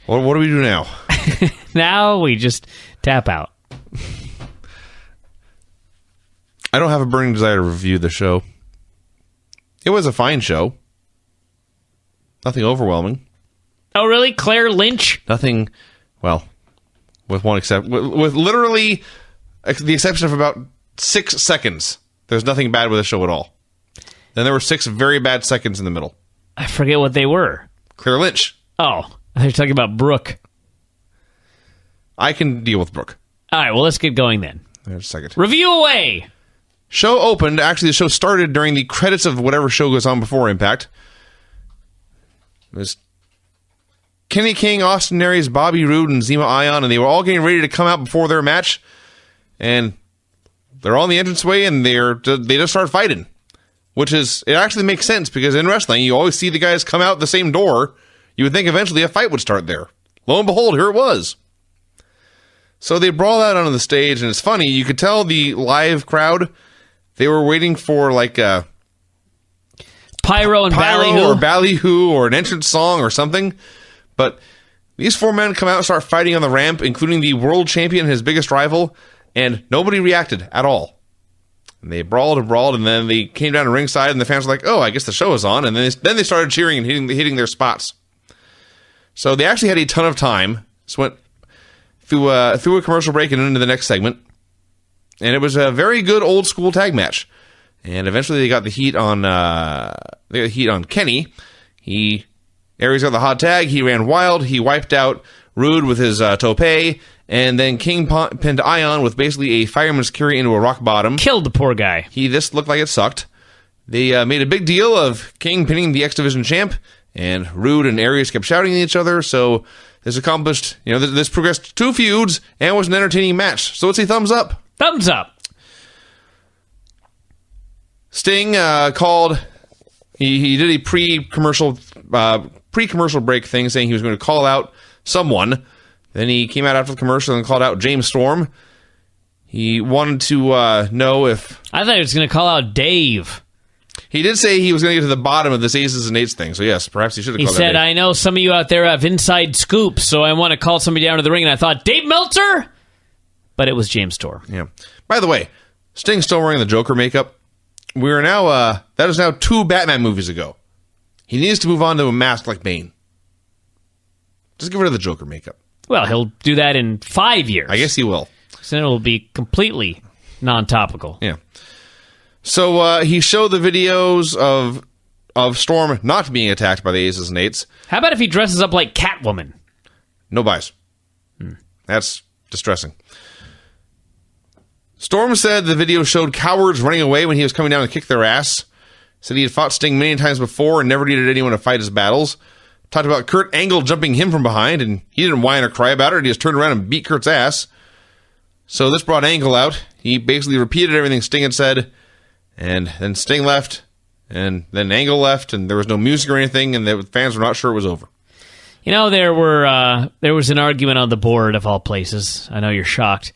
Well, what do we do now? Now we just tap out. I don't have a burning desire to review the show. It was a fine show. Nothing overwhelming. Oh, really? Claire Lynch? Nothing, well, with one exception. With literally the exception of about 6 seconds. There's nothing bad with the show at all. Then there were 6 very bad seconds in the middle. I forget what they were. Claire Lynch. Oh, they're talking about Brooke. I can deal with Brooke. All right, well, let's get going then. There's a second. Review away! Show opened. Actually, the show started during the credits of whatever show goes on before Impact. It was Kenny King, Austin Aries, Bobby Roode, and Zema Ion, and they were all getting ready to come out before their match. And they're all in the entranceway, and they just start fighting. Which is, it actually makes sense, because in wrestling, you always see the guys come out the same door. You would think eventually a fight would start there. Lo and behold, here it was. So they brawl out onto the stage, and it's funny, you could tell the live crowd, they were waiting for like a Pyro and Pyro or Ballyhoo or an entrance song or something. But these 4 men come out and start fighting on the ramp, including the world champion, his biggest rival, and nobody reacted at all. And they brawled, and then they came down to ringside, and the fans were like, oh, I guess the show is on. And then they started cheering and hitting their spots. So they actually had a ton of time. Just went through a commercial break and into the next segment. And it was a very good old school tag match. And eventually they got the heat on Kenny. Aries got the hot tag. He ran wild. He wiped out Roode with his tope. And then King pinned Ion with basically a fireman's carry into a rock bottom. Killed the poor guy. This looked like it sucked. They made a big deal of King pinning the X Division champ. And Roode and Aries kept shouting at each other. So this accomplished, this progressed 2 feuds and was an entertaining match. So it's a thumbs up. Thumbs up. Sting called. He did a pre-commercial break thing, saying he was going to call out someone. Then he came out after the commercial and called out James Storm. He wanted to know if I thought he was going to call out Dave. He did say he was going to get to the bottom of this Aces and Eights thing. So yes, perhaps he should have. He said, "I know some of you out there have inside scoops, so I want to call somebody down to the ring." And I thought Dave Meltzer, but it was James Storm. Yeah. By the way, Sting's still wearing the Joker makeup. We are now, that is now 2 Batman movies ago. He needs to move on to a mask like Bane. Just get rid of the Joker makeup. Well, he'll do that in 5 years. I guess he will. So then it will be completely non-topical. Yeah. So he showed the videos of Storm not being attacked by the Aces and Eights. How about if he dresses up like Catwoman? No buys. That's distressing. Storm said the video showed cowards running away when he was coming down to kick their ass. Said he had fought Sting many times before and never needed anyone to fight his battles. Talked about Kurt Angle jumping him from behind, and he didn't whine or cry about it. He just turned around and beat Kurt's ass. So this brought Angle out. He basically repeated everything Sting had said, and then Sting left, and then Angle left, and there was no music or anything, and the fans were not sure it was over. There was an argument on the board of all places. I know you're shocked.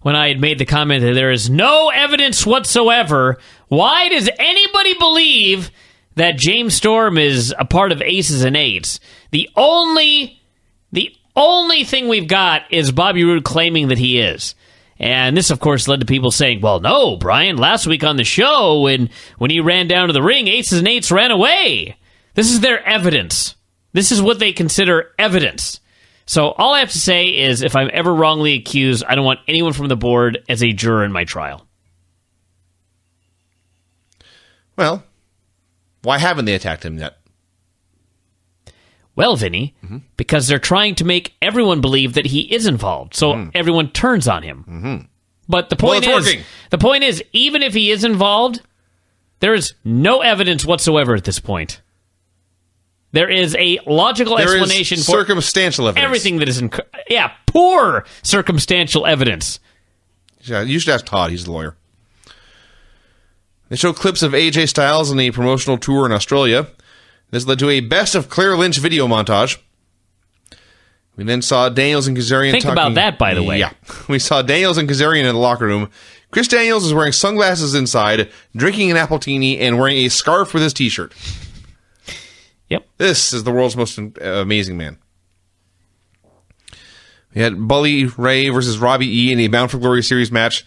When I had made the comment that there is no evidence whatsoever, why does anybody believe that James Storm is a part of Aces and Eights? The only thing we've got is Bobby Roode claiming that he is. And this, of course, led to people saying, well, no, Brian, last week on the show, when he ran down to the ring, Aces and Eights ran away. This is their evidence. This is what they consider evidence. So all I have to say is, if I'm ever wrongly accused, I don't want anyone from the board as a juror in my trial. Well, why haven't they attacked him yet? Well, Vinny, because they're trying to make everyone believe that he is involved, so everyone turns on him. But the point is, even if he is involved, there is no evidence whatsoever at this point. There is a logical explanation for circumstantial evidence. Everything that is poor circumstantial evidence. Yeah, you should ask Todd. He's the lawyer. They show clips of AJ Styles on a promotional tour in Australia. This led to a best of Claire Lynch video montage. We then saw Daniels and Kazarian Think about that, by the way. Yeah. We saw Daniels and Kazarian in the locker room. Chris Daniels is wearing sunglasses inside, drinking an Appletini, and wearing a scarf with his t-shirt. Yep. This is the world's most amazing man. We had Bully Ray versus Robbie E in a Bound for Glory series match.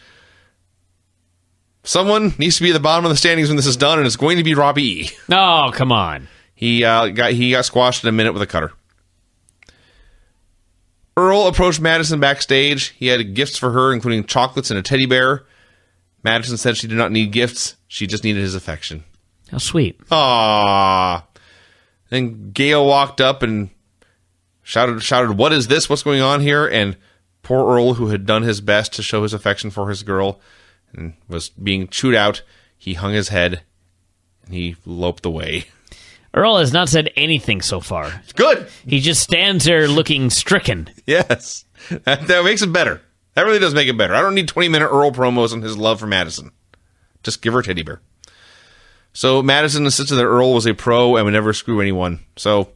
Someone needs to be at the bottom of the standings when this is done, and it's going to be Robbie E. Oh, come on. He got squashed in a minute with a cutter. Earl approached Madison backstage. He had gifts for her, including chocolates and a teddy bear. Madison said she did not need gifts. She just needed his affection. How sweet. Aww. Then Gail walked up and shouted, "What is this? What's going on here?" And poor Earl, who had done his best to show his affection for his girl and was being chewed out, he hung his head and he loped away. Earl has not said anything so far. Good. He just stands there looking stricken. Yes. That makes it better. That really does make it better. I don't need 20-minute Earl promos on his love for Madison. Just give her a teddy bear. So Madison insisted that Earl was a pro and would never screw anyone. So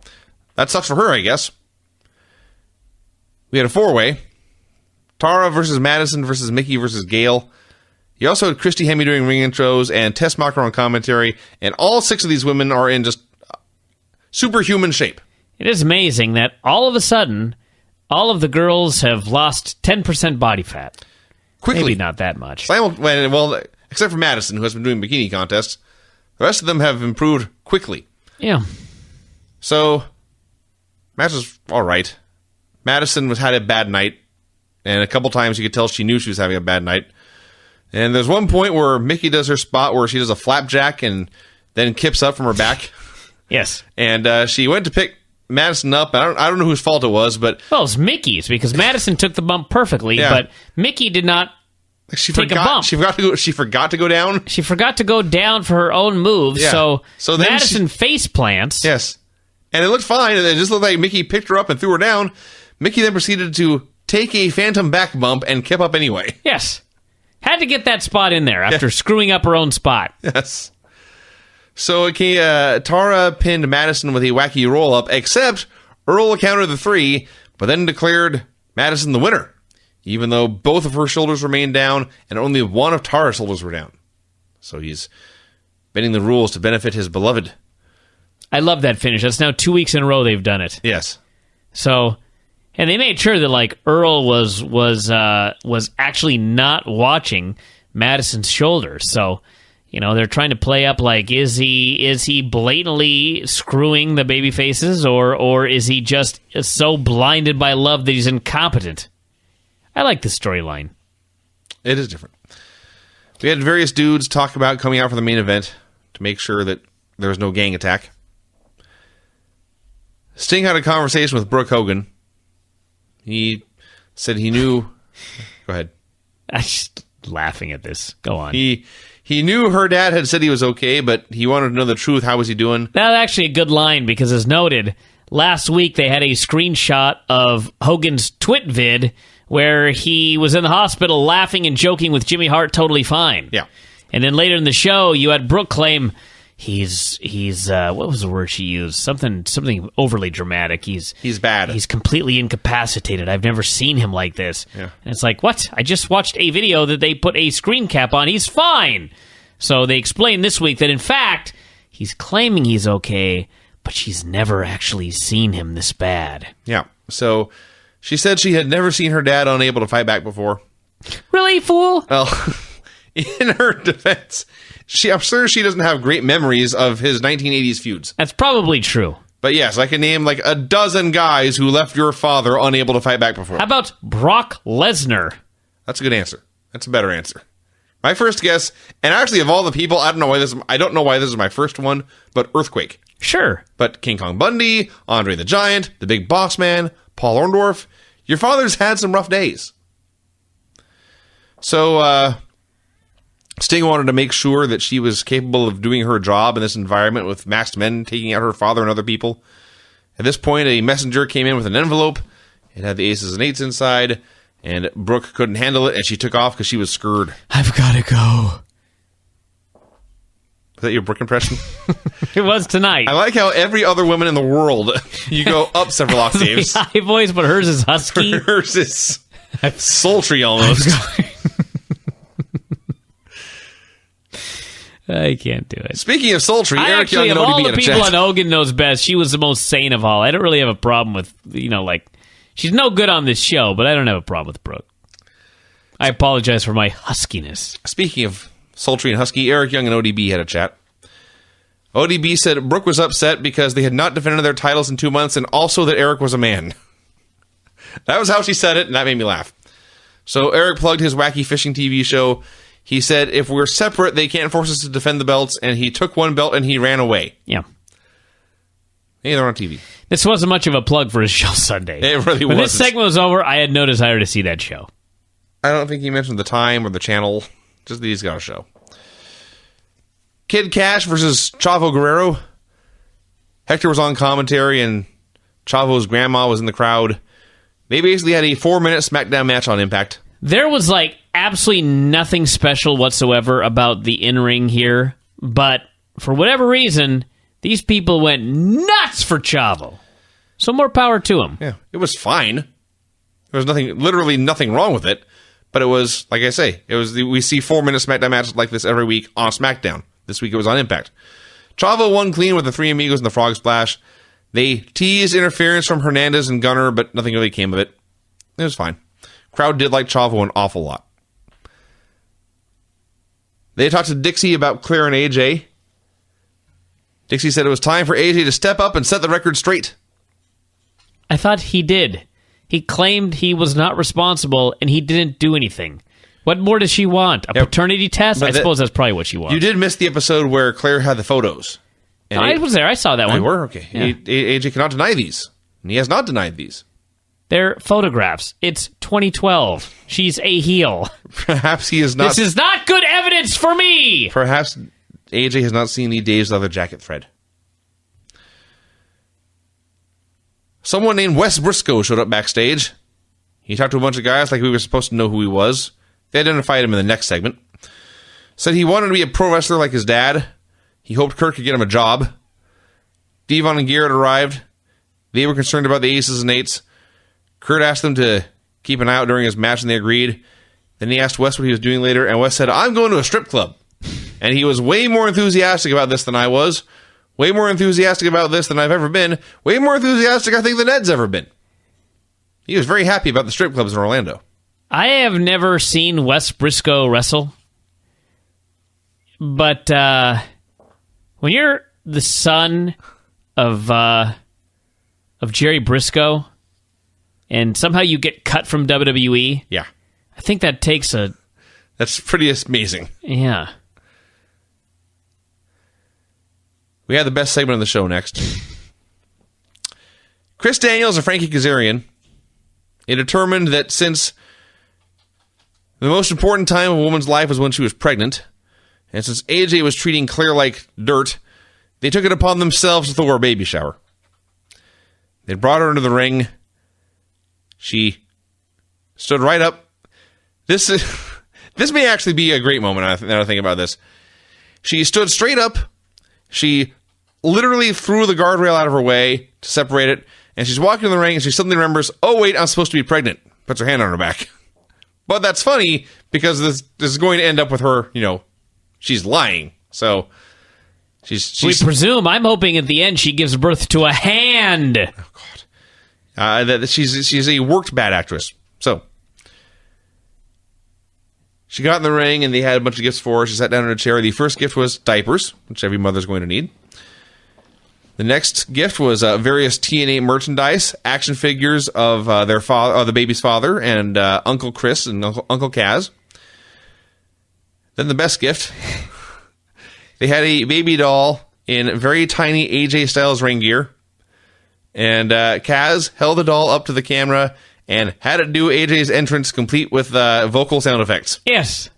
that sucks for her, I guess. We had a 4-way. Tara versus Madison versus Mickey versus Gail. You also had Christy Hemme doing ring intros and Tess Mocker on commentary. And all 6 of these women are in just superhuman shape. It is amazing that all of a sudden, all of the girls have lost 10% body fat. Quickly. Maybe not that much. Well, except for Madison, who has been doing bikini contests. The rest of them have improved quickly. Yeah. So, match was all right. Madison had a bad night, and a couple times you could tell she knew she was having a bad night. And there's one point where Mickey does her spot where she does a flapjack and then kips up from her back. Yes. And she went to pick Madison up. I don't know whose fault it was, but... Well, it's Mickey's, because Madison took the bump perfectly, but Mickey did not take a bump. She forgot to go down? She forgot to go down for her own move, so then Madison face plants. Yes. And it looked fine, and it just looked like Mickey picked her up and threw her down. Mickey then proceeded to take a phantom back bump and kip up anyway. Yes. Had to get that spot in there after screwing up her own spot. Yes. So Tara pinned Madison with a wacky roll-up, except Earl countered the 3, but then declared Madison the winner, even though both of her shoulders remained down and only one of Tara's shoulders were down. So he's bending the rules to benefit his beloved. I love that finish. That's now 2 weeks in a row they've done it. Yes. So, and they made sure that like Earl was actually not watching Madison's shoulders. So, you know, they're trying to play up like, is he blatantly screwing the baby faces, or is he just so blinded by love that he's incompetent? I like this storyline. It is different. We had various dudes talk about coming out for the main event to make sure that there was no gang attack. Sting had a conversation with Brooke Hogan. He said he knew... Go ahead. I'm just laughing at this. Go on. He knew her dad had said he was okay, but he wanted to know the truth. How was he doing? That's actually a good line, because as noted, last week they had a screenshot of Hogan's twit vid where he was in the hospital laughing and joking with Jimmy Hart totally fine. Yeah. And then later in the show, you had Brooke claim he's what was the word she used? Something overly dramatic. He's bad. He's completely incapacitated. I've never seen him like this. Yeah. And it's like, what? I just watched a video that they put a screen cap on. He's fine. So they explained this week that in fact, he's claiming he's okay, but she's never actually seen him this bad. Yeah. So she said she had never seen her dad unable to fight back before. Really, fool? Well, in her defense, I'm sure she doesn't have great memories of his 1980s feuds. That's probably true. But yes, I can name like a dozen guys who left your father unable to fight back before. How about Brock Lesnar? That's a good answer. That's a better answer. My first guess, and actually of all the people, I don't know why this is my first one, but Earthquake. Sure. But King Kong Bundy, Andre the Giant, the Big Boss Man, Paul Orndorff, your father's had some rough days. So, Sting wanted to make sure that she was capable of doing her job in this environment with masked men taking out her father and other people. At this point, a messenger came in with an envelope. It had the aces and eights inside, and Brooke couldn't handle it, and she took off because she was scared. I've got to go. Was that your Brooke impression? It was tonight. I like how every other woman in the world, you go up several octaves. High voice, but hers is husky. Hers is sultry almost. I can't do it. Speaking of sultry, Eric Young and of all ODB the people on Hogan Knows Best, she was the most sane of all. I don't really have a problem with, like, She's no good on this show, but I don't have a problem with Brooke. I apologize for my huskiness. Speaking of sultry and husky, Eric Young and ODB had a chat. ODB said Brooke was upset because they had not defended their titles in 2 months and also that Eric was a man. That was how she said it, and that made me laugh. So Eric plugged his wacky fishing TV show. He said, if we're separate, they can't force us to defend the belts, and he took one belt and he ran away. Yeah. Hey, they're on TV. This wasn't much of a plug for his show Sunday. It really when wasn't. this segment was over, I had no desire to see that show. I don't think he mentioned the time or the channel. Just that he's got a show. Kid Cash versus Chavo Guerrero. Hector was on commentary, and Chavo's grandma was in the crowd. They basically had a 4-minute SmackDown match on Impact. There was, absolutely nothing special whatsoever about the in-ring here, but for whatever reason, these people went nuts for Chavo. So more power to him. Yeah, it was fine. There was literally nothing wrong with it. But it was, like I say, we see 4-minute SmackDown matches like this every week on SmackDown. This week it was on Impact. Chavo won clean with the Three Amigos and the Frog Splash. They teased interference from Hernandez and Gunner, but nothing really came of it. It was fine. Crowd did like Chavo an awful lot. They talked to Dixie about Claire and AJ. Dixie said it was time for AJ to step up and set the record straight. I thought he did. He claimed he was not responsible, and he didn't do anything. What more does she want? A paternity test? I suppose that's probably what she wants. You did miss the episode where Claire had the photos. And I was there. I saw that one. You were? Okay. Yeah. AJ cannot deny these. And he has not denied these. They're photographs. It's 2012. She's a heel. Perhaps he is not... This is not good evidence for me! Perhaps AJ has not seen the Dave's Leather Jacket thread. Someone named Wes Briscoe showed up backstage. He talked to a bunch of guys like we were supposed to know who he was. They identified him in the next segment. Said he wanted to be a pro wrestler like his dad. He hoped Kurt could get him a job. Devon and Garrett arrived. They were concerned about the aces and eights. Kurt asked them to keep an eye out during his match, and they agreed. Then he asked Wes what he was doing later, and Wes said, I'm going to a strip club. And he was way more enthusiastic about this than I was. Way more enthusiastic about this than I've ever been. Way more enthusiastic, I think, than Ed's ever been. He was very happy about the strip clubs in Orlando. I have never seen Wes Briscoe wrestle. But when you're the son of Jerry Briscoe, and somehow you get cut from WWE, yeah, I think that takes a... That's pretty amazing. Yeah. We have the best segment of the show next. Chris Daniels and Frankie Kazarian. It determined that since the most important time of a woman's life was when she was pregnant, and since AJ was treating Claire like dirt, they took it upon themselves to throw her a baby shower. They brought her into the ring. She stood right up. This may actually be a great moment now that I think about this. She stood straight up. She literally threw the guardrail out of her way to separate it, and she's walking in the ring, and she suddenly remembers, oh, wait, I'm supposed to be pregnant. Puts her hand on her back. But that's funny, because this is going to end up with her, she's lying. So, she's we presume. I'm hoping at the end she gives birth to a hand. Oh, God. That she's a worked bad actress. So, she got in the ring, and they had a bunch of gifts for her. She sat down in a chair. The first gift was diapers, which every mother's going to need. The next gift was various TNA merchandise, action figures of their father, the baby's father, and Uncle Chris and Uncle Kaz. Then the best gift, they had a baby doll in very tiny AJ Styles ring gear, and Kaz held the doll up to the camera and had it do AJ's entrance, complete with vocal sound effects. Yes,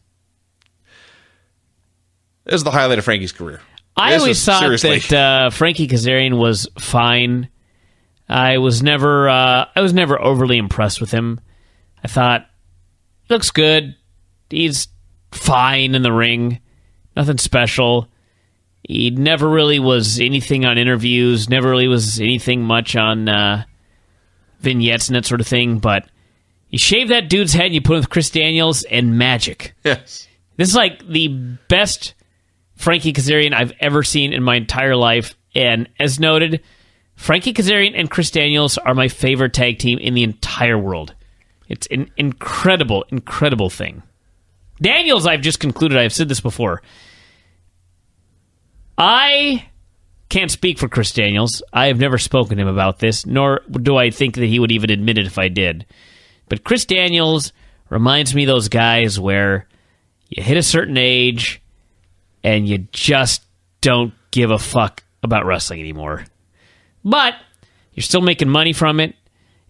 this is the highlight of Frankie's career. I always thought that Frankie Kazarian was fine. I was never overly impressed with him. I thought, looks good. He's fine in the ring. Nothing special. He never really was anything on interviews. Never really was anything much on vignettes and that sort of thing. But you shave that dude's head and you put him with Chris Daniels and magic. Yes. This is like the best Frankie Kazarian I've ever seen in my entire life. And as noted, Frankie Kazarian and Chris Daniels are my favorite tag team in the entire world. It's an incredible, incredible thing. Daniels, I've just concluded, I've said this before. I can't speak for Chris Daniels. I have never spoken to him about this, nor do I think that he would even admit it if I did. But Chris Daniels reminds me of those guys where you hit a certain age and you just don't give a fuck about wrestling anymore. But you're still making money from it,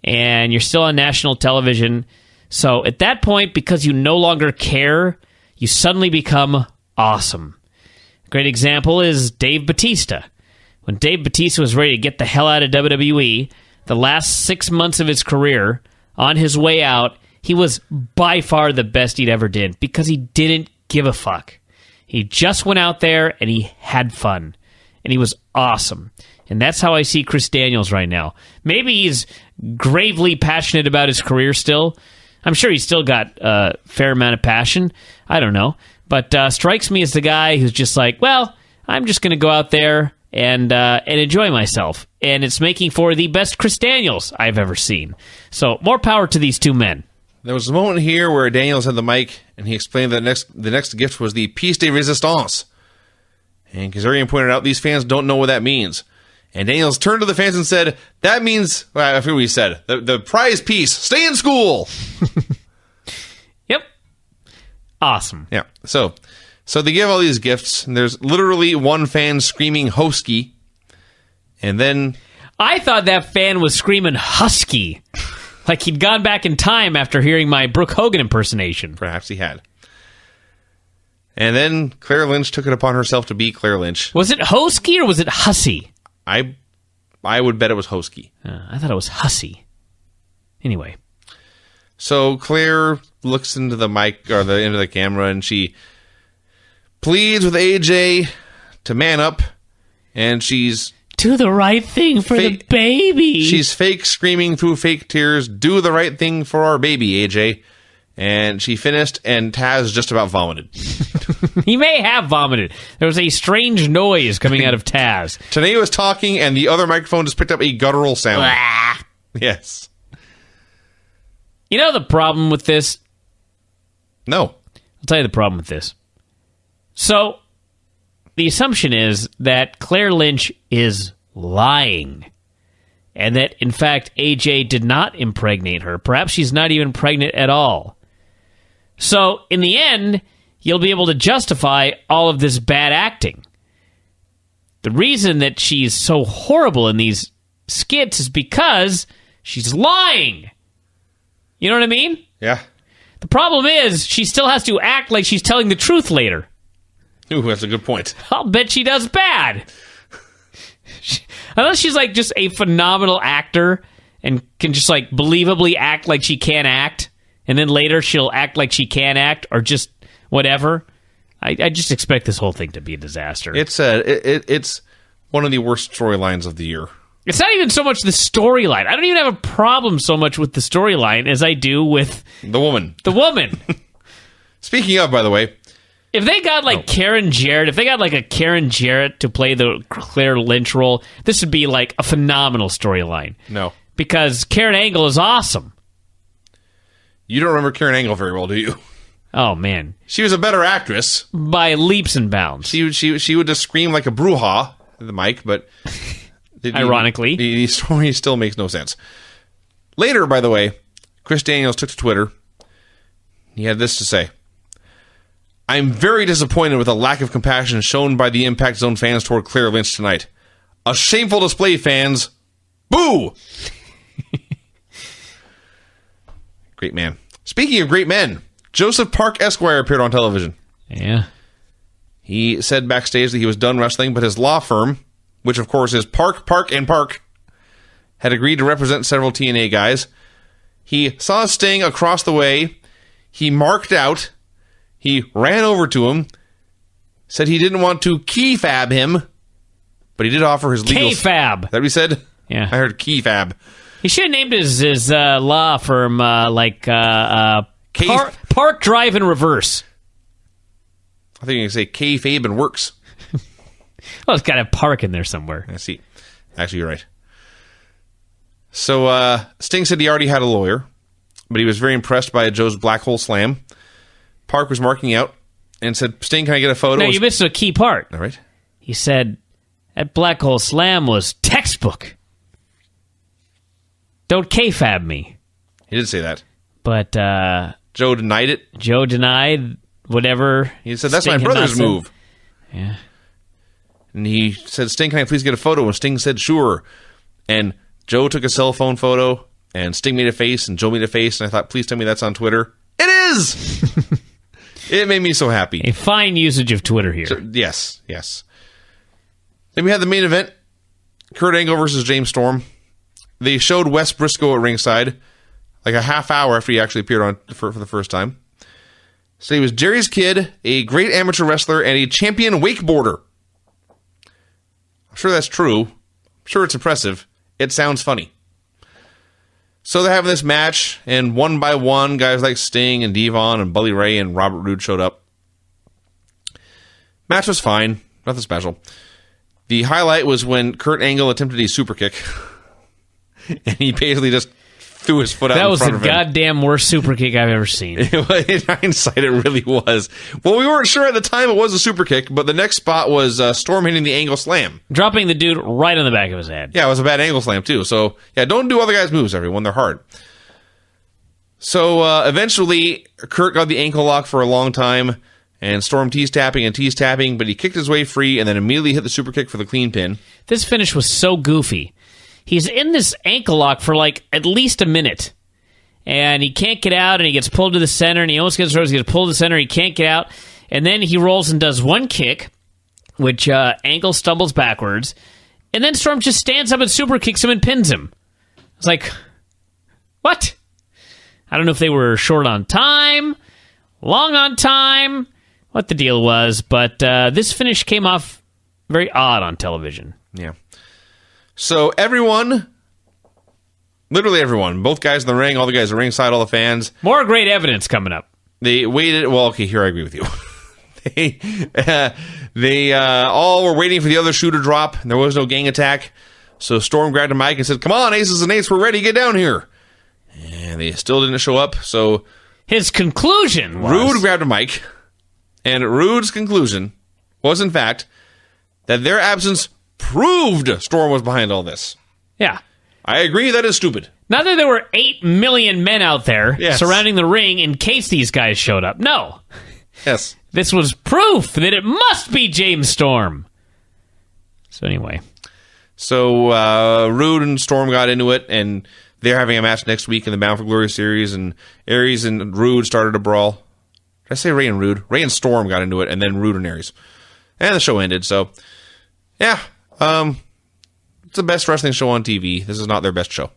and you're still on national television. So at that point, because you no longer care, you suddenly become awesome. A great example is Dave Bautista. When Dave Bautista was ready to get the hell out of WWE, the last 6 months of his career, on his way out, he was by far the best he'd ever did because he didn't give a fuck. He just went out there and he had fun. And he was awesome. And that's how I see Chris Daniels right now. Maybe he's gravely passionate about his career still. I'm sure he's still got a fair amount of passion. I don't know. But strikes me as the guy who's just like, well, I'm just going to go out there and enjoy myself. And it's making for the best Chris Daniels I've ever seen. So more power to these two men. There was a moment here where Daniels had the mic, and he explained that the next gift was the piece de resistance. And Kazarian pointed out these fans don't know what that means. And Daniels turned to the fans and said, that means, well, I forget what he said, the prize piece, stay in school. Yep. Awesome. Yeah. So they give all these gifts, and there's literally one fan screaming Hosky. And then I thought that fan was screaming husky. Like he'd gone back in time after hearing my Brooke Hogan impersonation. Perhaps he had. And then Claire Lynch took it upon herself to be Claire Lynch. Was it Hosky or was it Hussy? I would bet it was Hosky. I thought it was Hussy. Anyway. So Claire looks into the mic, or into the camera, and she pleads with AJ to man up, and she's... Do the right thing for the baby. She's fake screaming through fake tears, do the right thing for our baby, AJ. And she finished, and Taz just about vomited. He may have vomited. There was a strange noise coming out of Taz. TNA was talking, and the other microphone just picked up a guttural sound. Yes. You know the problem with this? No. I'll tell you the problem with this. So, the assumption is that Claire Lynch is lying. And that, in fact, AJ did not impregnate her. Perhaps she's not even pregnant at all. So, in the end, you'll be able to justify all of this bad acting. The reason that she's so horrible in these skits is because she's lying. You know what I mean? Yeah. The problem is, she still has to act like she's telling the truth later. Ooh, that's a good point. I'll bet she does bad. Unless she's like just a phenomenal actor and can just like believably act like she can act, and then later she'll act like she can act, or just whatever. I just expect this whole thing to be a disaster. It's one of the worst storylines of the year. It's not even so much the storyline. I don't even have a problem so much with the storyline as I do with the woman. The woman. Speaking of, by the way, if they got like Karen Jarrett, if they got like a Karen Jarrett to play the Claire Lynch role, this would be like a phenomenal storyline. No. Because Karen Angle is awesome. You don't remember Karen Angle very well, do you? Oh, man. She was a better actress. By leaps and bounds. She would just scream like a brouhaha at the mic, but... Ironically. The story still makes no sense. Later, by the way, Chris Daniels took to Twitter. He had this to say. I'm very disappointed with the lack of compassion shown by the Impact Zone fans toward Claire Lynch tonight. A shameful display, fans. Boo! Great man. Speaking of great men, Joseph Park Esquire appeared on television. Yeah. He said backstage that he was done wrestling, but his law firm, which of course is Park, and Park, had agreed to represent several TNA guys. He saw Sting across the way. He marked out. He ran over to him, said he didn't want to keyfab him, but he did offer his legal... K-fab. Is that what he said? Yeah. I heard keyfab. He should have named his law firm Park Drive and Reverse. I think you can say kayfabe and works. Well, it's got a park in there somewhere. I see. Actually, you're right. So Sting said he already had a lawyer, but he was very impressed by Joe's black hole slam. Park was marking out and said, Sting, can I get a photo? No, you missed a key part. All right. He said, that black hole slam was textbook. Don't kayfabe me. He did say that. But Joe denied it. Joe denied whatever. He said, that's Sting my brother's had not move. said. Yeah. And he said, Sting, can I please get a photo? And Sting said, sure. And Joe took a cell phone photo, and Sting made a face, and Joe made a face, and I thought, please tell me that's on Twitter. It is! It made me so happy. A fine usage of Twitter here. So, yes. Then we had the main event, Kurt Angle versus James Storm. They showed Wes Briscoe at ringside, like a half hour after he actually appeared on for the first time. So he was Jerry's kid, a great amateur wrestler, and a champion wakeboarder. I'm sure that's true. I'm sure it's impressive. It sounds funny. So they're having this match, and one by one, guys like Sting and Devon and Bully Ray and Robert Roode showed up. Match was fine. Nothing special. The highlight was when Kurt Angle attempted a super kick, and he basically just threw his foot out in front of him. That was the goddamn worst super kick I've ever seen. In hindsight, it really was. Well, we weren't sure at the time it was a super kick, but the next spot was Storm hitting the Angle Slam. Dropping the dude right on the back of his head. Yeah, it was a bad Angle Slam, too. So, yeah, don't do other guys' moves, everyone. They're hard. So, eventually, Kurt got the ankle lock for a long time, and Storm tease tapping, but he kicked his way free and then immediately hit the super kick for the clean pin. This finish was so goofy. He's in this ankle lock for like at least a minute. And he can't get out, and he gets pulled to the center, and he almost gets pulled to the center, he can't get out. And then he rolls and does one kick, which Angle stumbles backwards. And then Storm just stands up and super kicks him and pins him. It's like, what? I don't know if they were short on time, long on time, what the deal was, but this finish came off very odd on television. Yeah. So everyone, literally everyone, both guys in the ring, all the guys in the ringside, all the fans. More great evidence coming up. They waited. Well, okay, here I agree with you. They all were waiting for the other shoe to drop, and there was no gang attack. So Storm grabbed a mic and said, come on, aces and eights, we're ready, get down here. And they still didn't show up, so his conclusion was... Roode grabbed a mic, and Roode's conclusion was, in fact, that their absence proved Storm was behind all this. Yeah. I agree, that is stupid. Not that there were 8 million men out there surrounding the ring in case these guys showed up. No. Yes. This was proof that it must be James Storm. So anyway. So Roode and Storm got into it, and they're having a match next week in the Bound for Glory series, and Aries and Roode started a brawl. Did I say Ray and Roode? Ray and Storm got into it, and then Roode and Aries. And the show ended, so yeah. It's the best wrestling show on TV. This is not their best show.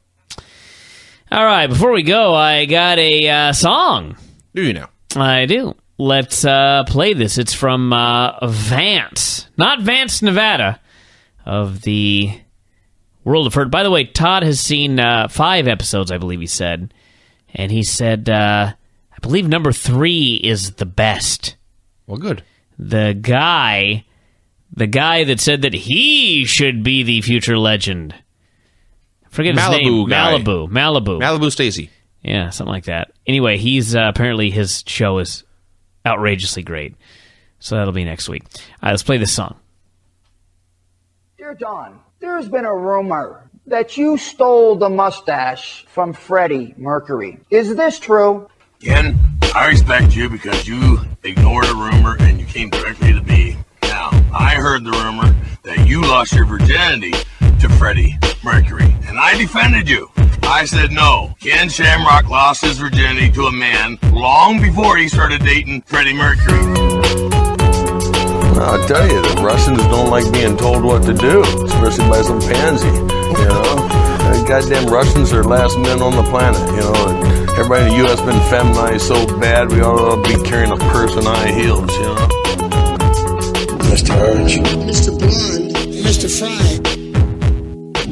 All right, before we go, I got a song. Do you now? I do. Let's play this. It's from Vance. Not Vance, Nevada, of the World of Hurt. By the way, Todd has seen 5 episodes, I believe he said. And he said, I believe number 3 is the best. Well, good. The guy that said that he should be the future legend. I forget his name. Guy. Malibu Stacy. Yeah, something like that. Anyway, he's apparently his show is outrageously great. So that'll be next week. All right, let's play this song. Dear Don, there's been a rumor that you stole the mustache from Freddie Mercury. Is this true? Ken, I respect you because you ignored a rumor and you came directly to me. Now, I heard the rumor that you lost your virginity to Freddie Mercury, and I defended you. I said no. Ken Shamrock lost his virginity to a man long before he started dating Freddie Mercury. I'll tell you, the Russians don't like being told what to do, especially by some pansy, you know. The goddamn Russians are last men on the planet, you know. Everybody in the U.S. been feminized so bad, we ought to be carrying a purse and high heels, you know. Mr. Urge. Mr. Blonde. Mr. Fry.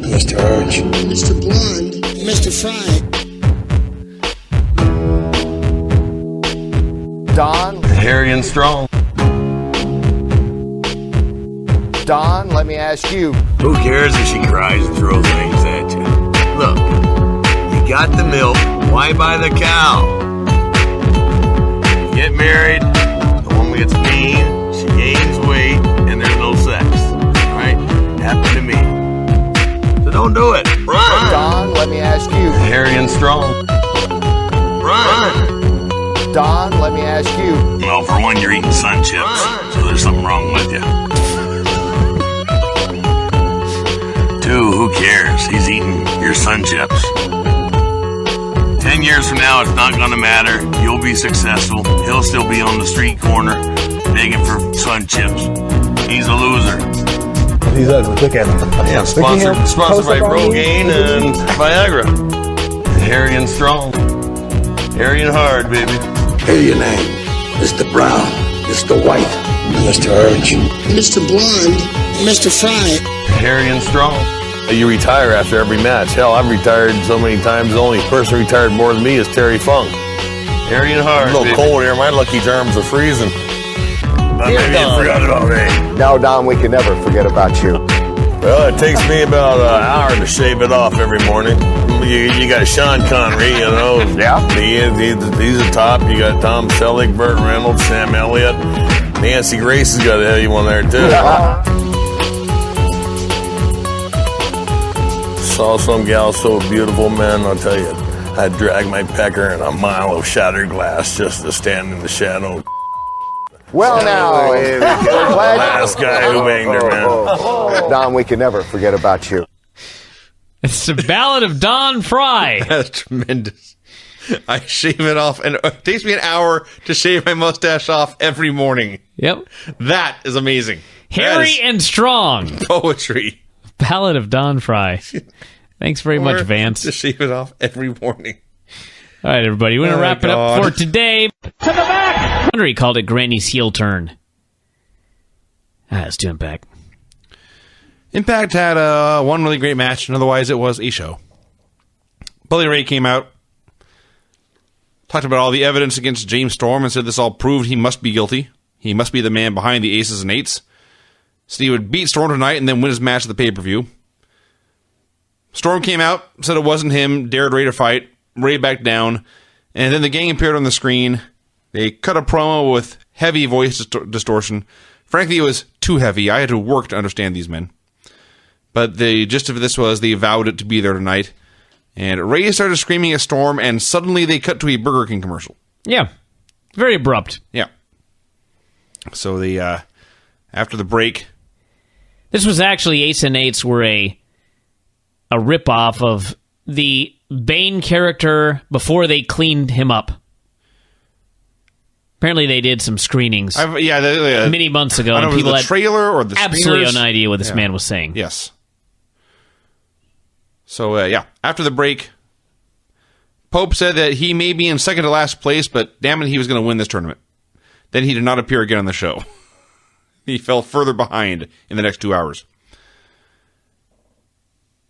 Mr. Urge. Mr. Blonde. Mr. Fry. Don. Hairy and strong. Don, let me ask you. Who cares if she cries and throws things at you? Look, you got the milk, why buy the cow? Get married, the woman gets mean, she gains weight, and there's no sex. Right? Happened to me. So don't do it. Run. Don, let me ask you. Hairy and strong. Run. Don, let me ask you. Well, for one, you're eating sun chips, so there's something wrong with you. 2, who cares? He's eating your sun chips. 10 years from now, it's not going to matter. You'll be successful. He'll still be on the street corner begging for sun chips. He's a loser. He's ugly. Look at him. Yeah, sponsored by Rogaine and Viagra. Hairy and strong. Hairy and hard, baby. Hear your name. Mr. Brown, Mr. White, Mr. Orange, Mr. Blonde, Mr. Fry. Hairy and strong. You retire after every match. Hell, I've retired so many times. The only person retired more than me is Terry Funk. Hairy and hard, a little cold here. My lucky charms are freezing. Maybe you forgot about me. No, Don, we can never forget about you. Well, it takes me about an hour to shave it off every morning. You got Sean Connery, you know. Yeah. He's the top. You got Tom Selleck, Burt Reynolds, Sam Elliott. Nancy Grace has got a heavy one there, too. Saw some gal so beautiful, man, I'll tell you. I'd drag my pecker in a mile of shattered glass just to stand in the shadow. Well, now, we're glad. Last guy who banged her, man. Don, we can never forget about you. It's the Ballad of Don Fry. That's tremendous. I shave it off, and it takes me an hour to shave my mustache off every morning. Yep. That is amazing. Hairy and strong. Poetry. Ballad of Don Fry. Thanks very much, Vance. To shave it off every morning. All right, everybody. We're going to wrap it up for today. To the back! He called it Granny's heel turn. Let's do Impact. Impact had one really great match, and otherwise it was a show. Bully Ray came out, talked about all the evidence against James Storm, and said this all proved he must be guilty. He must be the man behind the aces and eights. Said he would beat Storm tonight and then win his match at the pay-per-view. Storm came out, said it wasn't him, dared Ray to fight. Ray backed down, and then the gang appeared on the screen. They cut a promo with heavy voice distortion. Frankly, it was too heavy. I had to work to understand these men. But the gist of this was they vowed it to be there tonight. And Ray started screaming at Storm, and suddenly they cut to a Burger King commercial. Yeah. Very abrupt. Yeah. So the after the break... This was actually Ace and Eights were a ripoff of the Bane character before they cleaned him up. Apparently they did some screenings many months ago. I don't know and people if it was the trailer or the absolutely screeners. no idea what this man was saying. Yes. So, after the break, Pope said that he may be in second to last place, but damn it, he was going to win this tournament. Then he did not appear again on the show. He fell further behind in the next 2 hours.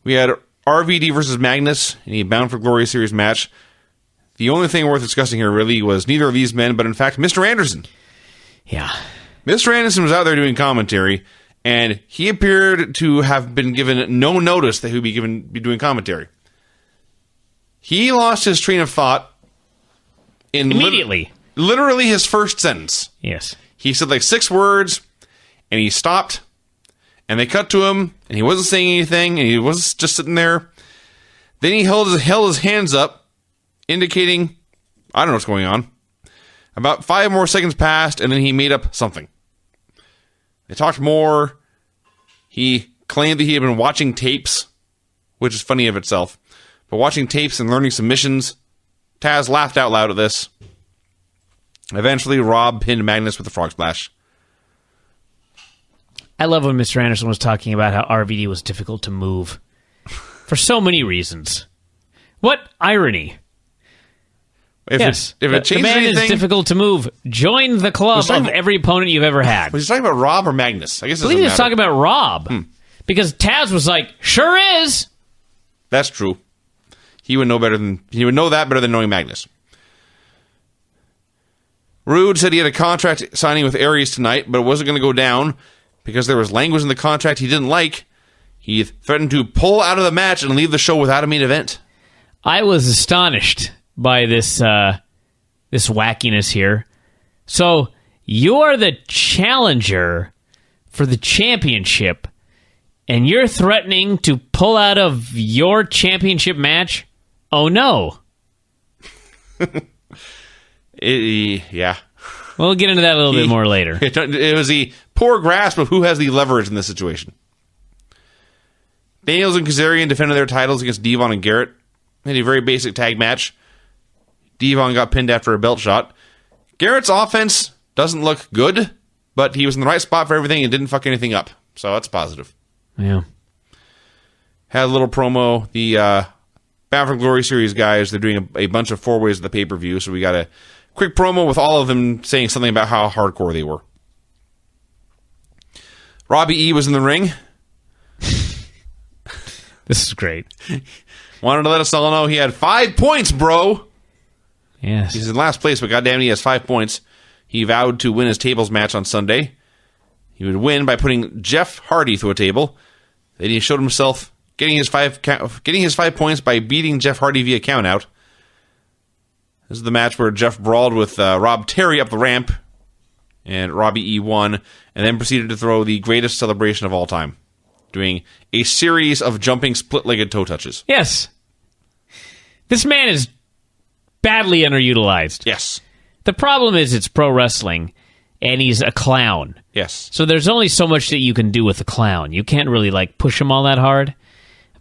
We had RVD versus Magnus in a Bound for Glory series match. The only thing worth discussing here really was neither of these men, but in fact, Mr. Anderson. Yeah. Mr. Anderson was out there doing commentary, and he appeared to have been given no notice that he would be doing commentary. He lost his train of thought immediately. Literally his first sentence. Yes. He said like 6 words, and he stopped, and they cut to him, and he wasn't saying anything, and he was just sitting there. Then he held his hands up, indicating, I don't know what's going on. About 5 more seconds passed, and then he made up something. They talked more. He claimed that he had been watching tapes, which is funny of itself. But watching tapes and learning submissions, Taz laughed out loud at this. Eventually, Rob pinned Magnus with a frog splash. I love when Mr. Anderson was talking about how RVD was difficult to move. For so many reasons. What irony. If it changes the man anything, is difficult to move. Join the club of every opponent you've ever had. Was he talking about Rob or Magnus? I guess I believe he was talking about Rob. Because Taz was like, sure is. That's true. He would know that better than knowing Magnus. Rude said he had a contract signing with Aries tonight, but it wasn't going to go down because there was language in the contract he didn't like. He threatened to pull out of the match and leave the show without a main event. I was astonished by this wackiness here. So you're the challenger for the championship, and you're threatening to pull out of your championship match? Oh, no. Yeah. We'll get into that a little bit more later. It was the poor grasp of who has the leverage in this situation. Daniels and Kazarian defended their titles against Devon and Garrett. Had a very basic tag match. Devon got pinned after a belt shot. Garrett's offense doesn't look good, but he was in the right spot for everything and didn't fuck anything up. So that's positive. Yeah. Had a little promo. The Bound for Glory series guys, they're doing a bunch of four-ways of the pay-per-view, so we got a quick promo with all of them saying something about how hardcore they were. Robbie E. was in the ring. This is great. Wanted to let us all know he had 5 points, bro. Yes. He's in last place, but goddamn, he has 5 points. He vowed to win his tables match on Sunday. He would win by putting Jeff Hardy through a table. Then he showed himself getting his 5 points by beating Jeff Hardy via countout. This is the match where Jeff brawled with Rob Terry up the ramp, and Robbie E. won, and then proceeded to throw the greatest celebration of all time, doing a series of jumping split-legged toe touches. Yes. This man is badly underutilized. Yes. The problem is it's pro wrestling, and he's a clown. Yes. So there's only so much that you can do with a clown. You can't really, push him all that hard.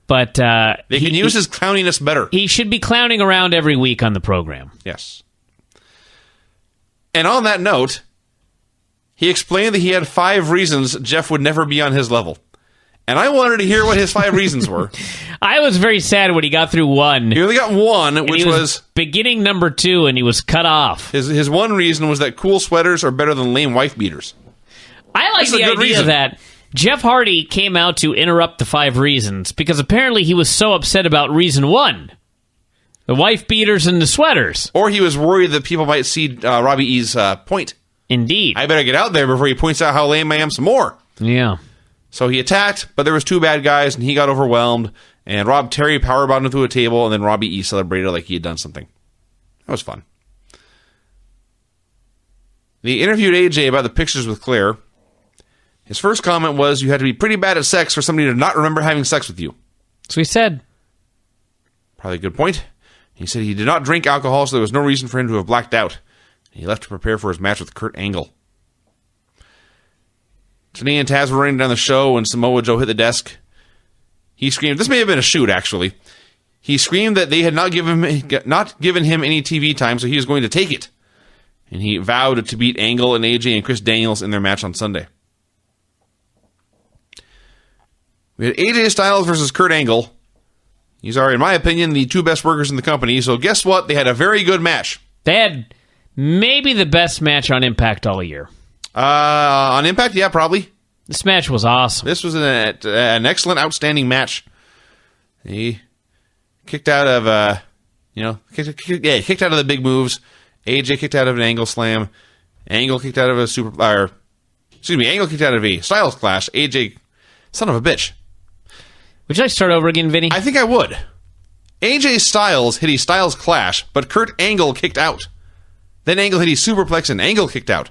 But they can use his clowniness better. He should be clowning around every week on the program. Yes. And on that note, he explained that he had 5 reasons Jeff would never be on his level. And I wanted to hear what his 5 reasons were. I was very sad when he got through 1. He only got 1, which was beginning number 2, and he was cut off. His one reason was that cool sweaters are better than lame wife beaters. I like the idea that Jeff Hardy came out to interrupt the 5 reasons because apparently he was so upset about reason 1. The wife beaters and the sweaters. Or he was worried that people might see Robbie E.'s point. Indeed. I better get out there before he points out how lame I am some more. Yeah. So he attacked, but there was 2 bad guys, and he got overwhelmed, and Rob Terry powerbombed him through a table, and then Robbie E. celebrated like he had done something. That was fun. They interviewed AJ about the pictures with Claire. His first comment was, you had to be pretty bad at sex for somebody to not remember having sex with you. So he said. Probably a good point. He said he did not drink alcohol, so there was no reason for him to have blacked out. He left to prepare for his match with Kurt Angle. Tenay and Taz were running down the show when Samoa Joe hit the desk. He screamed, this may have been a shoot, actually. He screamed that they had not given him any TV time, so he was going to take it. And he vowed to beat Angle and AJ and Chris Daniels in their match on Sunday. We had AJ Styles versus Kurt Angle. These are, in my opinion, the 2 best workers in the company, so guess what? They had a very good match. They had maybe the best match on Impact all year. On Impact, yeah, probably. This match was awesome. This was an excellent, outstanding match. He kicked out of, kicked out of the big moves. AJ kicked out of an Angle slam. Angle kicked out of a Angle kicked out of a Styles clash. AJ, son of a bitch. Would you like to start over again, Vinny? I think I would. AJ Styles hit a Styles clash, but Kurt Angle kicked out. Then Angle hit a superplex and Angle kicked out.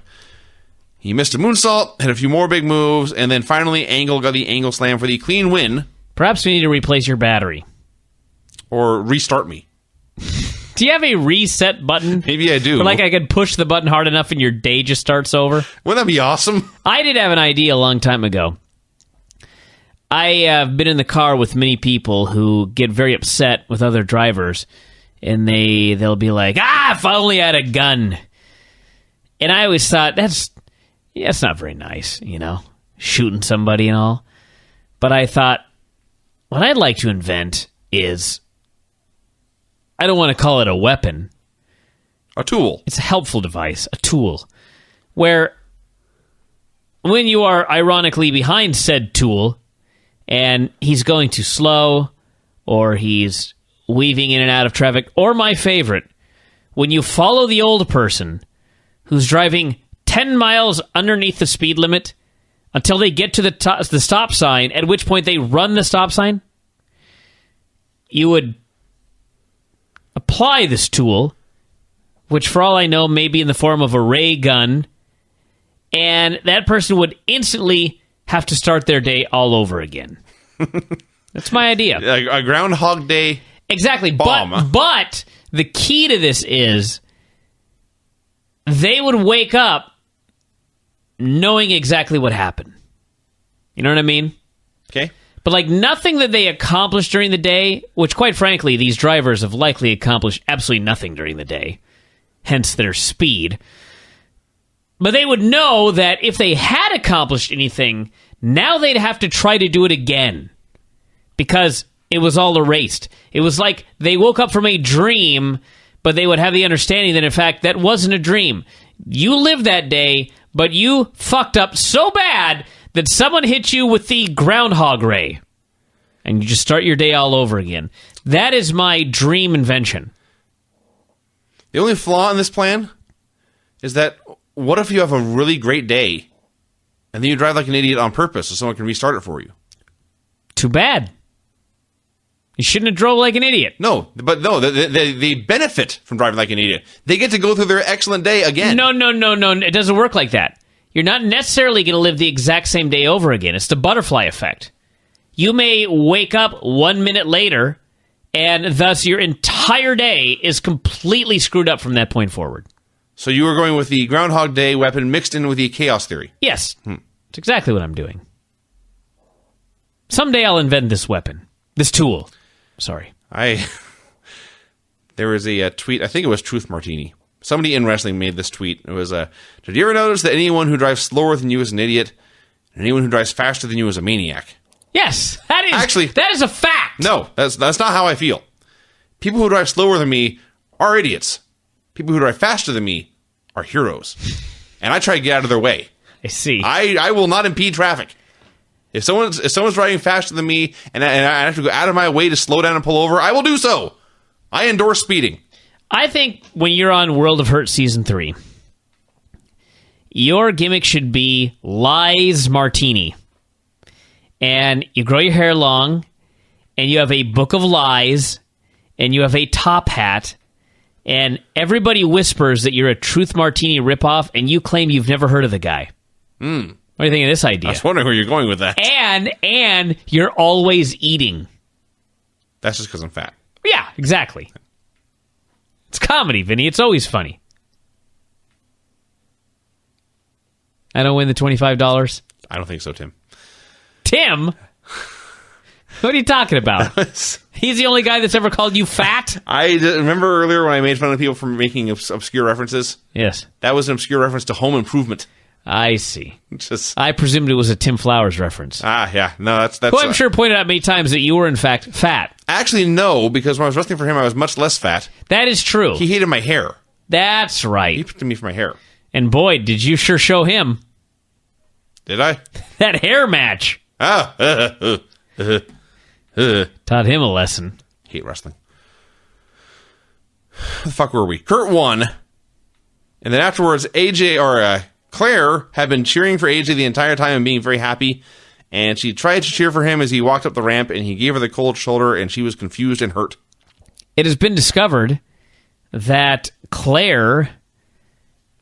He missed a moonsault, had a few more big moves, and then finally Angle got the Angle slam for the clean win. Perhaps we need to replace your battery. Or restart me. Do you have a reset button? Maybe I do. Or I could push the button hard enough and your day just starts over? Wouldn't that be awesome? I did have an idea a long time ago. I have been in the car with many people who get very upset with other drivers, and they'll be like, if I only had a gun. And I always thought, that's not very nice, shooting somebody and all. But I thought, what I'd like to invent is, I don't want to call it a weapon. A tool. It's a helpful device, a tool, where when you are ironically behind said tool, and he's going too slow, or he's weaving in and out of traffic, or my favorite, when you follow the old person who's driving 10 miles underneath the speed limit until they get to the stop sign, at which point they run the stop sign. You would apply this tool, which for all I know may be in the form of a ray gun, and that person would instantly have to start their day all over again. That's my idea. A Groundhog Day. Exactly. Bomb. But the key to this is they would wake up knowing exactly what happened. You know what I mean? Okay. But like nothing that they accomplished during the day, which quite frankly, these drivers have likely accomplished absolutely nothing during the day, hence their speed. But they would know that if they had accomplished anything, now they'd have to try to do it again because it was all erased. It was like they woke up from a dream, but they would have the understanding that, in fact, that wasn't a dream. You lived that day, but you fucked up so bad that someone hit you with the groundhog ray, and you just start your day all over again. That is my dream invention. The only flaw in this plan is that what if you have a really great day and then you drive like an idiot on purpose so someone can restart it for you? Too bad. You shouldn't have drove like an idiot. No, but no, they benefit from driving like an idiot. They get to go through their excellent day again. No. It doesn't work like that. You're not necessarily going to live the exact same day over again. It's the butterfly effect. You may wake up 1 minute later, and thus your entire day is completely screwed up from that point forward. So you were going with the Groundhog Day weapon mixed in with the chaos theory. Yes. That's exactly what I'm doing. Someday I'll invent this weapon. This tool. Sorry. There was a tweet, I think it was Truth Martini. Somebody in wrestling made this tweet. It was, did you ever notice that anyone who drives slower than you is an idiot, and anyone who drives faster than you is a maniac? Yes, that is a fact. No, that's not how I feel. People who drive slower than me are idiots. People who drive faster than me are heroes. And I try to get out of their way. I see. I will not impede traffic. If someone's driving faster than me and I have to go out of my way to slow down and pull over, I will do so. I endorse speeding. I think when you're on World of Hurt Season 3, your gimmick should be Lies Martini. And you grow your hair long, and you have a book of lies, and you have a top hat, and everybody whispers that you're a Truth Martini ripoff, and you claim you've never heard of the guy. What do you think of this idea? I was wondering where you're going with that. And you're always eating. That's just because I'm fat. Yeah, exactly. It's comedy, Vinny. It's always funny. I don't win the $25? I don't think so, Tim. Tim? What are you talking about? He's the only guy that's ever called you fat? I remember earlier when I made fun of people for making obscure references? Yes. That was an obscure reference to Home Improvement. I see. I presumed it was a Tim Flowers reference. Yeah. No, that's who I'm sure pointed out many times that you were, in fact, fat. Actually, no, because when I was wrestling for him, I was much less fat. That is true. He hated my hair. That's right. He picked me for my hair. And boy, did you sure show him. Did I? That hair match. Taught him a lesson. Hate wrestling. Where the fuck were we? Kurt won. And then afterwards, Claire had been cheering for AJ the entire time and being very happy. And she tried to cheer for him as he walked up the ramp, and he gave her the cold shoulder, and she was confused and hurt. It has been discovered that Claire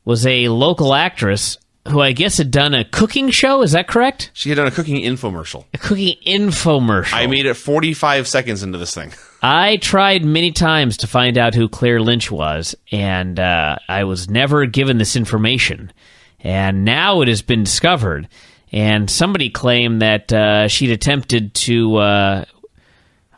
was a local actress who I guess had done a cooking show. Is that correct? She had done a cooking infomercial. A cooking infomercial. I made it 45 seconds into this thing. I tried many times to find out who Claire Lynch was, and I was never given this information. And now it has been discovered. And somebody claimed that she'd attempted to, I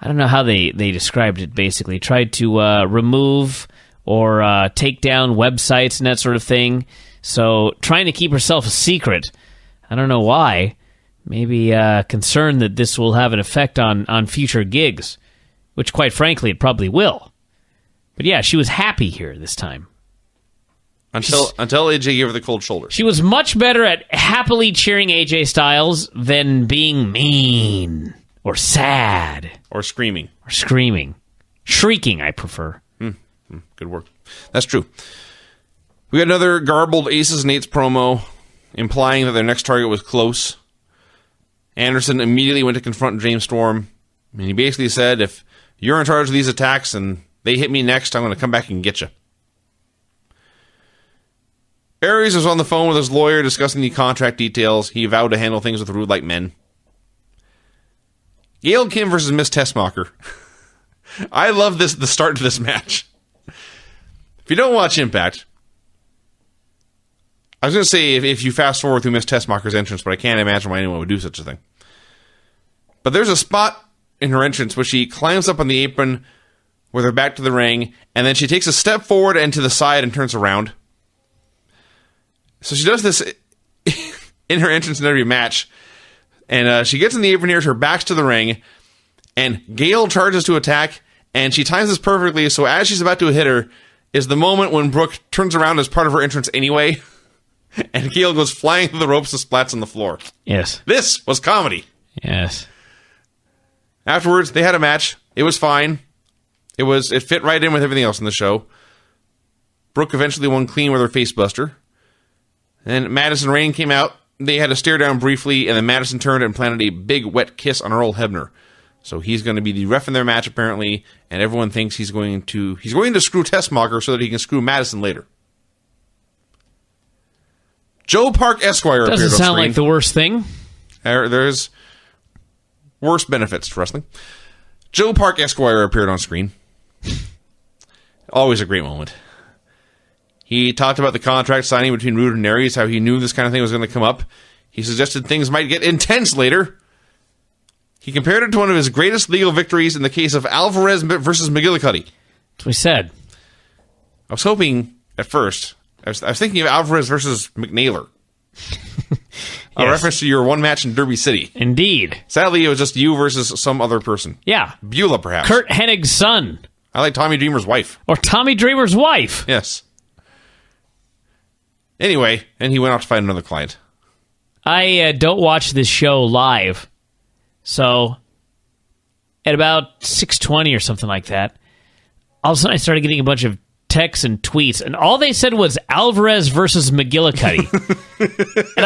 don't know how they described it, basically, tried to remove or take down websites and that sort of thing. So trying to keep herself a secret. I don't know why. Maybe concerned that this will have an effect on future gigs, which quite frankly it probably will. But yeah, she was happy here this time. Until AJ gave her the cold shoulder. She was much better at happily cheering AJ Styles than being mean or sad. Or screaming. Shrieking, I prefer. Good work. That's true. We got another garbled Aces and Eights promo implying that their next target was close. Anderson immediately went to confront James Storm, and he basically said, if you're in charge of these attacks and they hit me next, I'm going to come back and get you. Aries was on the phone with his lawyer discussing the contract details. He vowed to handle things with rude like men. Gail Kim versus Miss Tessmacher. I love the start to this match. If you don't watch Impact, I was going to say if you fast forward through Miss Tessmacher's entrance, but I can't imagine why anyone would do such a thing. But there's a spot in her entrance where she climbs up on the apron with her back to the ring, and then she takes a step forward and to the side and turns around. So she does this in her entrance in every match, and she gets in the apron here, her back's to the ring, and Gail charges to attack, and she times this perfectly, so as she's about to hit her is the moment when Brooke turns around as part of her entrance anyway, and Gail goes flying through the ropes and splats on the floor. Yes. This was comedy. Yes. Afterwards, they had a match. It was fine. It fit right in with everything else in the show. Brooke eventually won clean with her facebuster. Then Madison Rayne came out. They had a stare down briefly, and then Madison turned and planted a big wet kiss on Earl Hebner. So he's going to be the ref in their match apparently, and everyone thinks he's going to screw Tessmacher so that he can screw Madison later. Joe Park Esquire appeared on screen. Doesn't sound like the worst thing. There's worse benefits to wrestling. Joe Park Esquire appeared on screen. Always a great moment. He talked about the contract signing between Rude and Aries, how he knew this kind of thing was going to come up. He suggested things might get intense later. He compared it to one of his greatest legal victories in the case of Alvarez versus McGillicuddy. That's what we said. I was hoping at first, I was thinking of Alvarez versus McNailer. A reference to your one match in Derby City. Indeed. Sadly, it was just you versus some other person. Yeah. Beulah, perhaps. Kurt Hennig's son. I like Tommy Dreamer's wife. Or Tommy Dreamer's wife. Yes. Anyway, and he went off to find another client. I don't watch this show live. So, at about 6:20 or something like that, all of a sudden I started getting a bunch of texts and tweets, and all they said was Alvarez versus McGillicuddy. And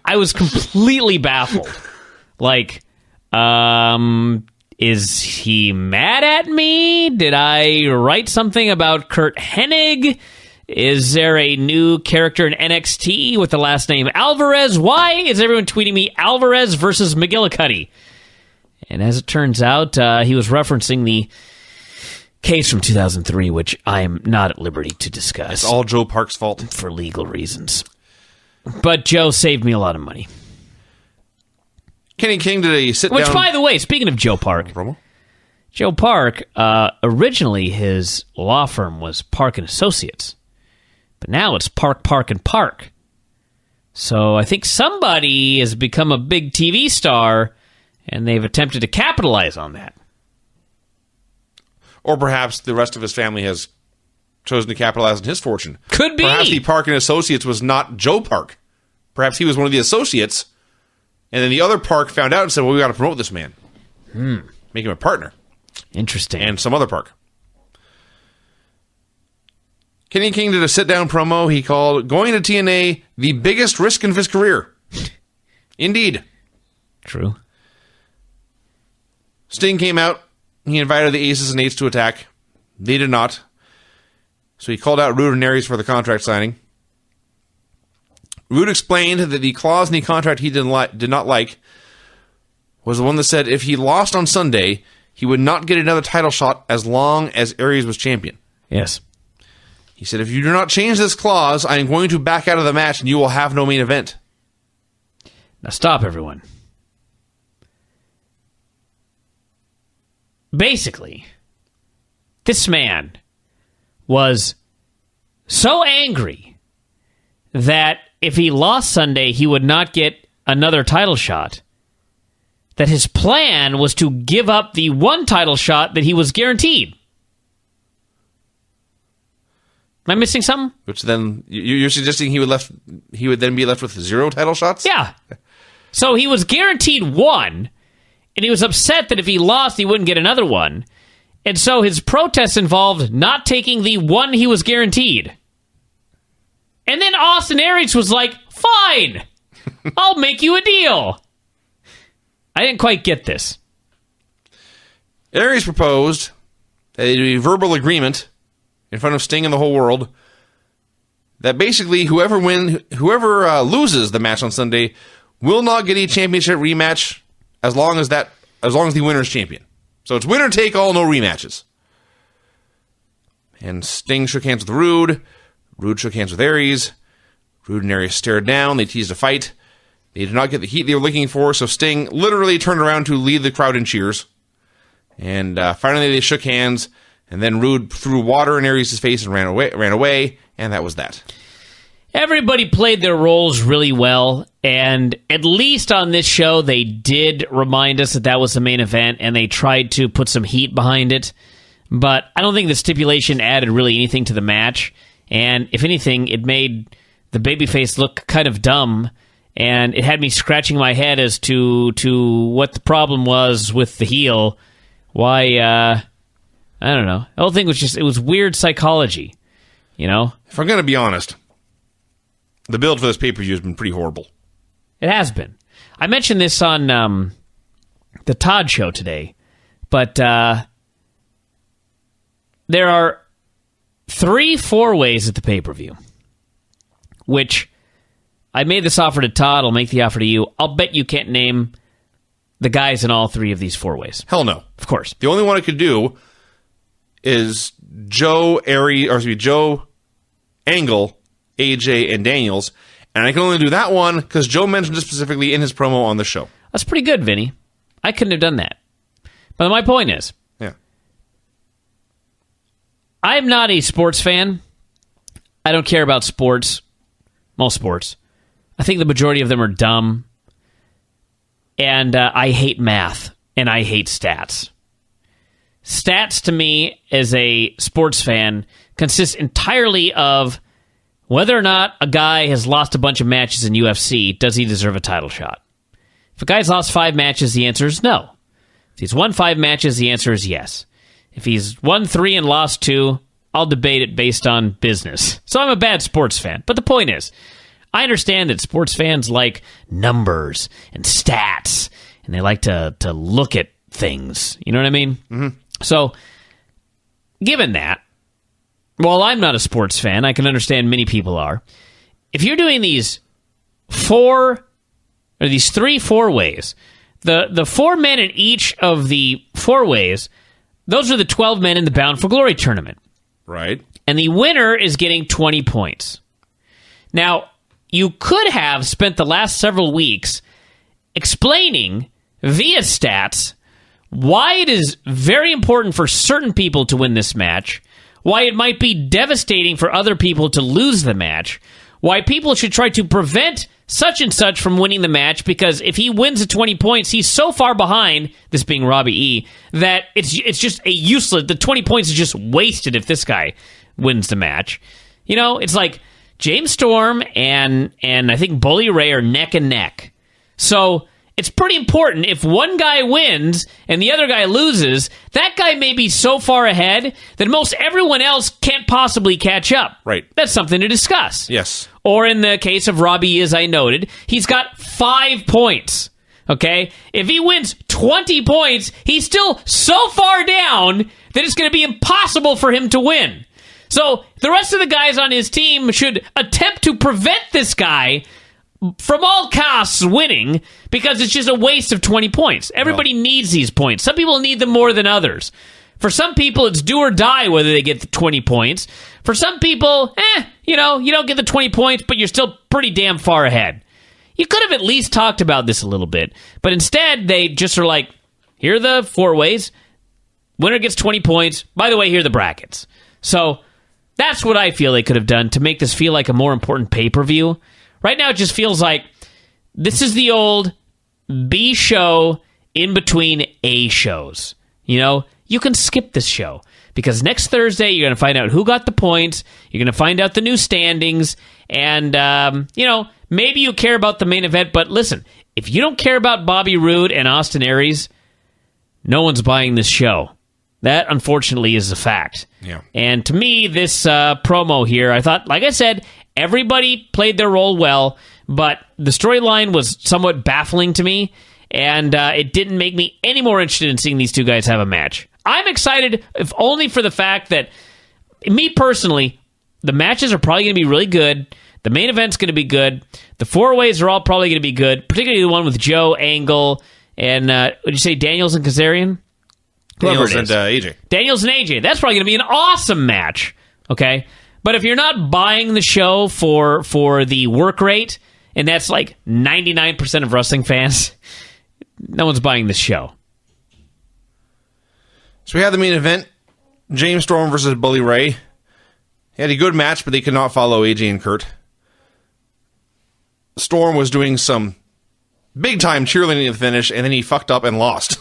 I was completely baffled. Like, is he mad at me? Did I write something about Kurt Hennig? Is there a new character in NXT with the last name Alvarez? Why is everyone tweeting me Alvarez versus McGillicuddy? And as it turns out, he was referencing the case from 2003, which I am not at liberty to discuss. It's all Joe Park's fault. For legal reasons. But Joe saved me a lot of money. Kenny King did a sit-down... Which, by the way, speaking of Joe Park... Joe Park, originally his law firm was Park & Associates. But now it's Park, and Park. So I think somebody has become a big TV star, and they've attempted to capitalize on that. Or perhaps the rest of his family has chosen to capitalize on his fortune. Could be. Perhaps the Park & Associates was not Joe Park. Perhaps he was one of the associates, and then the other Park found out and said, well, we got to promote this man. Make him a partner. Interesting. And some other Park. Kenny King did a sit-down promo he called going to TNA the biggest risk of his career. Indeed. True. Sting came out. He invited the Aces and Eights to attack. They did not. So he called out Rude and Aries for the contract signing. Rude explained that the clause in the contract he did not like was the one that said if he lost on Sunday, he would not get another title shot as long as Aries was champion. Yes. He said, if you do not change this clause, I am going to back out of the match and you will have no main event. Now stop, everyone. Basically, this man was so angry that if he lost Sunday, he would not get another title shot, that his plan was to give up the one title shot that he was guaranteed. Am I missing something? Which then, you're suggesting he would then be left with 0 title shots? Yeah. So he was guaranteed one, and he was upset that if he lost, he wouldn't get another one. And so his protest involved not taking the one he was guaranteed. And then Austin Aries was like, fine, I'll make you a deal. I didn't quite get this. Aries proposed a verbal agreement in front of Sting and the whole world that basically whoever loses the match on Sunday will not get a championship rematch as long as the winner is champion. So it's winner take all, no rematches. And Sting shook hands with Rude. Rude shook hands with Aries. Rude and Aries stared down. They teased a fight. They did not get the heat they were looking for, so Sting literally turned around to lead the crowd in cheers. And finally they shook hands, and then Rude threw water in Aries' face and ran away, and that was that. Everybody played their roles really well, and at least on this show, they did remind us that was the main event, and they tried to put some heat behind it. But I don't think the stipulation added really anything to the match, and if anything, it made the babyface look kind of dumb, and it had me scratching my head as to what the problem was with the heel. Why, I don't know. The whole thing was it was weird psychology, you know? If I'm going to be honest, the build for this pay-per-view has been pretty horrible. It has been. I mentioned this on the Todd show today, but there are 3 4-ways at the pay-per-view, which I made this offer to Todd. I'll make the offer to you. I'll bet you can't name the guys in all 3 of these 4 ways. Hell no. Of course. The only one I could do is Joe, Angle, AJ, and Daniels, and I can only do that one because Joe mentioned it specifically in his promo on the show. That's pretty good, Vinny. I couldn't have done that. But my point is, I'm not a sports fan. I don't care about sports. Most sports. I think the majority of them are dumb. And I hate math. And I hate stats. Stats, to me, as a sports fan, consist entirely of whether or not a guy has lost a bunch of matches in UFC, does he deserve a title shot? If a guy's lost 5 matches, the answer is no. If he's won 5 matches, the answer is yes. If he's won 3 and lost 2, I'll debate it based on business. So I'm a bad sports fan. But the point is, I understand that sports fans like numbers and stats, and they like to look at things. You know what I mean? Mm-hmm. So, given that, while I'm not a sports fan, I can understand many people are. If you're doing these 3 4-ways, the 4 men in each of the 4 ways, those are the 12 men in the Bound for Glory tournament. Right. And the winner is getting 20 points. Now, you could have spent the last several weeks explaining via stats why it is very important for certain people to win this match, why it might be devastating for other people to lose the match, why people should try to prevent such and such from winning the match, because if he wins the 20 points, he's so far behind, this being Robbie E., that it's just a useless, the 20 points is just wasted if this guy wins the match. You know, it's like James Storm and I think Bully Ray are neck and neck. So it's pretty important if one guy wins and the other guy loses, that guy may be so far ahead that most everyone else can't possibly catch up. Right. That's something to discuss. Yes. Or in the case of Robbie, as I noted, he's got 5 points. Okay? If he wins 20 points, he's still so far down that it's going to be impossible for him to win. So the rest of the guys on his team should attempt to prevent this guy from all costs winning, because it's just a waste of 20 points. Everybody needs these points. Some people need them more than others. For some people, it's do or die whether they get the 20 points. For some people, you don't get the 20 points, but you're still pretty damn far ahead. You could have at least talked about this a little bit, but instead they just are like, here are the 4 ways. Winner gets 20 points. By the way, here are the brackets. So that's what I feel they could have done to make this feel like a more important pay-per-view. Right now, it just feels like this is the old B show in between A shows. You know, you can skip this show because next Thursday, you're going to find out who got the points. You're going to find out the new standings. And, maybe you care about the main event. But listen, if you don't care about Bobby Roode and Austin Aries, no one's buying this show. That, unfortunately, is a fact. Yeah. And to me, this promo here, I thought, like I said, everybody played their role well, but the storyline was somewhat baffling to me, and it didn't make me any more interested in seeing these two guys have a match. I'm excited, if only for the fact that, me personally, the matches are probably going to be really good. The main event's going to be good. The four-ways are all probably going to be good, particularly the one with Joe, Angle, and, would you say Daniels and Kazarian? Daniels and AJ. Daniels and AJ. That's probably going to be an awesome match, okay? But if you're not buying the show for the work rate, and that's like 99% of wrestling fans, no one's buying this show. So we had the main event, James Storm versus Bully Ray. He had a good match, but they could not follow AJ and Kurt. Storm was doing some big-time cheerleading at the finish, and then he fucked up and lost.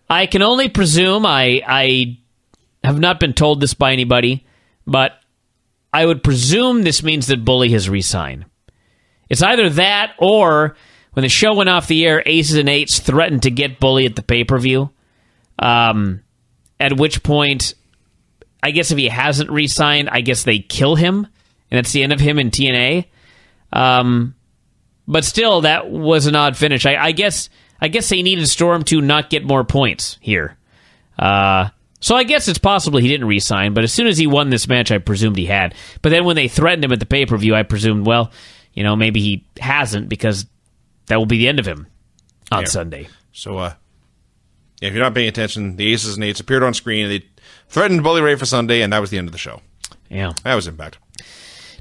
I can only presume, I have not been told this by anybody, but I would presume this means that Bully has re-signed. It's either that, or when the show went off the air, Aces and Eights threatened to get Bully at the pay-per-view. At which point, I guess if he hasn't re-signed, I guess they kill him, and that's the end of him in TNA. But still, that was an odd finish. I guess they needed Storm to not get more points here. So I guess it's possible he didn't re-sign, but as soon as he won this match, I presumed he had. But then when they threatened him at the pay-per-view, I presumed, well, maybe he hasn't, because that will be the end of him on Sunday. So, if you're not paying attention, the Aces and Eights appeared on screen, and they threatened Bully Ray for Sunday, and that was the end of the show. Yeah. That was Impact.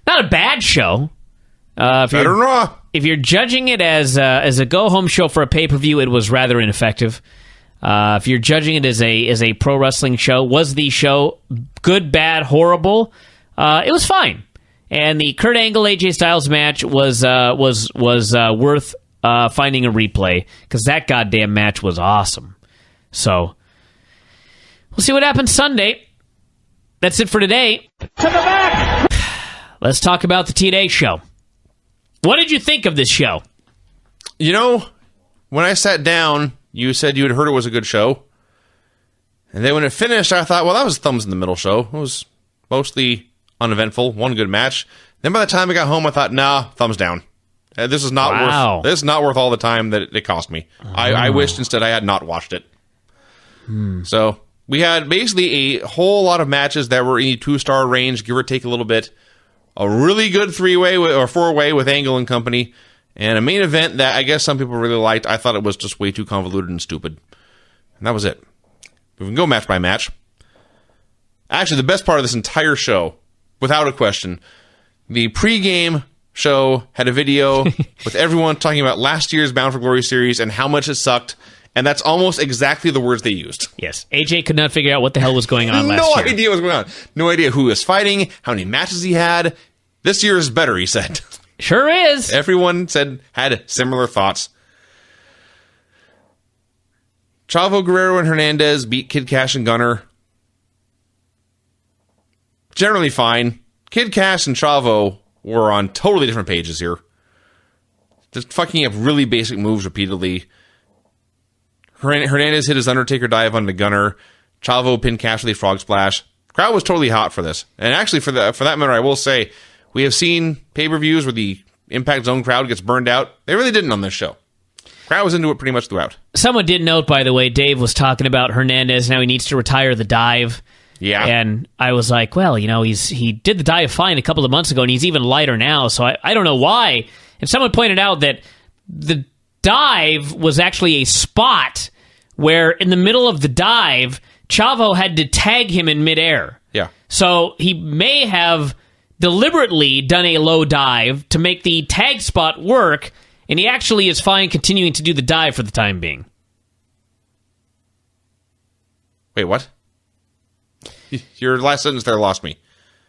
Not a bad show. If you're judging it as a go-home show for a pay-per-view, it was rather ineffective. If you're judging it as a pro wrestling show, was the show good, bad, horrible? It was fine. And the Kurt Angle AJ Styles match was worth finding a replay, because that goddamn match was awesome. So we'll see what happens Sunday. That's it for today. To the back. Let's talk about the TNA show. What did you think of this show? When I sat down, you said you had heard it was a good show. And then when it finished, I thought, well, that was a thumbs in the middle show. It was mostly uneventful, one good match. Then by the time I got home, I thought, nah, thumbs down. This is not worth all the time that it cost me. I wished instead I had not watched it. So we had basically a whole lot of matches that were in the 2-star range, give or take a little bit. A really good 3-way or 4-way with Angle and company, and a main event that I guess some people really liked. I thought it was just way too convoluted and stupid. And that was it. We can go match by match. Actually, the best part of this entire show, without a question, the pregame show had a video with everyone talking about last year's Bound for Glory series and how much it sucked. And that's almost exactly the words they used. Yes. AJ could not figure out what the hell was going on last year. No idea what was going on. No idea who was fighting, how many matches he had. This year is better, he said. Sure is. Everyone had similar thoughts. Chavo Guerrero and Hernandez beat Kid Cash and Gunner. Generally fine. Kid Cash and Chavo were on totally different pages here. Just fucking up really basic moves repeatedly. Hernandez hit his Undertaker dive on the Gunner. Chavo pinned Cash with a frog splash. Crowd was totally hot for this. And actually, for that matter, I will say, we have seen pay-per-views where the Impact Zone crowd gets burned out. They really didn't on this show. Crowd was into it pretty much throughout. Someone did note, by the way, Dave was talking about Hernandez, now he needs to retire the dive. Yeah. And I was like, well, he did the dive fine a couple of months ago, and he's even lighter now, so I don't know why. And someone pointed out that the dive was actually a spot where in the middle of the dive, Chavo had to tag him in midair. Yeah. So he may have deliberately done a low dive to make the tag spot work, and he actually is fine continuing to do the dive for the time being. Wait, what? Your last sentence there lost me.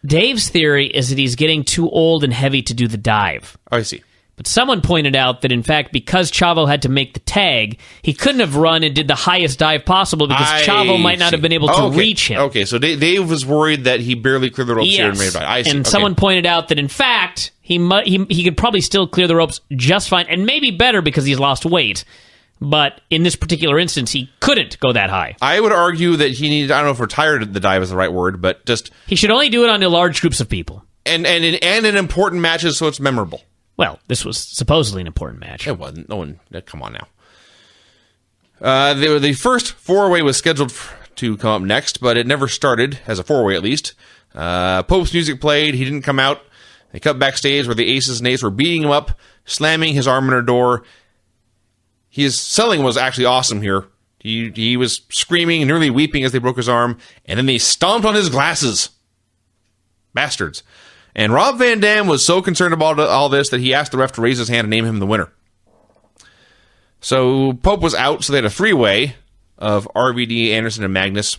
Dave's theory is that he's getting too old and heavy to do the dive. Oh, I see. But someone pointed out that, in fact, because Chavo had to make the tag, he couldn't have run and did the highest dive possible because Chavo might not have been able to reach him. Okay, so Dave was worried that he barely cleared the ropes here and made it by. I see. And someone pointed out that, in fact, he could probably still clear the ropes just fine, and maybe better because he's lost weight. But in this particular instance, he couldn't go that high. I would argue that he needed, I don't know if retired the dive is the right word, but just... He should only do it on large groups of people. And in important matches so it's memorable. Well, this was supposedly an important match. It wasn't. No one... Come on now. The first four-way was scheduled to come up next, but it never started, as a four-way at least. Pope's music played. He didn't come out. They cut backstage where the Aces and Eights were beating him up, slamming his arm in her door. His selling was actually awesome here. He was screaming and nearly weeping as they broke his arm, and then they stomped on his glasses. Bastards. And Rob Van Dam was so concerned about all this that he asked the ref to raise his hand and name him the winner. So Pope was out, so they had a three-way of RVD, Anderson, and Magnus.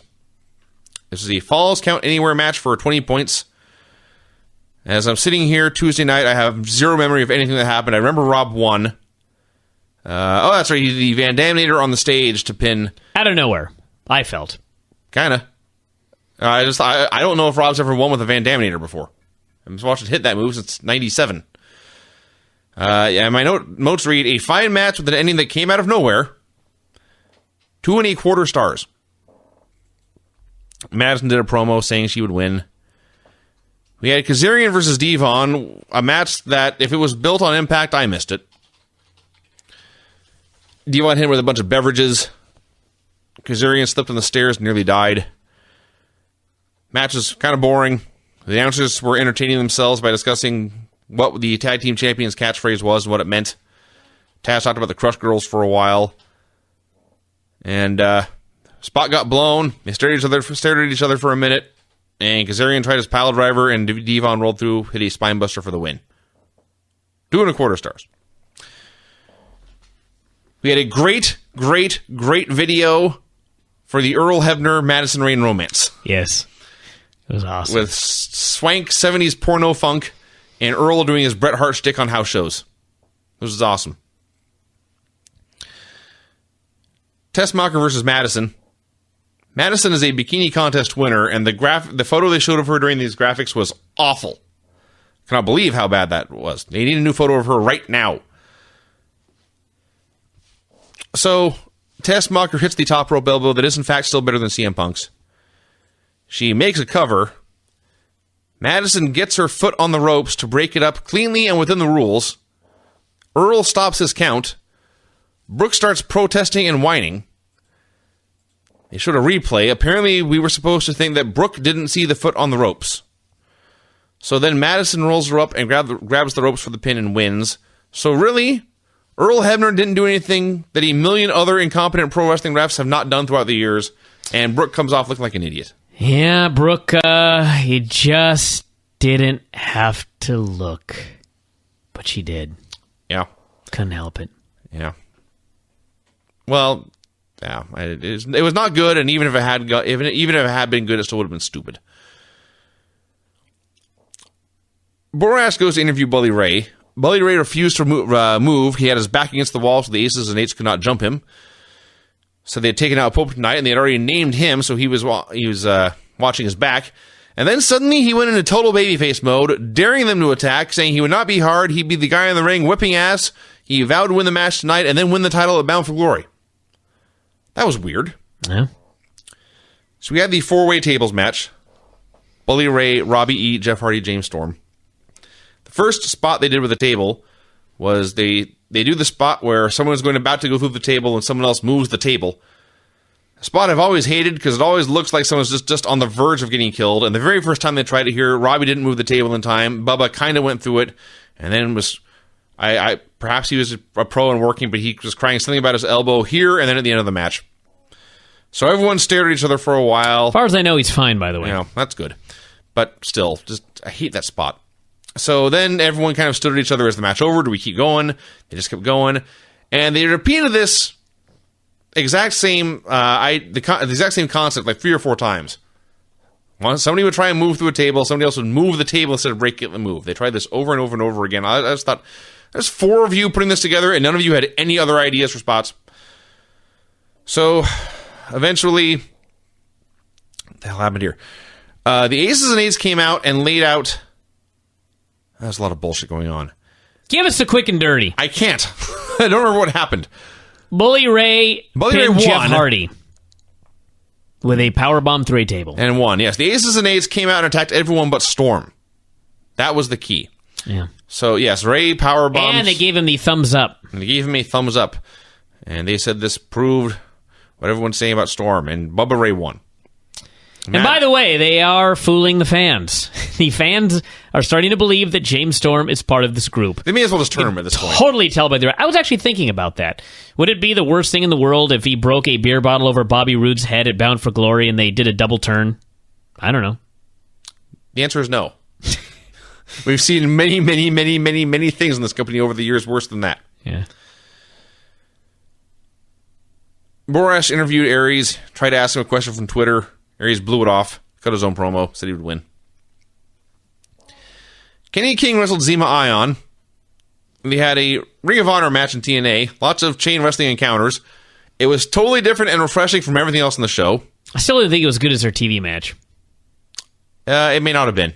This is a Falls Count Anywhere match for 20 points. As I'm sitting here Tuesday night, I have zero memory of anything that happened. I remember Rob won. That's right. He's the Van Daminator on the stage to pin. Out of nowhere, I felt. Kind of. I don't know if Rob's ever won with a Van Daminator before. I've been watching hit that move since 97. My notes read, a fine match with an ending that came out of nowhere. 2 1/4 stars. Madison did a promo saying she would win. We had Kazarian versus Devon, a match that, if it was built on Impact, I missed it. Devon hit with a bunch of beverages. Kazarian slipped on the stairs and nearly died. Match was kind of boring. The announcers were entertaining themselves by discussing what the Tag Team Champions catchphrase was and what it meant. Taz talked about the Crush Girls for a while. And spot got blown. They stared at each other for a minute. And Kazarian tried his pile driver, and Devon rolled through, hit a spine buster for the win. 2 1/4 stars. We had a great video for the Earl Hebner Madison Rayne romance. Yes. It was awesome. With swank 70s porno funk and Earl doing his Bret Hart shtick on house shows. This was awesome. Tessmacher versus Madison. Madison is a bikini contest winner, and the photo they showed of her during these graphics was awful. Cannot believe how bad that was. They need a new photo of her right now. So, Tessmacher hits the top rope elbow that is in fact still better than CM Punk's. She makes a cover. Madison gets her foot on the ropes to break it up cleanly and within the rules. Earl stops his count. Brooke starts protesting and whining. They showed a replay. Apparently, we were supposed to think that Brooke didn't see the foot on the ropes. So then Madison rolls her up and grabs the ropes for the pin and wins. So really, Earl Hebner didn't do anything that a million other incompetent pro wrestling refs have not done throughout the years, and Brooke comes off looking like an idiot. Yeah, Brooke, you just didn't have to look. But she did. Yeah. Couldn't help it. Yeah. Well, yeah, it was not good, and even if it had been good, it still would have been stupid. Borash goes to interview Bully Ray. Bully Ray refused to move. He had his back against the wall, so the Aces and Eights could not jump him. So they had taken out Pope tonight, and they had already named him, so he was watching his back. And then suddenly he went into total babyface mode, daring them to attack, saying he would not be hard, he'd be the guy in the ring whipping ass. He vowed to win the match tonight and then win the title at Bound for Glory. That was weird. Yeah. So we had the 4-way tables match. Bully Ray, Robbie E., Jeff Hardy, James Storm. The first spot they did with the table was they do the spot where someone is about to go through the table and someone else moves the table. A spot I've always hated because it always looks like someone's just on the verge of getting killed. And the very first time they tried it here, Robbie didn't move the table in time. Bubba kind of went through it, and then perhaps he was a pro and working, but he was crying something about his elbow here and then at the end of the match. So everyone stared at each other for a while. As far as I know, he's fine, by the way. You know, that's good. But still, I hate that spot. So then everyone kind of stood at each other. Is the match over? Do we keep going? They just kept going. And they repeated this exact same the exact same concept like 3 or 4 times. Somebody would try and move through a table. Somebody else would move the table instead of breaking the move. They tried this over and over and over again. I just thought, there's 4 of you putting this together, and none of you had any other ideas for spots. So eventually, what the hell happened here? The Aces and Eights came out and laid out. There's a lot of bullshit going on. Give us the quick and dirty. I can't. I don't remember what happened. Bully Ray pinned Jeff Hardy with a powerbomb through a table. And won, yes. The Aces and Eights came out and attacked everyone but Storm. That was the key. Yeah. So, yes, Ray powerbombed. And they gave him the thumbs up. And they gave him a thumbs up. And they said this proved what everyone's saying about Storm, and Bubba Ray won. And by the way, they are fooling the fans. The fans are starting to believe that James Storm is part of this group. They may as well just turn him at this point. Totally tell by the... I was actually thinking about that. Would it be the worst thing in the world if he broke a beer bottle over Bobby Roode's head at Bound for Glory and they did a double turn? I don't know. The answer is no. We've seen many things in this company over the years worse than that. Yeah. Borash interviewed Aries, tried to ask him a question from Twitter. Aries blew it off, cut his own promo, said he would win. Kenny King wrestled Zema Ion. They had a Ring of Honor match in TNA, lots of chain wrestling encounters. It was totally different and refreshing from everything else in the show. I still didn't think it was good as their TV match. It may not have been.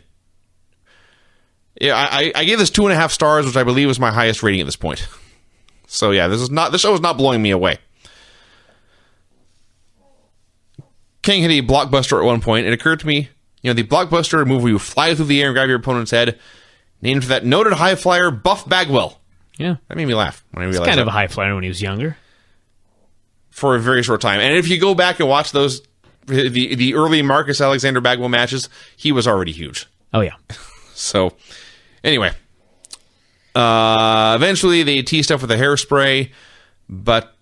Yeah, I gave this 2.5 stars, which I believe was my highest rating at this point. So yeah, this show is not blowing me away. King hit a blockbuster at one point. It occurred to me, the blockbuster move where you fly through the air and grab your opponent's head, named for that noted high flyer Buff Bagwell. Yeah. That made me laugh when I realized He's kind of that. a high flyer when he was younger. For a very short time. And if you go back and watch those, the early Marcus Alexander Bagwell matches, he was already huge. Oh, yeah. So, anyway. Eventually, they teased up with a hairspray, but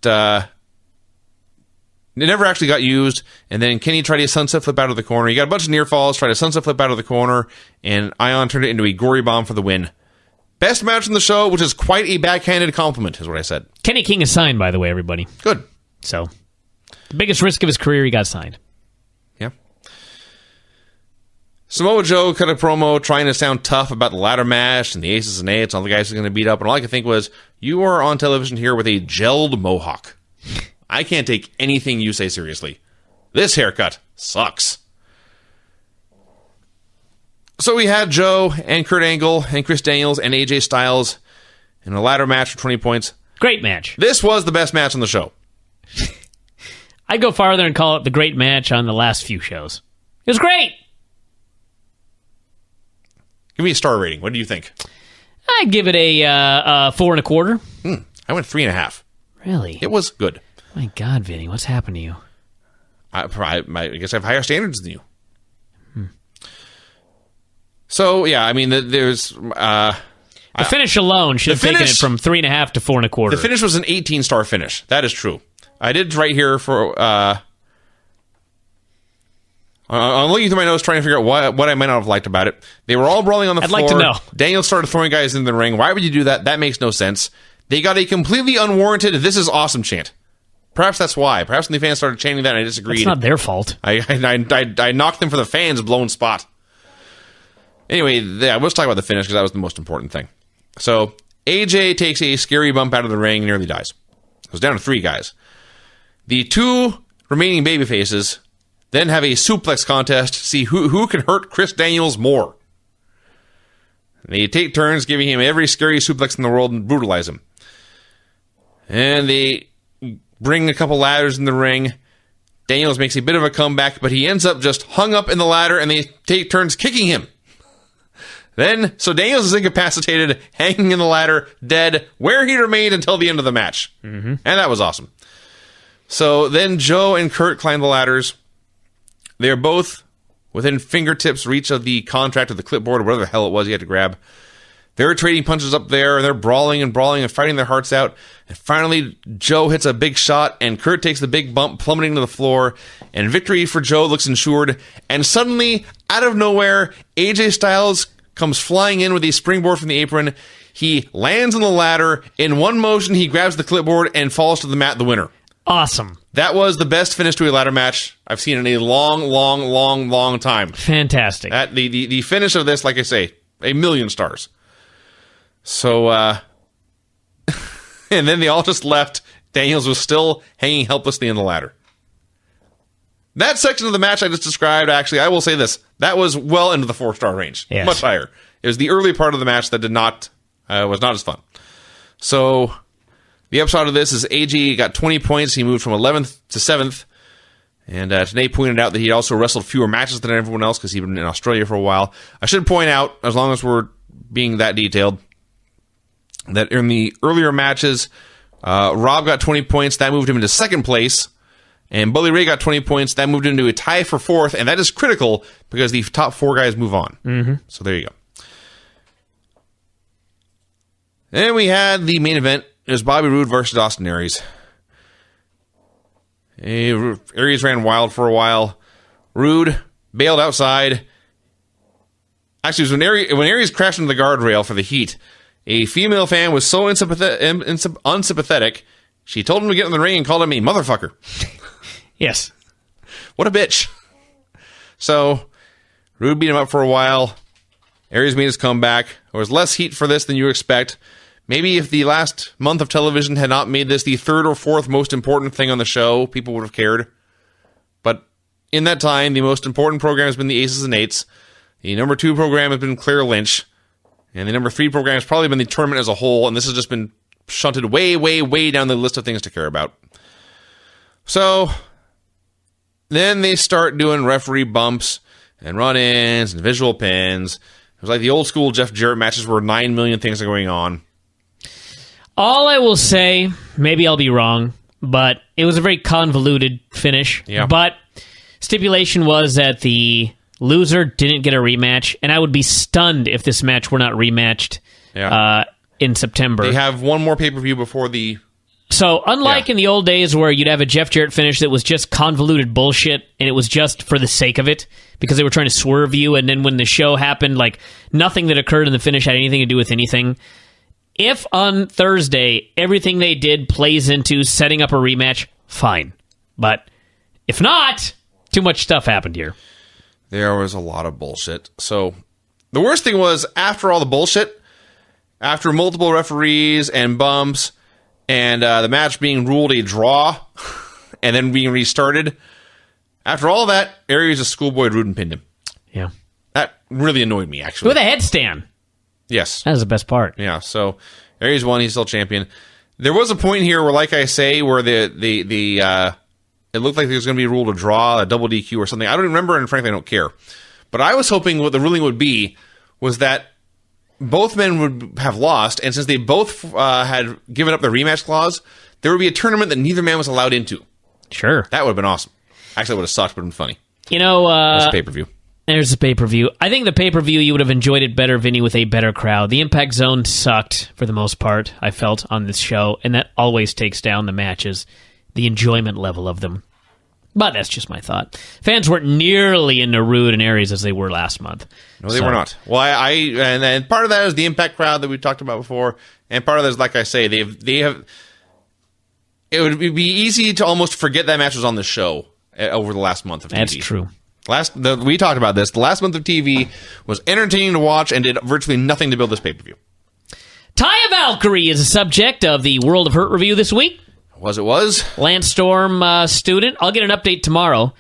it never actually got used. And then Kenny tried a sunset flip out of the corner. He got a bunch of near falls, tried a sunset flip out of the corner, and Ion turned it into a gory bomb for the win. Best match in the show, which is quite a backhanded compliment, is what I said. Kenny King is signed, by the way, everybody. Good. So, the biggest risk of his career, he got signed. Yeah. Samoa Joe cut a promo trying to sound tough about the ladder match and the aces and eights, all the guys are going to beat up, and all I could think was, you are on television here with a gelled mohawk. I can't take anything you say seriously. This haircut sucks. So we had Joe and Kurt Angle and Chris Daniels and AJ Styles in a ladder match for 20 points. Great match. This was the best match on the show. I'd go farther and call it the great match on the last few shows. It was great. Give me a star rating. What do you think? I'd give it a 4.25. I went 3.5. Really? It was good. My God, Vinny, what's happened to you? I guess I have higher standards than you. So, yeah, I mean, there's... the finish alone should have taken it from 3.5 to 4.25. The finish was an 18-star finish. That is true. I did right here for... I'm looking through my notes trying to figure out what I might not have liked about it. They were all brawling on the floor. I'd like to know. Daniel started throwing guys in the ring. Why would you do that? That makes no sense. They got a completely unwarranted "This is awesome" chant. Perhaps that's why. Perhaps when the fans started chanting that, and I disagreed. It's not their fault. I knocked them for the fans' blown spot. Anyway, let's talk about the finish, because that was the most important thing. So, AJ takes a scary bump out of the ring and nearly dies. It was down to 3 guys. The 2 remaining babyfaces then have a suplex contest to see who can hurt Chris Daniels more. They take turns giving him every scary suplex in the world and brutalize him. And they bring a couple ladders in the ring. Daniels makes a bit of a comeback, but he ends up just hung up in the ladder, and they take turns kicking him. So Daniels is incapacitated, hanging in the ladder, dead, where he remained until the end of the match. And that was awesome. So then Joe and Kurt climb the ladders. They are both within fingertips reach of the contract of the clipboard, or whatever the hell it was he had to grab. They're trading punches up there, and they're brawling and fighting their hearts out. And finally, Joe hits a big shot, and Kurt takes the big bump, plummeting to the floor. And victory for Joe looks ensured. And suddenly, out of nowhere, AJ Styles comes flying in with a springboard from the apron. He lands on the ladder. In one motion, he grabs the clipboard and falls to the mat, the winner. Awesome. That was the best finish to a ladder match I've seen in a long time. Fantastic. The finish of this, like I say, 1,000,000 stars. So, and then they all just left. Daniels was still hanging helplessly in the ladder. That section of the match I just described, actually, I will say this. That was well into the 4-star range. Yes. Much higher. It was the early part of the match that was not as fun. So, the upshot of this is AJ got 20 points. He moved from 11th to 7th. And Tanay pointed out that he also wrestled fewer matches than everyone else because he'd been in Australia for a while. I should point out, as long as we're being that detailed, that in the earlier matches, Rob got 20 points. That moved him into second place. And Bully Ray got 20 points. That moved into a tie for 4th, and that is critical because the top 4 guys move on. Mm-hmm. So there you go. Then we had the main event. It was Bobby Roode versus Austin Aries. Aries ran wild for a while. Roode bailed outside. Actually, it was when Aries crashed into the guardrail for the heat. A female fan was so unsympathetic, she told him to get in the ring and called him a motherfucker. Yes. What a bitch. So, Roode beat him up for a while. Aries made his comeback. There was less heat for this than you expect. Maybe if the last month of television had not made this the 3rd or 4th most important thing on the show, people would have cared. But in that time, the most important program has been the Aces and Eights. The number 2 program has been Claire Lynch. And the number 3 program has probably been the tournament as a whole. And this has just been shunted way, way, way down the list of things to care about. So, then they start doing referee bumps and run-ins and visual pins. It was like the old school Jeff Jarrett matches where 9 million things are going on. All I will say, maybe I'll be wrong, but it was a very convoluted finish. Yeah. But stipulation was that the loser didn't get a rematch, and I would be stunned if this match were not rematched in September. They have one more pay-per-view before the... So, unlike in the old days where you'd have a Jeff Jarrett finish that was just convoluted bullshit, and it was just for the sake of it, because they were trying to swerve you, and then when the show happened, like, nothing that occurred in the finish had anything to do with anything. If on Thursday everything they did plays into setting up a rematch, fine. But if not, too much stuff happened here. There was a lot of bullshit. So the worst thing was, after all the bullshit, after multiple referees and bumps, and the match being ruled a draw, and then being restarted, after all that, Aries a schoolboy Roode and pinned him. Yeah. That really annoyed me, actually. With a headstand. Yes. That was the best part. Yeah, so Aries won, he's still champion. There was a point here where, like I say, where it looked like there was going to be ruled a draw, a double DQ or something. I don't remember, and frankly, I don't care. But I was hoping what the ruling would be was that both men would have lost, and since they both had given up the rematch clause, there would be a tournament that neither man was allowed into. Sure. That would have been awesome. Actually, it would have sucked, but been funny. You know, That's a pay-per-view. There's the pay-per-view. I think the pay-per-view, you would have enjoyed it better, Vinny, with a better crowd. The Impact Zone sucked, for the most part, I felt, on this show, and that always takes down the matches, the enjoyment level of them. But that's just my thought. Fans weren't nearly into Roode and Aries as they were last month. No, they were not. Well, and part of that is the Impact crowd that we talked about before, and part of that is, like I say, they have. It would be easy to almost forget that match was on the show over the last month of TV. That's true. We talked about this. The last month of TV was entertaining to watch and did virtually nothing to build this pay-per-view. Taya Valkyrie is a subject of the World of Hurt review this week. It was. Lance Storm student. I'll get an update tomorrow.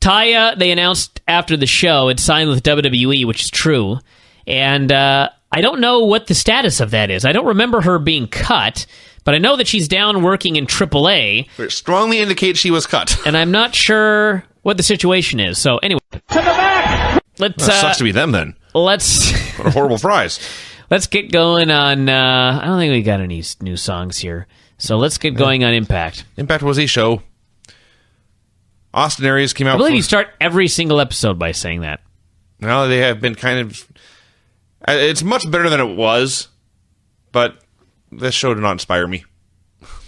Taya, they announced after the show, had signed with WWE, which is true. And I don't know what the status of that is. I don't remember her being cut, but I know that she's down working in AAA. It strongly indicates she was cut. And I'm not sure what the situation is. So anyway. To the back! Sucks to be them then. What a horrible prize. Let's get going on... I don't think we got any new songs here. So let's get going on Impact. Impact was a show. Austin Aries came out... I believe you start every single episode by saying that. Well, they have been kind of... It's much better than it was, but this show did not inspire me.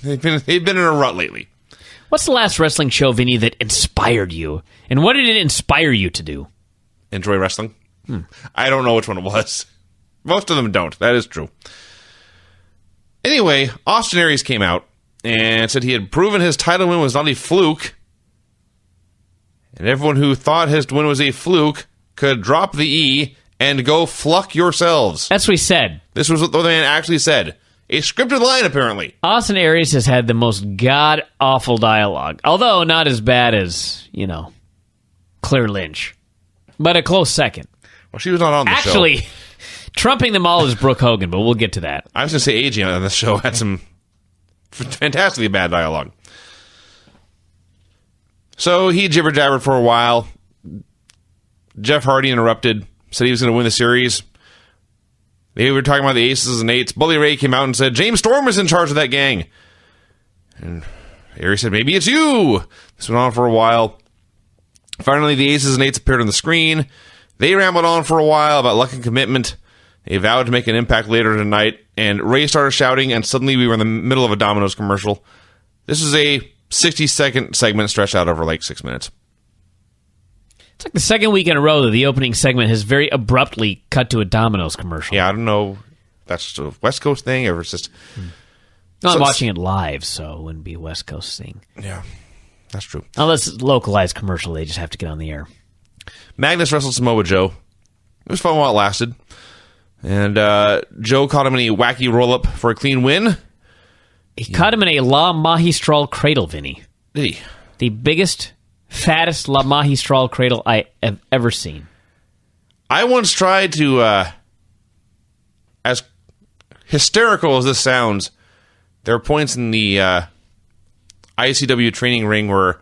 They've been in a rut lately. What's the last wrestling show, Vinny, that inspired you? And what did it inspire you to do? Enjoy wrestling? I don't know which one it was. Most of them don't. That is true. Anyway, Austin Aries came out and said he had proven his title win was not a fluke. And everyone who thought his win was a fluke could drop the E and go fluck yourselves. That's what he said. This was what the man actually said. A scripted line, apparently. Austin Aries has had the most god-awful dialogue. Although not as bad as, Claire Lynch. But a close second. Well, she was not on the show. Actually, trumping them all is Brooke Hogan, but we'll get to that. I was going to say AJ on this show had some fantastically bad dialogue. So he jibber-jabbered for a while. Jeff Hardy interrupted, said he was going to win the series. They were talking about the Aces and Eights. Bully Ray came out and said, James Storm is in charge of that gang. And Aries said, maybe it's you. This went on for a while. Finally, the aces and eights appeared on the screen. They rambled on for a while about luck and commitment. They vowed to make an impact later tonight, and Ray started shouting, and suddenly we were in the middle of a Domino's commercial. This is a 60-second segment stretched out over like 6 minutes. It's like the second week in a row that the opening segment has very abruptly cut to a Domino's commercial. Yeah, I don't know. That's just a West Coast thing, or it's just... No, I'm watching it live, so it wouldn't be a West Coast thing. Yeah, that's true. Unless it's localized commercial, they just have to get on the air. Magnus wrestled Samoa Joe. It was fun while it lasted. And Joe caught him in a wacky roll-up for a clean win. He caught him in a La Magistral cradle, Vinny. Did he? The biggest, fattest La Magistral cradle I have ever seen. I once tried to, as hysterical as this sounds, there are points in the ICW training ring where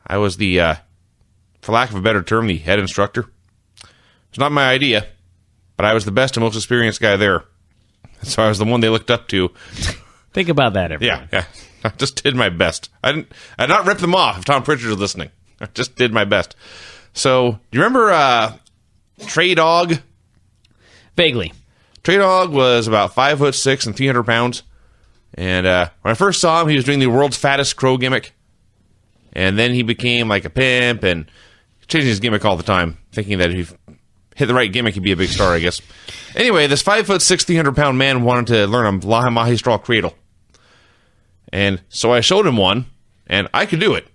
I was the, for lack of a better term, the head instructor. It's not my idea, but I was the best and most experienced guy there. So I was the one they looked up to. Think about that, everyone. Yeah. I just did my best. I not ripped them off if Tom Pritchard is listening. I just did my best. So, do you remember Trey Dog? Vaguely. Trey Dog was about 5'6" and 300 pounds. And when I first saw him, he was doing the world's fattest crow gimmick. And then he became like a pimp and changing his gimmick all the time, thinking that if he hit the right gimmick, he'd be a big star, I guess. Anyway, this 5'6", 300-pound man wanted to learn a La Magistral cradle. And so I showed him one, and I could do it.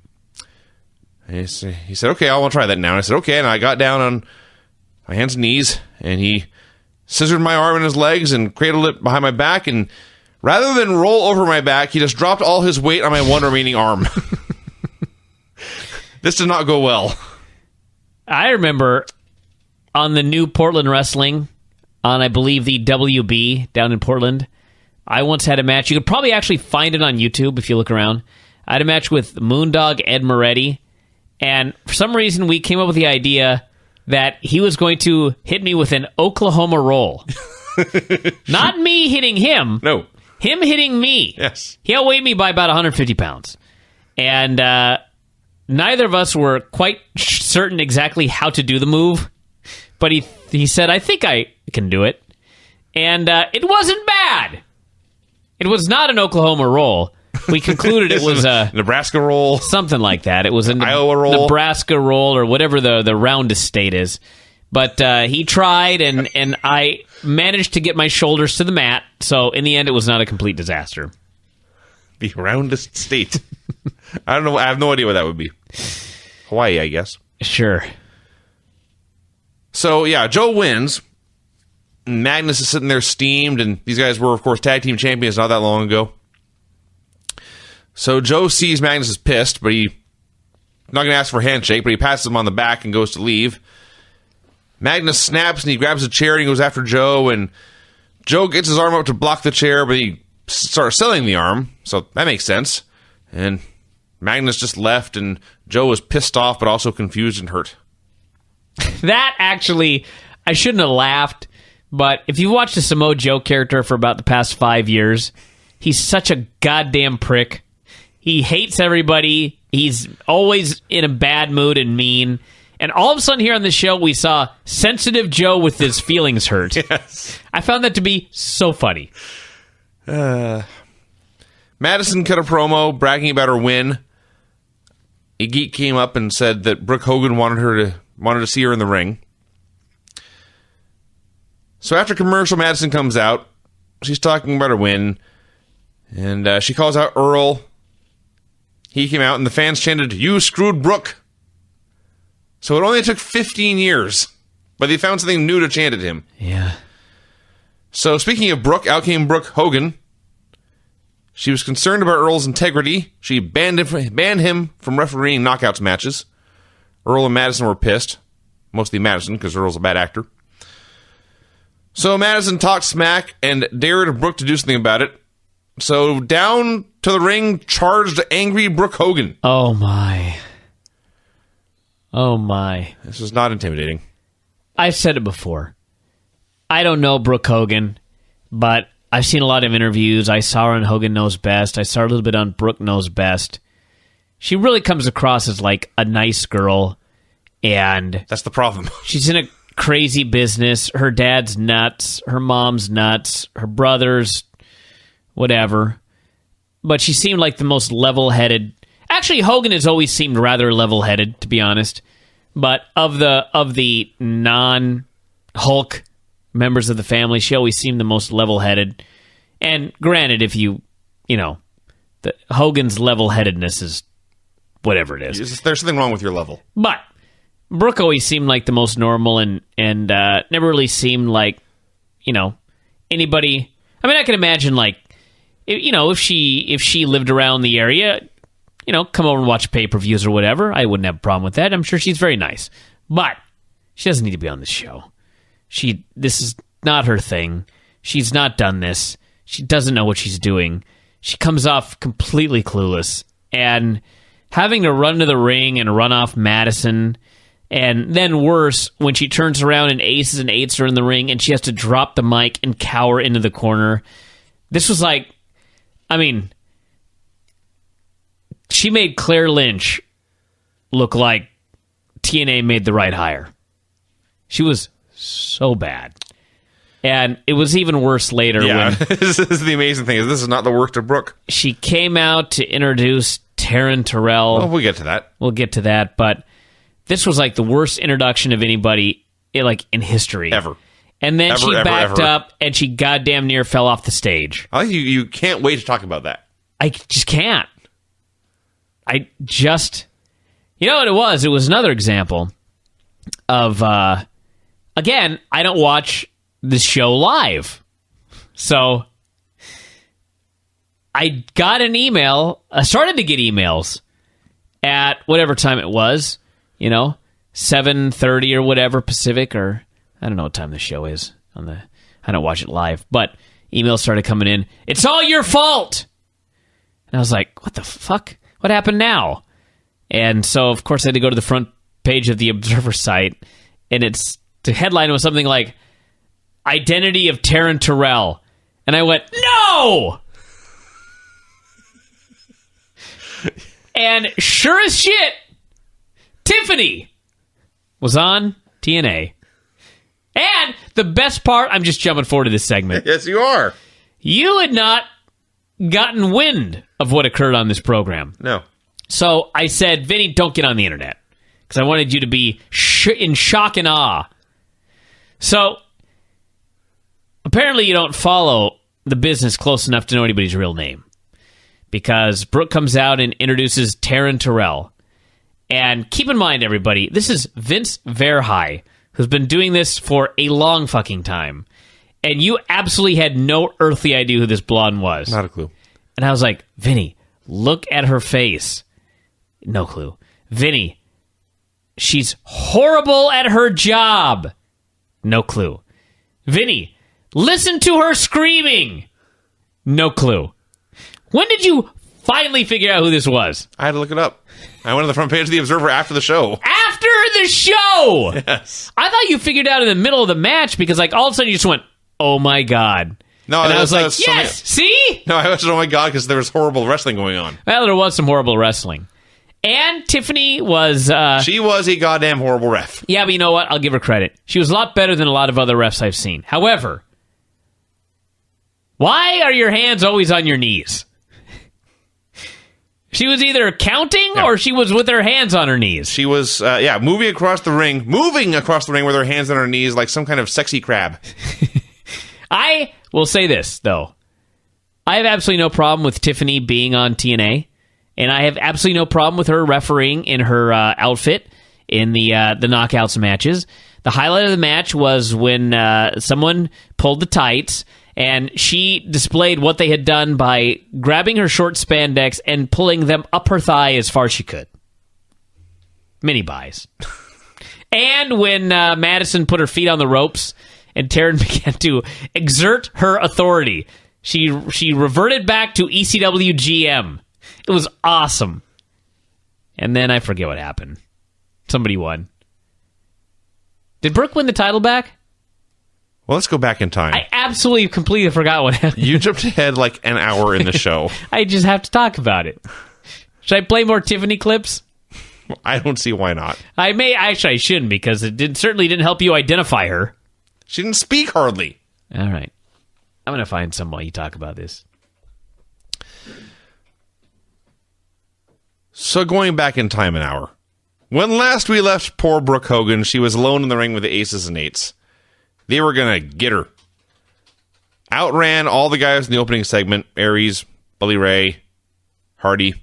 And he said, okay, I want to try that now. And I said, okay, and I got down on my hands and knees, and he scissored my arm and his legs and cradled it behind my back, and rather than roll over my back, he just dropped all his weight on my one remaining arm. This did not go well. I remember on the new Portland Wrestling, on I believe the WB down in Portland, I once had a match. You could probably actually find it on YouTube if you look around. I had a match with Moondog Ed Moretti, and for some reason we came up with the idea that he was going to hit me with an Oklahoma roll. Not me hitting him. No. Him hitting me. Yes. He outweighed me by about 150 pounds. And neither of us were quite certain exactly how to do the move. But he said, I think I can do it. And it wasn't bad. It was not an Oklahoma roll. We concluded it was a Nebraska roll. Something like that. It was a Iowa roll. Nebraska roll or whatever the roundest state is. But he tried, and I managed to get my shoulders to the mat. So in the end, it was not a complete disaster. The roundest state. I don't know. I have no idea what that would be. Hawaii, I guess. Sure. So, yeah, Joe wins. Magnus is sitting there steamed, and these guys were, of course, tag team champions not that long ago. So Joe sees Magnus is pissed, but he's not going to ask for a handshake, but he passes him on the back and goes to leave. Magnus snaps, and he grabs a chair, and he goes after Joe, and Joe gets his arm up to block the chair, but he starts selling the arm, so that makes sense. And Magnus just left, and Joe was pissed off, but also confused and hurt. That actually, I shouldn't have laughed, but if you've watched the Samoa Joe character for about the past 5 years, he's such a goddamn prick. He hates everybody. He's always in a bad mood and mean. And all of a sudden here on the show, we saw sensitive Joe with his feelings hurt. Yes. I found that to be so funny. Madison cut a promo bragging about her win. A geek came up and said that Brooke Hogan wanted to see her in the ring. So after commercial, Madison comes out. She's talking about her win. And she calls out Earl. He came out and the fans chanted, "You screwed Brooke." So it only took 15 years. But they found something new to chant at him. Yeah. So speaking of Brooke, out came Brooke Hogan. She was concerned about Earl's integrity. She banned him from refereeing knockouts matches. Earl and Madison were pissed. Mostly Madison, because Earl's a bad actor. So Madison talked smack and dared Brooke to do something about it. So down to the ring charged angry Brooke Hogan. Oh, my. Oh, my. This was not intimidating. I've said it before. I don't know Brooke Hogan, but I've seen a lot of interviews. I saw her on Hogan Knows Best. I saw her a little bit on Brooke Knows Best. She really comes across as like a nice girl, and That's the problem. she's in a crazy business. Her dad's nuts. Her mom's nuts. Her brother's whatever. But she seemed like the most level-headed. Actually, Hogan has always seemed rather level-headed, to be honest. But of the non-Hulk members of the family, she always seemed the most level-headed. And granted, if Hogan's level-headedness is whatever it is. There's something wrong with your level. But Brooke always seemed like the most normal and never really seemed like, anybody. I mean, I can imagine like, if she lived around the area, come over and watch pay-per-views or whatever, I wouldn't have a problem with that. I'm sure she's very nice. But she doesn't need to be on this show. This is not her thing. She's not done this. She doesn't know what she's doing. She comes off completely clueless. And having to run to the ring and run off Madison, and then worse, when she turns around and aces and eights are in the ring and she has to drop the mic and cower into the corner. This was like, she made Claire Lynch look like TNA made the right hire. She was so bad. And it was even worse later when This is the amazing thing, is this is not the work of Brooke. she came out to introduce Taryn Terrell. Well, we'll get to that. We'll get to that, but this was like the worst introduction of anybody in history. Ever. And then she backed ever. up and she goddamn near fell off the stage. I think you can't wait to talk about that. I just can't. You know what it was? It was another example of, again, I don't watch this show live. So I got an email. I started to get emails at whatever time it was, 7:30 or whatever Pacific, or I don't know what time the show is I don't watch it live, but emails started coming in. It's all your fault. And I was like, what the fuck? What happened now? And so, of course, I had to go to the front page of the Observer site, and the headline was something like, Identity of Taryn Terrell. And I went, no! And sure as shit, Tiffany was on TNA. And the best part, I'm just jumping forward to this segment. Yes, you are. You had not gotten wind of what occurred on this program. No. So I said, Vinny, don't get on the internet. Because I wanted you to be in shock and awe. So, apparently you don't follow the business close enough to know anybody's real name. Because Brooke comes out and introduces Taryn Terrell. And keep in mind, everybody, this is Vince Verhei, who's been doing this for a long fucking time. And you absolutely had no earthly idea who this blonde was. Not a clue. And I was like, Vinny, look at her face. No clue. Vinny, she's horrible at her job. No clue. Vinny, listen to her screaming. No clue. When did you finally figure out who this was? I had to look it up. I went to the front page of the Observer after the show. After the show! Yes. I thought you figured out in the middle of the match because, all of a sudden you just went, oh my God. No, and I was like, that's yes, see? No, I was, oh my God, because there was horrible wrestling going on. Well, there was some horrible wrestling. And Tiffany was... she was a goddamn horrible ref. Yeah, but you know what? I'll give her credit. She was a lot better than a lot of other refs I've seen. However, why are your hands always on your knees? She was either counting or she was with her hands on her knees. She was, moving across the ring with her hands on her knees like some kind of sexy crab. I will say this, though. I have absolutely no problem with Tiffany being on TNA, and I have absolutely no problem with her refereeing in her outfit in the Knockouts matches. The highlight of the match was when someone pulled the tights, and she displayed what they had done by grabbing her short spandex and pulling them up her thigh as far as she could. Mini buys. And when Madison put her feet on the ropes and Taryn began to exert her authority, she reverted back to ECW GM. It was awesome. And then I forget what happened. Somebody won. Did Brooke win the title back? Well, let's go back in time. I absolutely, completely forgot what happened. You jumped ahead like an hour in the show. I just have to talk about it. Should I play more Tiffany clips? I don't see why not. I shouldn't, because certainly didn't help you identify her. She didn't speak hardly. All right. I'm going to find some while you talk about this. So going back in time an hour. When last we left poor Brooke Hogan, she was alone in the ring with the Aces and Eights. They were going to get her. Outran all the guys in the opening segment. Aries, Bully Ray, Hardy.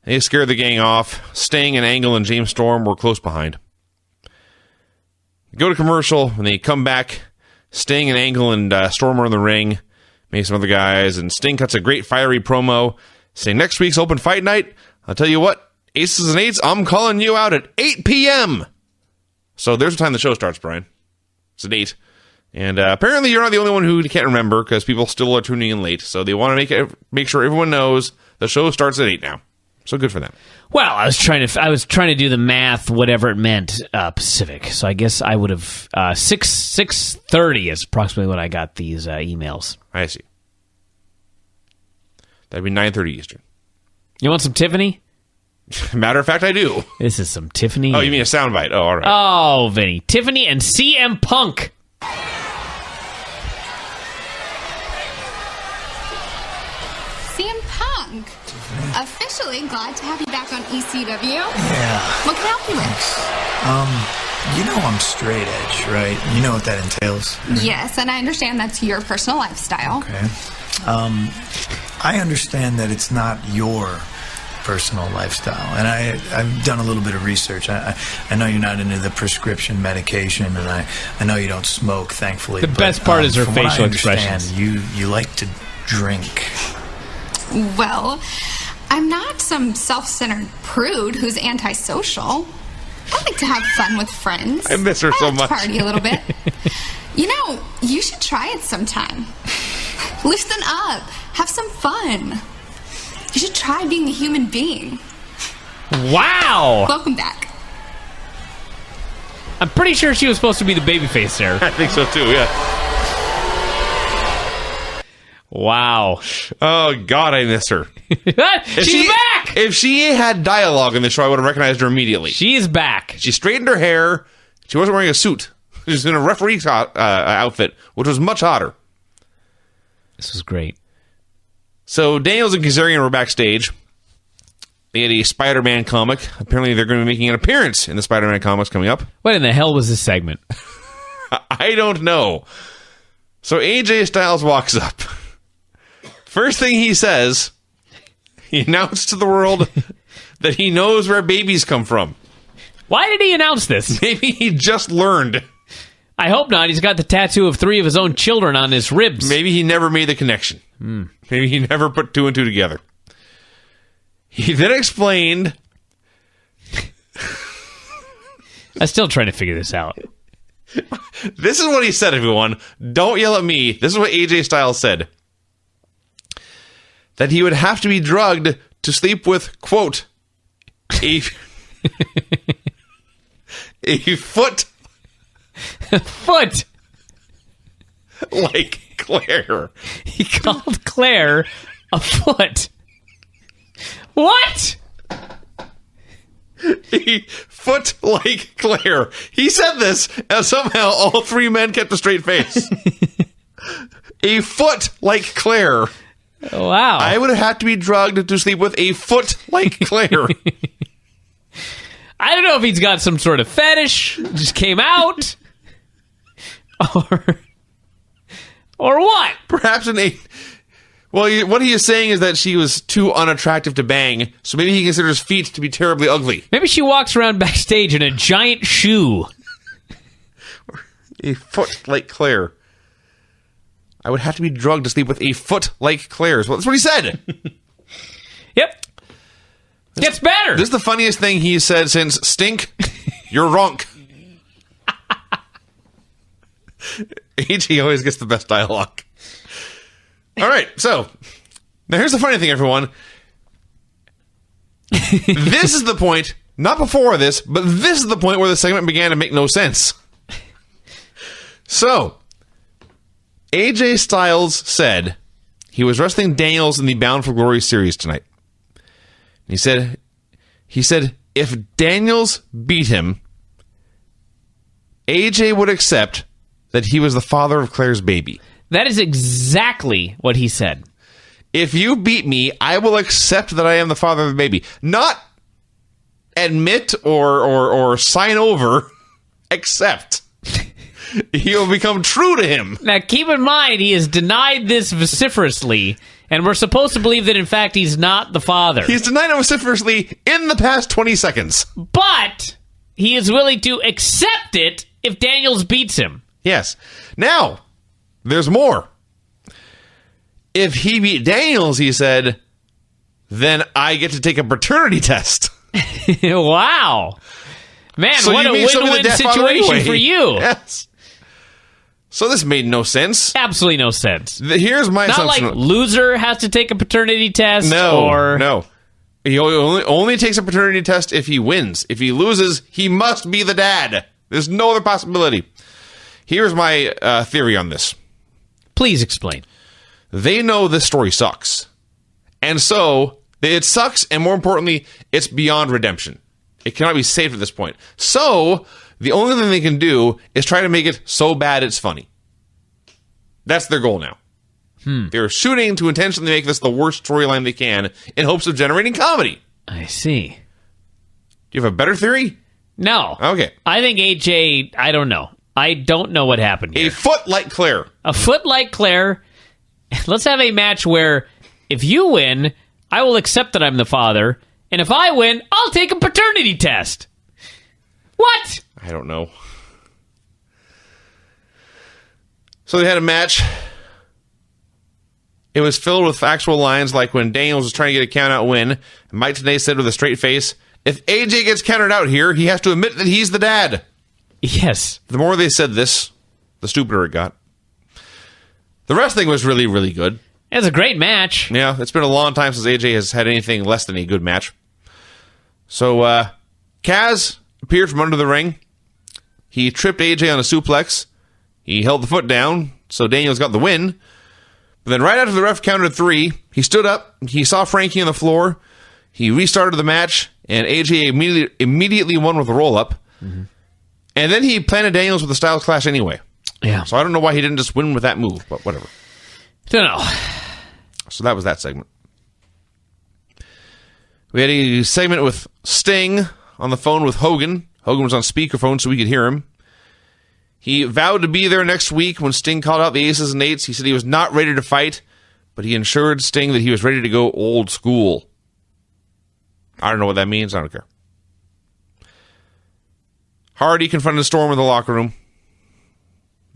They scared the gang off. Sting and Angle and James Storm were close behind. They go to commercial, and they come back. Sting and Angle and Storm are in the ring. Maybe some other guys. And Sting cuts a great fiery promo saying, next week's open fight night, I'll tell you what, Aces and Eights, I'm calling you out at 8 p.m. So there's the time the show starts, Brian. It's at 8. And apparently you're not the only one who can't remember, because people still are tuning in late. So they want to make sure everyone knows the show starts at 8 now. So good for them. Well, I was trying to do the math, whatever it meant, Pacific. So I guess I would have 6:30 is approximately when I got these emails. I see. That'd be 9:30 Eastern. You want some Tiffany? Matter of fact, I do. This is some Tiffany. Oh, you mean a soundbite? Oh, all right. Oh, Vinny. Tiffany and CM Punk. CM Punk. Officially glad to have you back on ECW. Yeah. What can I help you with? You know I'm straight edge, right? You know what that entails. Yes, and I understand that's your personal lifestyle. Okay. I understand that it's not your personal lifestyle, and I've done a little bit of research. I know you're not into the prescription medication, and I know you don't smoke, thankfully. The best part is her facial expressions. You like to drink. Well, I'm not some self-centered prude who's antisocial. I like to have fun with friends. I miss her so much. Party a little bit. You know, you should try it sometime. Loosen up. Have some fun. You should try being a human being. Wow. Welcome back. I'm pretty sure she was supposed to be the babyface there. I think so too, yeah. Wow. Oh, God, I miss her. She's back! If she had dialogue in the show, I would have recognized her immediately. She is back. She straightened her hair. She wasn't wearing a suit. She was in a referee outfit, which was much hotter. This was great. So Daniels and Kazarian were backstage. They had a Spider-Man comic. Apparently they're going to be making an appearance in the Spider-Man comics coming up. What in the hell was this segment? I don't know. So AJ Styles walks up. First thing he says, he announced to the world that he knows where babies come from. Why did he announce this? Maybe he just learned. I hope not. He's got the tattoo of 3 of his own children on his ribs. Maybe he never made the connection. Maybe he never put 2 and 2 together. He then explained... I'm still trying to figure this out. This is what he said, everyone. Don't yell at me. This is what AJ Styles said. That he would have to be drugged to sleep with, quote, a foot... Foot! like Claire. He called Claire a foot. What? A foot like Claire. He said this, and somehow all 3 men kept a straight face. A foot like Claire. Wow. I would have had to be drugged to sleep with a foot like Claire. I don't know if he's got some sort of fetish, just came out, or what? Perhaps well, what he is saying is that she was too unattractive to bang, so maybe he considers feet to be terribly ugly. Maybe she walks around backstage in a giant shoe. A foot like Claire. I would have to be drugged to sleep with a foot like Claire's. Well, that's what he said. Yep. Gets better. This is the funniest thing he's said since Stink, you're wrong. AJ always gets the best dialogue. All right, so now here's the funny thing, everyone. This is the point, not before this, but this is the point where the segment began to make no sense. So, AJ Styles said he was wrestling Daniels in the Bound for Glory series tonight. He said if Daniels beat him, AJ would accept that he was the father of Claire's baby. That is exactly what he said. If you beat me, I will accept that I am the father of the baby. Not admit or sign over, accept. He will become true to him. Now, keep in mind, he has denied this vociferously, and we're supposed to believe that, in fact, he's not the father. He's denied it vociferously in the past 20 seconds. But he is willing to accept it if Daniels beats him. Yes. Now, there's more. If he beat Daniels, he said, then I get to take a paternity test. Wow. Man, So what you a mean show me the win-win death father situation anyway. for you. Yes. So this made no sense. Absolutely no sense. Here's my Not assumption. like loser has to take a paternity test. No. He only takes a paternity test if he wins. If he loses, he must be the dad. There's no other possibility. Here's my theory on this. Please explain. They know this story sucks. And so, it sucks, and more importantly, it's beyond redemption. It cannot be saved at this point. So, the only thing they can do is try to make it so bad it's funny. That's their goal now. They're shooting to intentionally make this the worst storyline they can in hopes of generating comedy. I see. Do you have a better theory? No. Okay. I think AJ, I don't know. I don't know what happened here. A foot like Claire. A foot like Claire. Let's have a match where if you win, I will accept that I'm the father. And if I win, I'll take a paternity test. What? I don't know. So they had a match. It was filled with factual lines like when Daniels was trying to get a count-out win, Mike Tenay said with a straight face, if AJ gets counted out here, he has to admit that he's the dad. Yes. The more they said this, the stupider it got. The wrestling was really, really good. It was a great match. Yeah, it's been a long time since AJ has had anything less than a good match. So, Kaz appeared from under the ring. He tripped AJ on a suplex. He held the foot down, so Daniels got the win. But then right after the ref counted 3, he stood up, he saw Frankie on the floor, he restarted the match, and AJ immediately won with a roll-up. Mm-hmm. And then he planted Daniels with a Styles Clash anyway. Yeah. So I don't know why he didn't just win with that move, but whatever. Don't know. So that was that segment. We had a segment with Sting on the phone with Hogan. Hogan was on speakerphone so we could hear him. He vowed to be there next week when Sting called out the aces and eights. He said he was not ready to fight, but he assured Sting that he was ready to go old school. I don't know what that means. I don't care. Hardy confronted Storm in the locker room.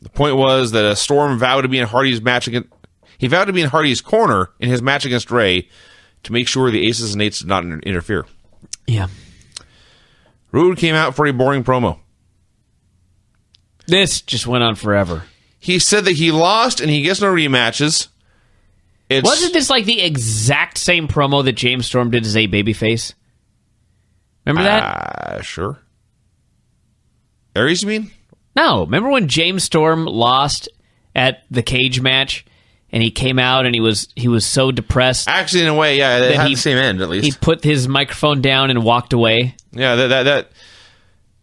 The point was that Storm vowed to be in Hardy's match against... He vowed to be in Hardy's corner in his match against Ray to make sure the aces and eights did not interfere. Yeah. Rude came out for a boring promo. This just went on forever. He said that he lost and he gets no rematches. Wasn't this like the exact same promo that James Storm did as a babyface? Remember that? Sure. Aries, you mean? No. Remember when James Storm lost at the cage match? And he came out and he was so depressed. Actually, in a way, yeah, it had the same end, at least. He put his microphone down and walked away. Yeah,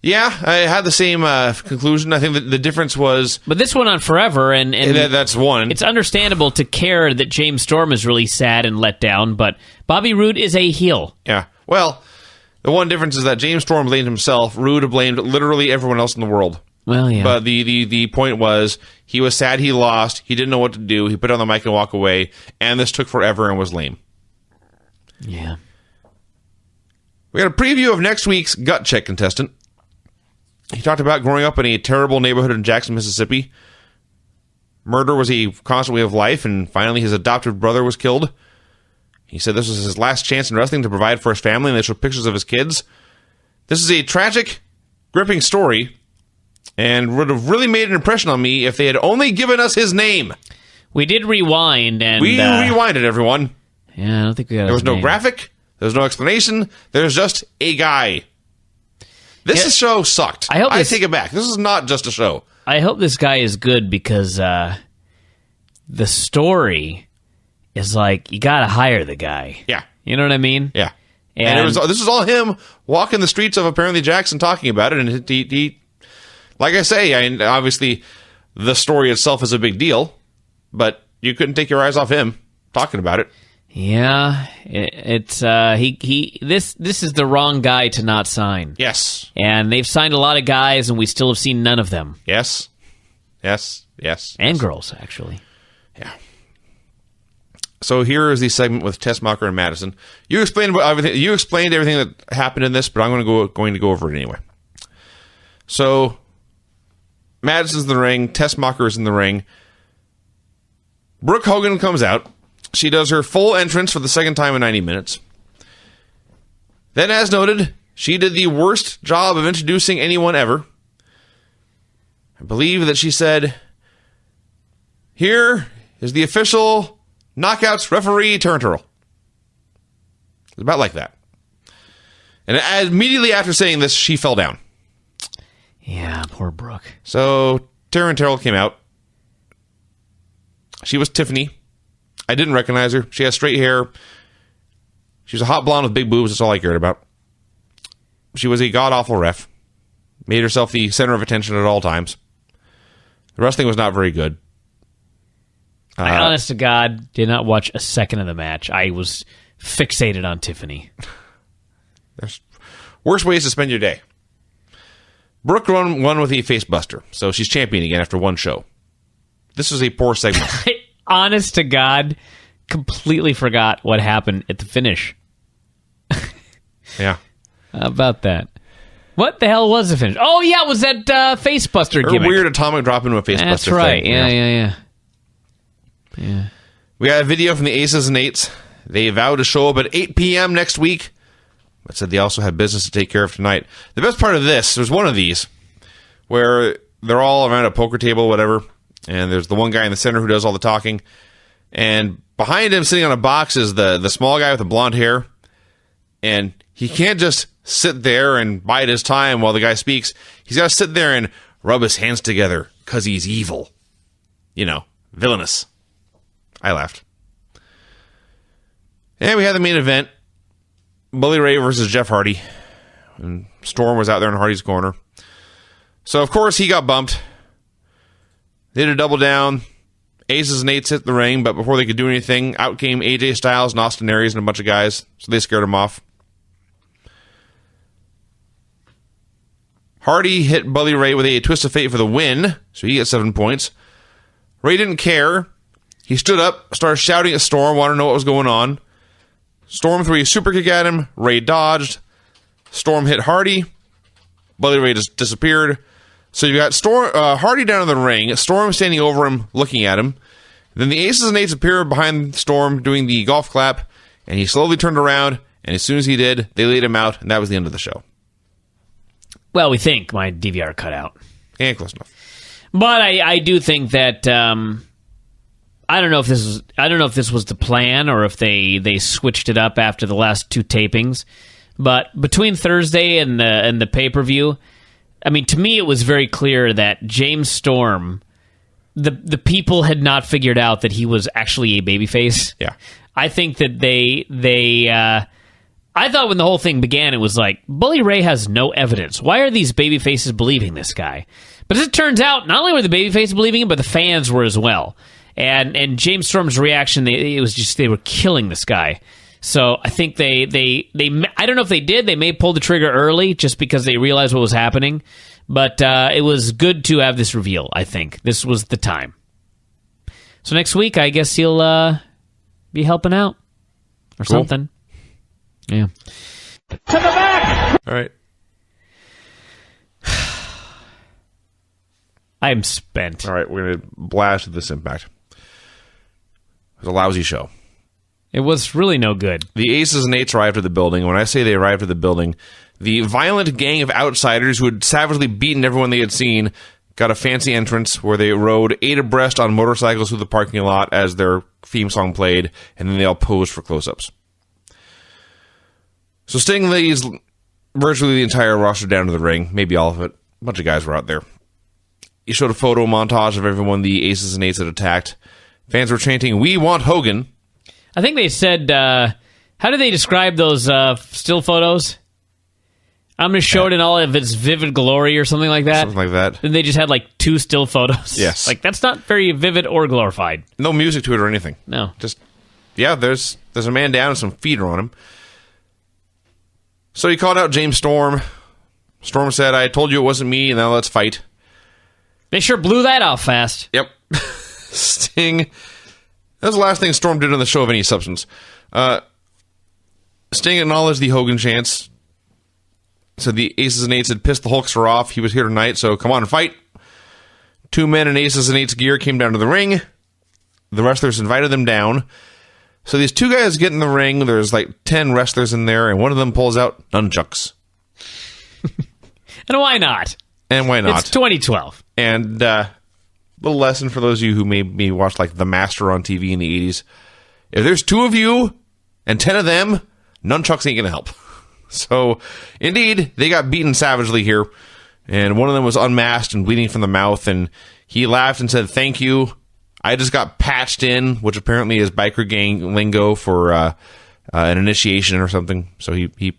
yeah, I had the same conclusion. I think that the difference was... But this went on forever, and that's one. It's understandable to care that James Storm is really sad and let down, but Bobby Roode is a heel. Yeah. Well, the one difference is that James Storm blamed himself. Roode blamed literally everyone else in the world. Well, yeah. But the point was, he was sad he lost. He didn't know what to do. He put on the mic and walked away. And this took forever and was lame. Yeah. We got a preview of next week's Gut Check contestant. He talked about growing up in a terrible neighborhood in Jackson, Mississippi. Murder was a constant way of life, and finally his adopted brother was killed. He said this was his last chance in wrestling to provide for his family, and they showed pictures of his kids. This is a tragic, gripping story, and would have really made an impression on me if they had only given us his name. We did rewind, and we rewinded, everyone. Yeah, I don't think we got. There was no graphic. There was no explanation. There's just a guy. This show sucked. I take it back. This is not just a show. I hope this guy is good because the story is like, you got to hire the guy. Yeah. You know what I mean? Yeah. And this was all him walking the streets of apparently Jackson talking about it. And he like I say, obviously the story itself is a big deal, but you couldn't take your eyes off him talking about it. Yeah, this is the wrong guy to not sign. Yes. And they've signed a lot of guys, and we still have seen none of them. Yes. And girls, actually. Yeah. So here is the segment with Tessmacher and Madison. You explained everything. You explained everything that happened in this, but I'm going to go over it anyway. So Madison's in the ring. Tessmacher is in the ring. Brooke Hogan comes out. She does her full entrance for the second time in 90 minutes. Then, as noted, she did the worst job of introducing anyone ever. I believe that she said, "Here is the official Knockouts referee, Turturro." It's about like that. And immediately after saying this, she fell down. Yeah, poor Brooke. So, Taryn Terrell came out. She was Tiffany. I didn't recognize her. She has straight hair. She was a hot blonde with big boobs. That's all I cared about. She was a god-awful ref. Made herself the center of attention at all times. The wrestling was not very good. I, honest to God, did not watch a second of the match. I was fixated on Tiffany. There's worse ways to spend your day. Brooke won with a face buster, so she's champion again after one show. This was a poor segment. Honest to God, completely forgot what happened at the finish. Yeah. How about that? What the hell was the finish? Oh, yeah, it was that facebuster gimmick. A weird atomic drop into a facebuster. That's right. Thing, Yeah. We got a video from the Aces and Eights. They vowed to show up at 8 p.m. next week, but said they also had business to take care of tonight. The best part of this, there's one of these where they're all around a poker table, whatever, and there's the one guy in the center who does all the talking, and behind him, sitting on a box, is the small guy with the blonde hair, and he can't just sit there and bide his time while the guy speaks. He's got to sit there and rub his hands together because he's evil. You know, villainous. I laughed. And we had the main event. Bully Ray versus Jeff Hardy. And Storm was out there in Hardy's corner. So, of course, he got bumped. They did a double down. Aces and Eights hit the ring, but before they could do anything, out came AJ Styles and Austin Aries and a bunch of guys. So they scared him off. Hardy hit Bully Ray with a twist of fate for the win, so he gets 7 points. Ray didn't care. He stood up, started shouting at Storm, wanted to know what was going on. Storm threw a super kick at him. Ray dodged. Storm hit Hardy. Bully Ray just disappeared. So you got Hardy down in the ring. Storm standing over him, looking at him. Then the Aces and Eights appeared behind Storm doing the golf clap, and he slowly turned around, and as soon as he did, they laid him out, and that was the end of the show. Well, we think my DVR cut out. And close enough. But I do think that I don't know if this was the plan or if they switched it up after the last two tapings. But between Thursday and the pay-per-view, I mean, to me it was very clear that James Storm, the people had not figured out that he was actually a babyface. Yeah. I think that they I thought when the whole thing began, it was like, Bully Ray has no evidence. Why are these babyfaces believing this guy? But as it turns out, not only were the babyfaces believing him, but the fans were as well. And James Storm's reaction, it was just they were killing this guy. So I think they I don't know if they did. They may pull the trigger early just because they realized what was happening. But it was good to have this reveal, I think. This was the time. So next week, I guess he'll be helping out or something. Yeah. To the back! All right. I'm spent. All right, we're going to blast this Impact. It was a lousy show. It was really no good. The Aces and Eights arrived at the building. When I say they arrived at the building, the violent gang of outsiders who had savagely beaten everyone they had seen got a fancy entrance where they rode 8 abreast on motorcycles through the parking lot as their theme song played, and then they all posed for close-ups. So Sting leads virtually the entire roster down to the ring, maybe all of it. A bunch of guys were out there. He showed a photo montage of everyone the Aces and Eights had attacked. Fans were chanting, "We want Hogan." I think they said, how do they describe those still photos? I'm going to show it in all of its vivid glory or something like that. Something like that. Then they just had like 2 still photos. Yes. Like, that's not very vivid or glorified. No music to it or anything. No. Just, yeah, there's a man down and some feet are on him. So he called out James Storm. Storm said, "I told you it wasn't me, and now let's fight." They sure blew that off fast. Yep. Sting. That was the last thing Storm did on the show of any substance. Sting acknowledged the Hogan chants. Said the Aces and Eights had pissed the Hulkster off. He was here tonight, so come on and fight. 2 men in Aces and Eights gear came down to the ring. The wrestlers invited them down. So these 2 guys get in the ring. There's like 10 wrestlers in there, and one of them pulls out nunchucks. And why not? And why not? It's 2012. And little lesson for those of you who maybe watched like The Master on TV in the 80s. If there's 2 of you and 10 of them, nunchucks ain't going to help. So, indeed, they got beaten savagely here. And one of them was unmasked and bleeding from the mouth. And he laughed and said, "Thank you. I just got patched in," which apparently is biker gang lingo for an initiation or something. So he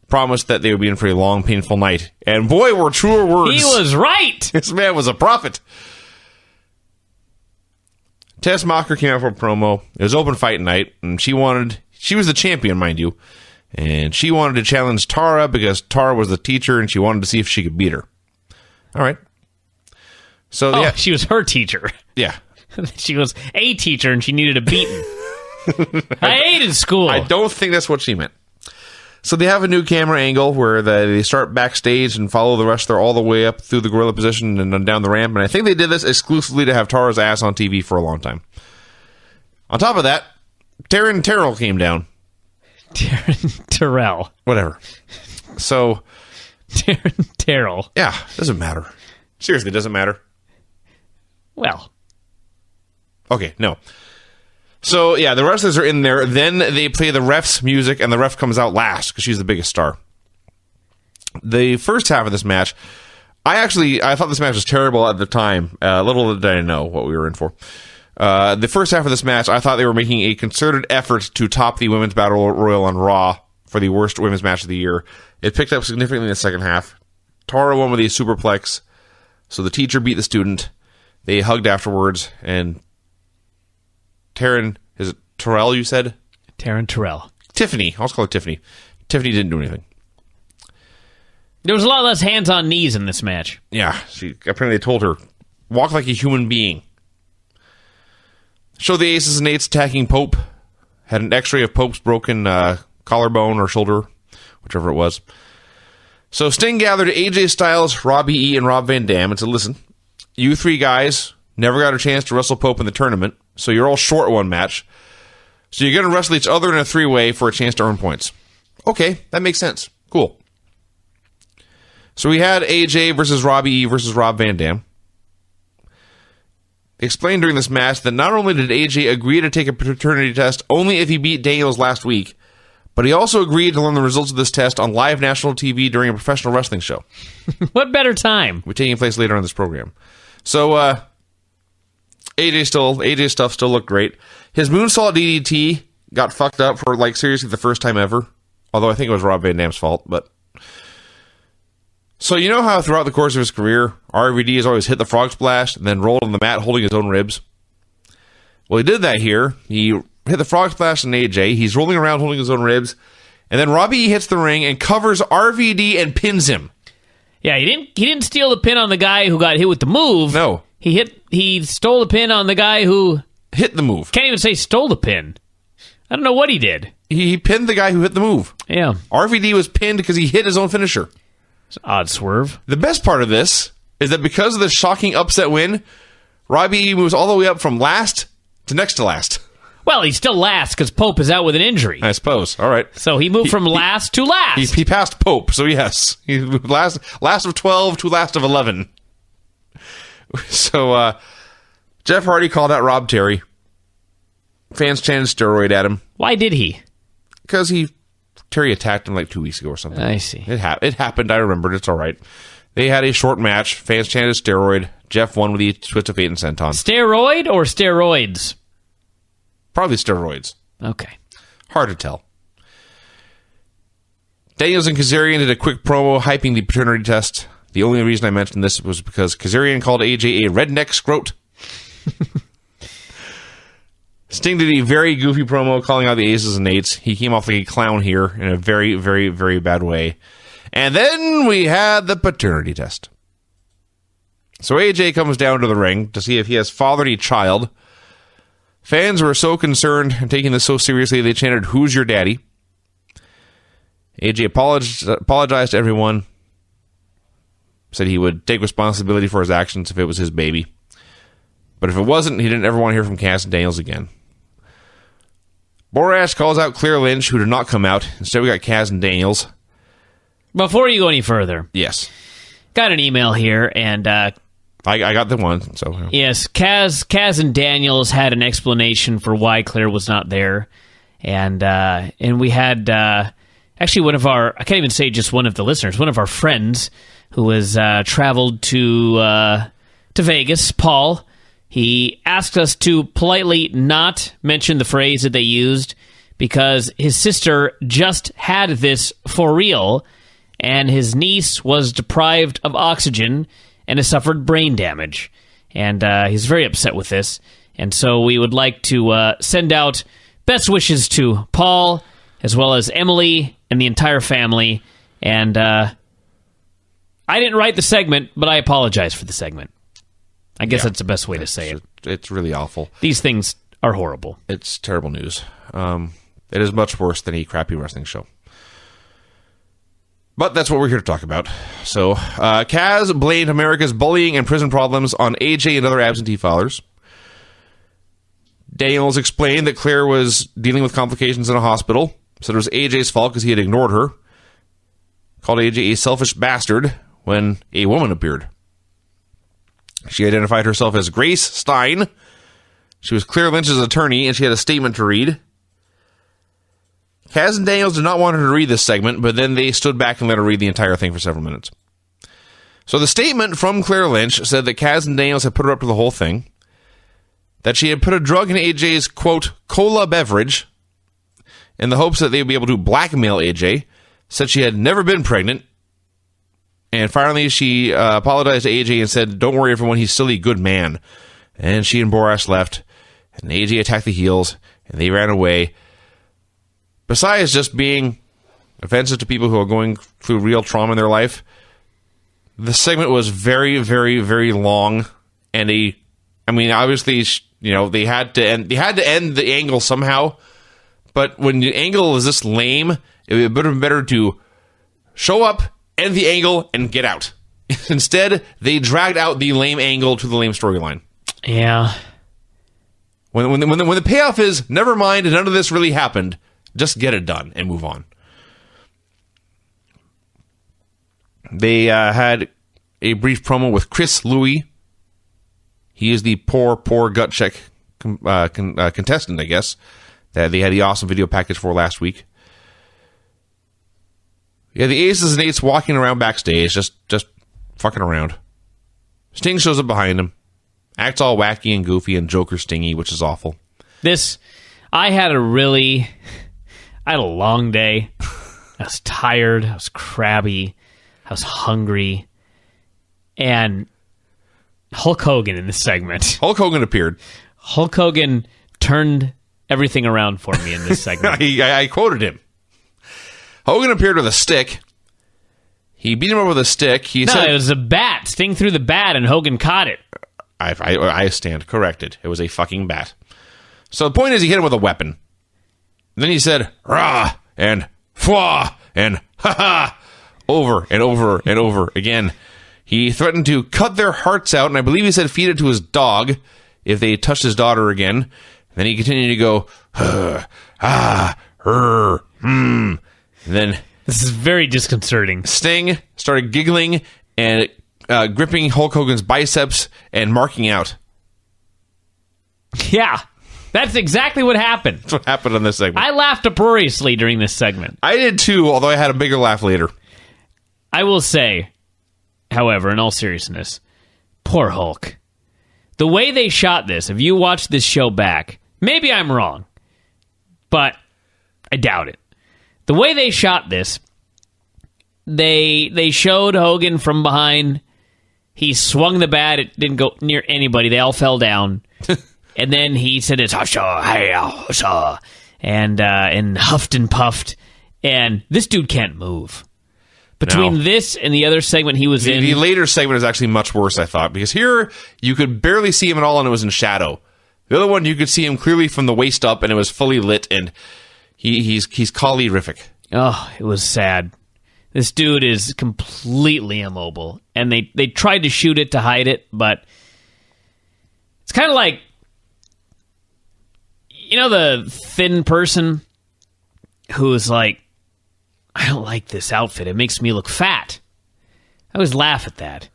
promised that they would be in for a long, painful night. And boy, were truer words. He was right. This man was a prophet. Tess Mocker came out for a promo. It was open fight night, and she was the champion, mind you, and she wanted to challenge Tara because Tara was the teacher, and she wanted to see if she could beat her. All right. So she was her teacher. Yeah. She was a teacher, and she needed a beating. I hated school. I don't think that's what she meant. So they have a new camera angle where they start backstage and follow the wrestler all the way up through the gorilla position and down the ramp. And I think they did this exclusively to have Tara's ass on TV for a long time. On top of that, Taryn Terrell came down. Taryn Terrell. Whatever. So. Taryn Terrell. Yeah, doesn't matter. Seriously, doesn't matter. Well. Okay, no. So, yeah, the wrestlers are in there. Then they play the ref's music, and the ref comes out last because she's the biggest star. The first half of this match, I thought this match was terrible at the time. Little did I know what we were in for. The first half of this match, I thought they were making a concerted effort to top the Women's Battle Royal on Raw for the worst women's match of the year. It picked up significantly in the second half. Tara won with a superplex, so the teacher beat the student. They hugged afterwards, and Taryn, is it Terrell you said? Taryn Terrell. Tiffany. I'll just call her Tiffany. Tiffany didn't do anything. There was a lot less hands on knees in this match. Yeah. Apparently they told her, walk like a human being. Show the Aces and Eights attacking Pope. Had an x-ray of Pope's broken collarbone or shoulder, whichever it was. So Sting gathered AJ Styles, Robbie E, and Rob Van Dam and said, "Listen, you 3 guys never got a chance to wrestle Pope in the tournament, so you're all short one match. So you're going to wrestle each other in a 3-way for a chance to earn points." Okay, that makes sense. Cool. So we had AJ versus Robbie E versus Rob Van Dam. They explained during this match that not only did AJ agree to take a paternity test only if he beat Daniels last week, but he also agreed to learn the results of this test on live national TV during a professional wrestling show. What better time? We're taking place later on this program. So, AJ stuff still looked great. His moonsault DDT got fucked up for, like, seriously the first time ever. Although I think it was Rob Van Dam's fault, but. So you know how throughout the course of his career, RVD has always hit the frog splash and then rolled on the mat holding his own ribs? Well, he did that here. He hit the frog splash on AJ. He's rolling around holding his own ribs. And then Robbie E hits the ring and covers RVD and pins him. Yeah, he didn't steal the pin on the guy who got hit with the move. No. He stole the pin on the guy who hit the move. Can't even say stole the pin. I don't know what he did. He pinned the guy who hit the move. Yeah. RVD was pinned because he hit his own finisher. It's an odd swerve. The best part of this is that because of the shocking upset win, Robbie moves all the way up from last to next to last. Well, he's still last because Pope is out with an injury. I suppose. All right. So he moved from last to last. He passed Pope, so yes. He moved last of 12 to last of 11. So, Jeff Hardy called out Rob Terry. Fans chanted steroid at him. Why did he? Because Terry attacked him like 2 weeks ago or something. I see. It happened. I remembered. It's all right. They had a short match. Fans chanted steroid. Jeff won with the twist of fate and senton. Steroid or steroids? Probably steroids. Okay. Hard to tell. Daniels and Kazarian did a quick promo hyping the paternity test. The only reason I mentioned this was because Kazarian called AJ a redneck scrote. Sting did a very goofy promo calling out the aces and eights. He came off like a clown here in a very, very, very bad way. And then we had the paternity test. So AJ comes down to the ring to see if he has fathered a child. Fans were so concerned and taking this so seriously, they chanted, "Who's your daddy?" AJ apologized to everyone. Said he would take responsibility for his actions if it was his baby. But if it wasn't, he didn't ever want to hear from Cass and Daniels again. Borash calls out Claire Lynch, who did not come out. Instead, we got Cass and Daniels. Before you go any further, yes, got an email here, and I got the one. So yes, Kaz and Daniels had an explanation for why Claire was not there, and we had actually one of our, I can't even say just one of the listeners, one of our friends who has traveled to Vegas, Paul. He asked us to politely not mention the phrase that they used because his sister just had this for real, and his niece was deprived of oxygen and has suffered brain damage. And he's very upset with this. And so we would like to send out best wishes to Paul, as well as Emily and the entire family. And I didn't write the segment, but I apologize for the segment. I guess that's the best way to say it. It's really awful. These things are horrible. It's terrible news. It is much worse than a crappy wrestling show. But that's what we're here to talk about. So, Kaz blamed America's bullying and prison problems on AJ and other absentee fathers. Daniels explained that Claire was dealing with complications in a hospital, said it was AJ's fault because he had ignored her. Called AJ a selfish bastard when a woman appeared. She identified herself as Grace Stein. She was Claire Lynch's attorney, and she had a statement to read. Kaz and Daniels did not want her to read this segment, but then they stood back and let her read the entire thing for several minutes. So the statement from Claire Lynch said that Kaz and Daniels had put her up to the whole thing, that she had put a drug in AJ's, quote, cola beverage, in the hopes that they would be able to blackmail AJ, said she had never been pregnant, and finally she apologized to AJ and said, "Don't worry, everyone, he's still a good man." And she and Borash left, and AJ attacked the heels, and they ran away. Besides just being offensive to people who are going through real trauma in their life, the segment was very, very, very long, and obviously, they had to end the angle somehow. But when the angle is this lame, it would have been better to show up, end the angle, and get out. Instead, they dragged out the lame angle to the lame storyline. Yeah. When the payoff is, never mind, none of this really happened, just get it done and move on. They had a brief promo with Chris Louis. He is the poor gut check contestant, I guess, that they had the awesome video package for last week. Yeah, the aces and eights walking around backstage, just fucking around. Sting shows up behind him, acts all wacky and goofy and Joker stingy, which is awful. I had a long day. I was tired. I was crabby. I was hungry. And Hulk Hogan in this segment. Hulk Hogan appeared. Hulk Hogan turned everything around for me in this segment. I quoted him. Hogan appeared with a stick. He beat him up with a stick. It was a bat. Sting threw the bat, and Hogan caught it. I stand corrected. It was a fucking bat. So the point is, he hit him with a weapon. And then he said, "Rah," and "Fwa," and "Ha ha," over and over and over again. He threatened to cut their hearts out, and I believe he said feed it to his dog if they touched his daughter again. And then he continued to go, and then this is very disconcerting. Sting started giggling and gripping Hulk Hogan's biceps and marking out. Yeah, that's exactly what happened. That's what happened on this segment. I laughed uproariously during this segment. I did too, although I had a bigger laugh later. I will say, however, in all seriousness, poor Hulk. The way they shot this, if you watch this show back, maybe I'm wrong, but I doubt it. The way they shot this, they showed Hogan from behind. He swung the bat. It didn't go near anybody. They all fell down. And then he said, it's Husha, hey, Husha, and huffed and puffed. And this dude can't move. Between this and the other segment he was in. The later segment is actually much worse, I thought, because here you could barely see him at all and it was in shadow. The other one, you could see him clearly from the waist up and it was fully lit, and he's Kali-rific. Oh, it was sad. This dude is completely immobile. And they tried to shoot it to hide it, but it's kind of like, you know, the thin person who's like, I don't like this outfit. It makes me look fat. I always laugh at that.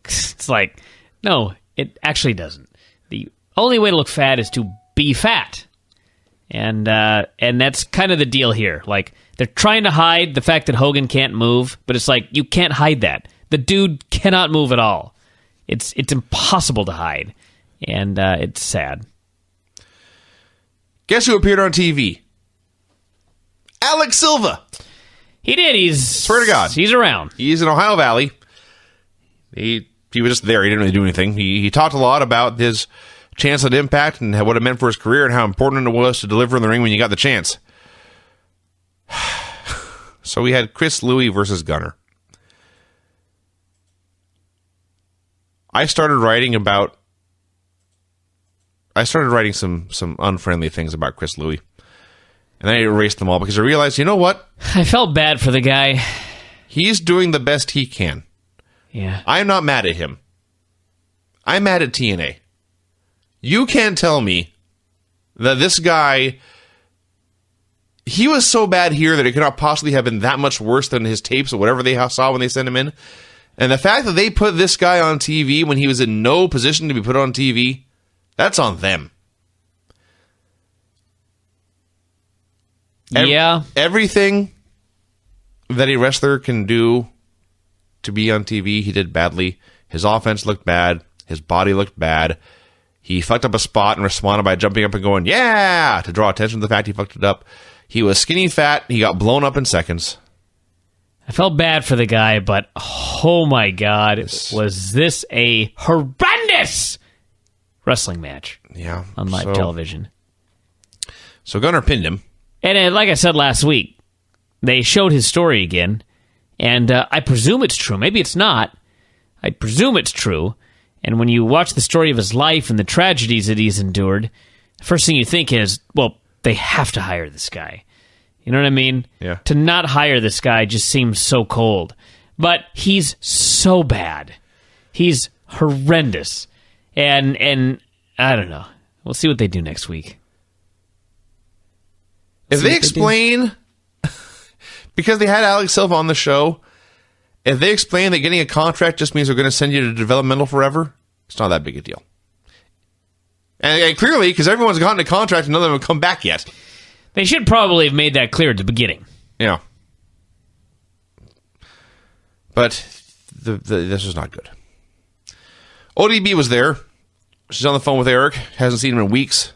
It's like, no, it actually doesn't. The only way to look fat is to be fat. And that's kind of the deal here. Like, they're trying to hide the fact that Hogan can't move, but it's like, you can't hide that. The dude cannot move at all. It's impossible to hide. And it's sad. Guess who appeared on TV? Alex Silva. He did. Swear to God. He's around. He's in Ohio Valley. He was just there. He didn't really do anything. He talked a lot about his chance at Impact and what it meant for his career and how important it was to deliver in the ring when you got the chance. So we had Chris Louis versus Gunner. I started writing some unfriendly things about Chris Louis. And then I erased them all because I realized, you know what? I felt bad for the guy. He's doing the best he can. Yeah. I'm not mad at him. I'm mad at TNA. You can't tell me that this guy, he was so bad here that it could not possibly have been that much worse than his tapes or whatever they saw when they sent him in. And the fact that they put this guy on TV when he was in no position to be put on TV, that's on them. Everything that a wrestler can do to be on TV, he did badly. His offense looked bad. His body looked bad. He fucked up a spot and responded by jumping up and going, yeah, to draw attention to the fact he fucked it up. He was skinny fat. He got blown up in seconds. I felt bad for the guy, but oh my God, was this a horrendous wrestling match? Yeah. On live television. So Gunner pinned him. And like I said last week, they showed his story again, and I presume it's true. Maybe it's not. I presume it's true. And when you watch the story of his life and the tragedies that he's endured, the first thing you think is, well, they have to hire this guy. You know what I mean? Yeah. To not hire this guy just seems so cold. But he's so bad. He's horrendous. And I don't know. We'll see what they do next week. If they explain, because they had Alex Silva on the show, if they explain that getting a contract just means they're going to send you to developmental forever, it's not that big a deal. And clearly, because everyone's gotten a contract and none of them have come back yet. They should probably have made that clear at the beginning. Yeah. But this was not good. ODB was there. She's on the phone with Eric. Hasn't seen him in weeks.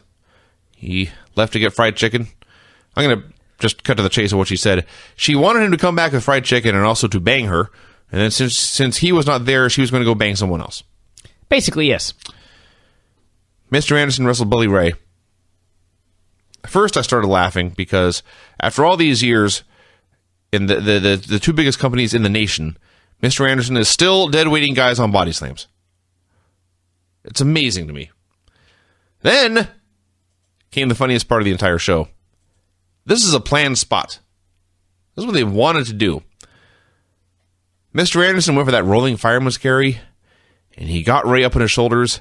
He left to get fried chicken. I'm going to just cut to the chase of what she said. She wanted him to come back with fried chicken and also to bang her. And then since he was not there, she was going to go bang someone else. Basically, yes. Mr. Anderson wrestled Bully Ray. First, I started laughing because after all these years in the two biggest companies in the nation, Mr. Anderson is still dead-weighting guys on body slams. It's amazing to me. Then came the funniest part of the entire show. This is a planned spot. This is what they wanted to do. Mr. Anderson went for that rolling fireman's carry, and he got Ray up on his shoulders.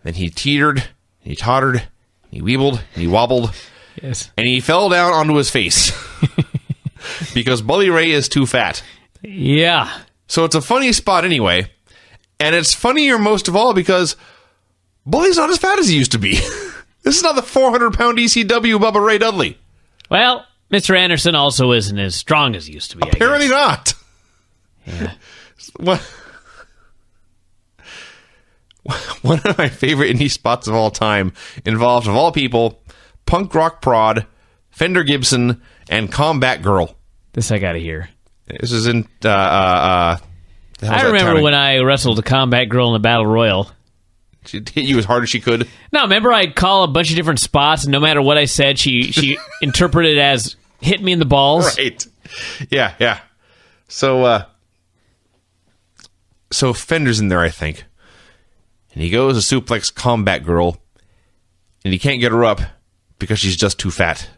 Then he teetered, and he tottered, and he weebled, and he wobbled. Yes. And he fell down onto his face. Because Bully Ray is too fat. Yeah. So it's a funny spot anyway. And it's funnier most of all because Bully's not as fat as he used to be. This is not the 400-pound ECW Bubba Ray Dudley. Well, Mr. Anderson also isn't as strong as he used to be. Apparently not. Yeah. One of my favorite indie spots of all time involved, of all people, Punk Rock Prod, Fender Gibson, and Combat Girl. This I gotta hear. This is in... I remember when I wrestled a Combat Girl in the Battle Royal. She hit you as hard as she could? No, remember I'd call a bunch of different spots, and no matter what I said, she interpreted it as hit me in the balls. Right. Yeah. So Fender's in there, I think. And he goes to suplex Combat Girl, and he can't get her up because she's just too fat.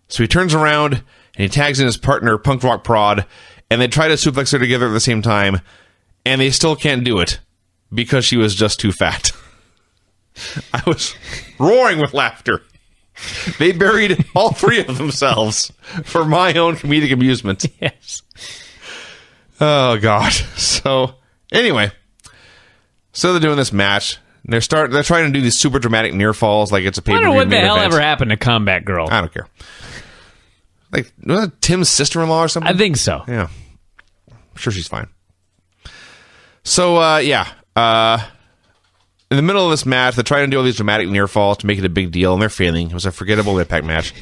So he turns around, and he tags in his partner, Punk Rock Prod, and they try to suplex her together at the same time, and they still can't do it because she was just too fat. I was roaring with laughter. They buried all three of themselves for my own comedic amusement. Yes. Oh, God. So, anyway. So they're doing this match. They're trying to do these super dramatic near falls like it's a pay-per-view. I wonder what the hell event. ever happened to Combat Girl. I don't care. Like, was that Tim's sister-in-law or something? I think so. Yeah. I'm sure she's fine. So, in the middle of this match, they're trying to do all these dramatic near falls to make it a big deal, and they're failing. It was a forgettable Impact match.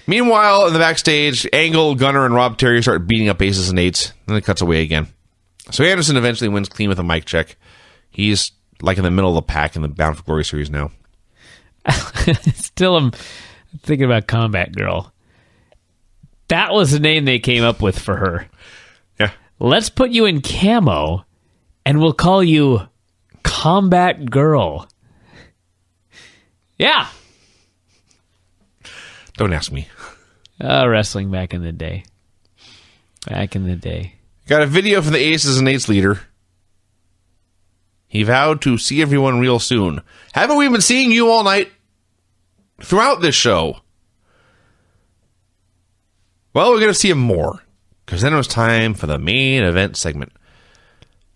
Meanwhile, in the backstage, Angle, Gunner, and Rob Terry start beating up Aces and Eights. Then it cuts away again. So Anderson eventually wins clean with a mic check. He's like in the middle of the pack in the Bound for Glory series now. Still, I'm thinking about Combat Girl. That was the name they came up with for her. Yeah. Let's put you in camo, and we'll call you Combat Girl. Yeah. Don't ask me. Wrestling back in the day. Got a video from the Aces and Eights leader. He vowed to see everyone real soon. Haven't we been seeing you all night? Throughout this show. Well, we're going to see him more. Because then it was time for the main event segment.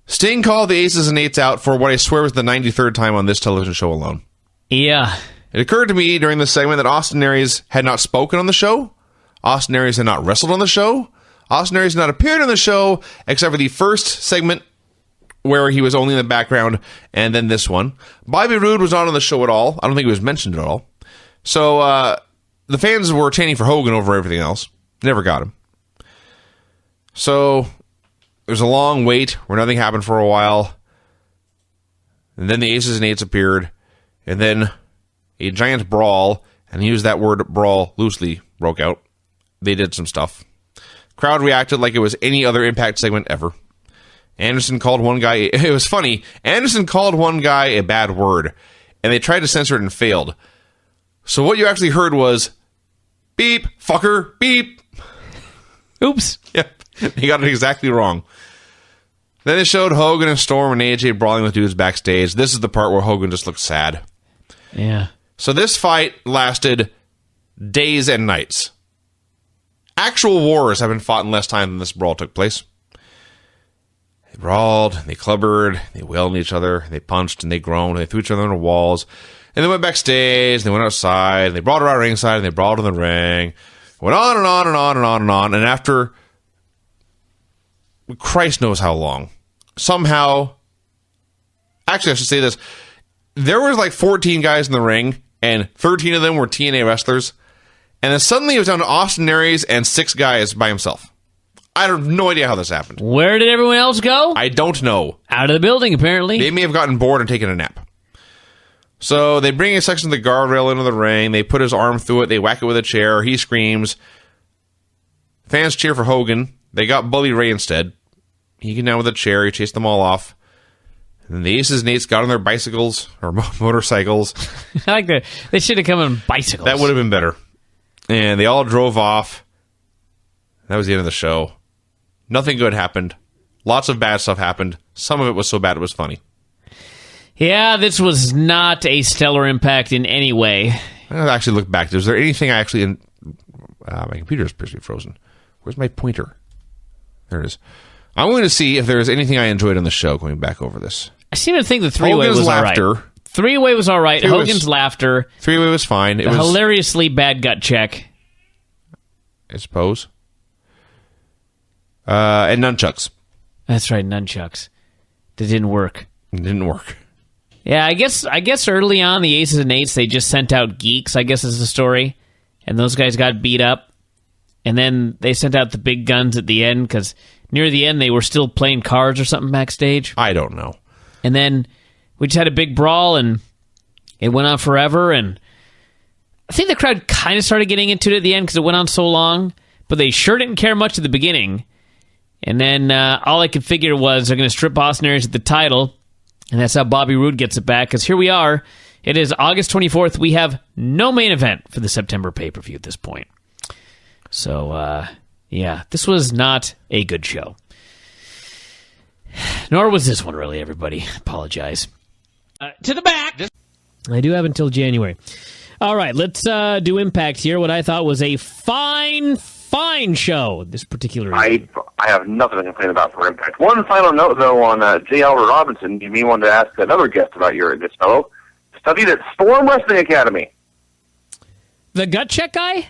Sting called the Aces and Eights out for what I swear was the 93rd time on this television show alone. Yeah. It occurred to me during this segment that Austin Aries had not spoken on the show. Austin Aries had not wrestled on the show. Austin Aries had not appeared on the show, except for the first segment where he was only in the background, and then this one. Bobby Roode was not on the show at all. I don't think he was mentioned at all. So the fans were chanting for Hogan over everything else. Never got him. So there's a long wait where nothing happened for a while. And then the Aces and Eights appeared. And then a giant brawl, and I use that word brawl loosely, broke out. They did some stuff. Crowd reacted like it was any other Impact segment ever. Anderson called one guy... It was funny. Anderson called one guy a bad word, and they tried to censor it and failed. So what you actually heard was, beep, fucker, beep. Oops. Yep. He got it exactly wrong. Then it showed Hogan and Storm and AJ brawling with dudes backstage. This is the part where Hogan just looked sad. Yeah. So this fight lasted days and nights. Actual wars have been fought in less time than this brawl took place. They brawled, they clubbered, they wailed on each other, they punched and they groaned, and they threw each other on the walls, and they went backstage, and they went outside, and they brawled around ringside, and they brawled in the ring. Went on and on and on and on and on, and after Christ knows how long, somehow, actually I should say this, there was like 14 guys in the ring, and 13 of them were TNA wrestlers, and then suddenly it was down to Austin Aries and 6 guys by himself. I have no idea how this happened. Where did everyone else go? I don't know. Out of the building, apparently. They may have gotten bored and taken a nap. So they bring a section of the guardrail into the ring. They put his arm through it. They whack it with a chair. He screams. Fans cheer for Hogan. They got Bully Ray instead. He came down with a chair. He chased them all off. And the Aces and Eights got on their bicycles or motorcycles. I like that. They should have come on bicycles. That would have been better. And they all drove off. That was the end of the show. Nothing good happened. Lots of bad stuff happened. Some of it was so bad it was funny. Yeah, this was not a stellar Impact in any way. I actually look back. Is there anything I actually... my computer is pretty frozen. Where's my pointer? There it is. I'm going to see if there is anything I enjoyed on the show going back over this. I seem to think the three-way was laughter. all right. Three-way was all right. Hogan's laughter. Three-way was fine. It was hilariously bad gut check. I suppose. And nunchucks. That's right, nunchucks. That didn't work. It didn't work. Yeah, I guess early on, the Aces and Eights, they just sent out geeks, I guess is the story. And those guys got beat up. And then they sent out the big guns at the end, because near the end, they were still playing cards or something backstage. I don't know. And then we just had a big brawl, and it went on forever. And I think the crowd kind of started getting into it at the end because it went on so long. But they sure didn't care much at the beginning. And then all I could figure was they're going to strip Austin Aries at the title. And that's how Bobby Roode gets it back. Because here we are. It is August 24th. We have no main event for the September pay-per-view at this point. So, yeah, this was not a good show. Nor was this one, really, everybody. Apologize. To the back! I do have until January. All right, let's do Impact here. What I thought was a fine show this particular evening. I have nothing to complain about for Impact. One final note, though, on J. Albert Robinson. You may want to ask another guest about this fellow. Studied at Storm Wrestling Academy. The gut check guy?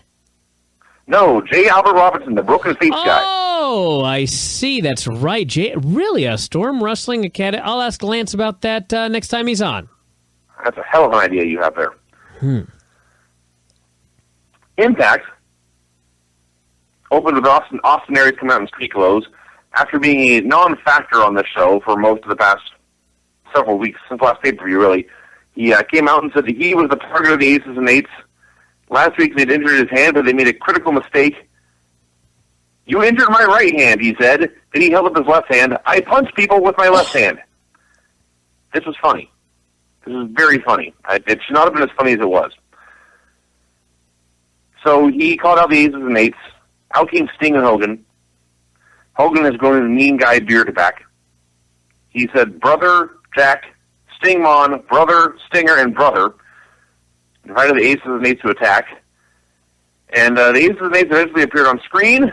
No, J. Albert Robinson, the broken face guy. Oh, I see. That's right. Really, a Storm Wrestling Academy? I'll ask Lance about that next time he's on. That's a hell of an idea you have there. Impact opened with Austin Aries coming out in street clothes after being a non-factor on this show for most of the past several weeks, since last pay-per-view, really. He came out and said that he was the target of the Aces and Eights. Last week they'd injured his hand, but they made a critical mistake. You injured my right hand, he said. Then he held up his left hand. I punch people with my left hand. This was funny. This is very funny. It should not have been as funny as it was. So he called out the Aces and Eights. Out came Sting and Hogan. Hogan has grown his mean guy beard back. He said, brother, Jack, Stingmon, brother, Stinger, and brother. Invited the Aces and Eights to attack. And the Aces and Eights eventually appeared on screen.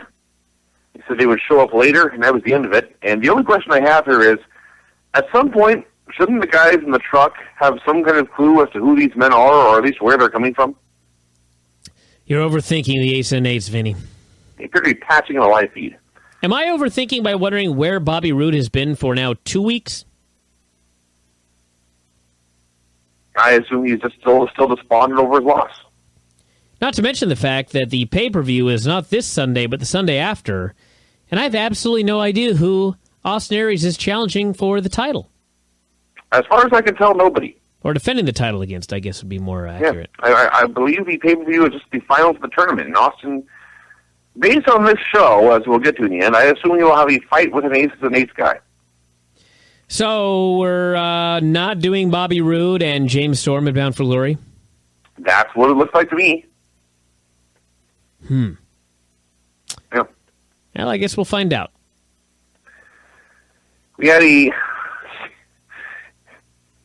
He said they would show up later, and that was the end of it. And the only question I have here is, at some point, shouldn't the guys in the truck have some kind of clue as to who these men are, or at least where they're coming from? You're overthinking the Aces and Eights, Vinny. They appear to be patching in a live feed. Am I overthinking by wondering where Bobby Roode has been for now 2 weeks? I assume he's just still despondent over his loss. Not to mention the fact that the pay-per-view is not this Sunday, but the Sunday after, and I have absolutely no idea who Austin Aries is challenging for the title. As far as I can tell, nobody. Or defending the title against, I guess would be more accurate. Yeah, I believe the pay-per-view is just the finals of the tournament. And Austin, based on this show, as we'll get to in the end, I assume he will have a fight with an Aces and Eights guy. So we're not doing Bobby Roode and James Storm at Bound for Glory? That's what it looks like to me. Yeah. Well, I guess we'll find out. We had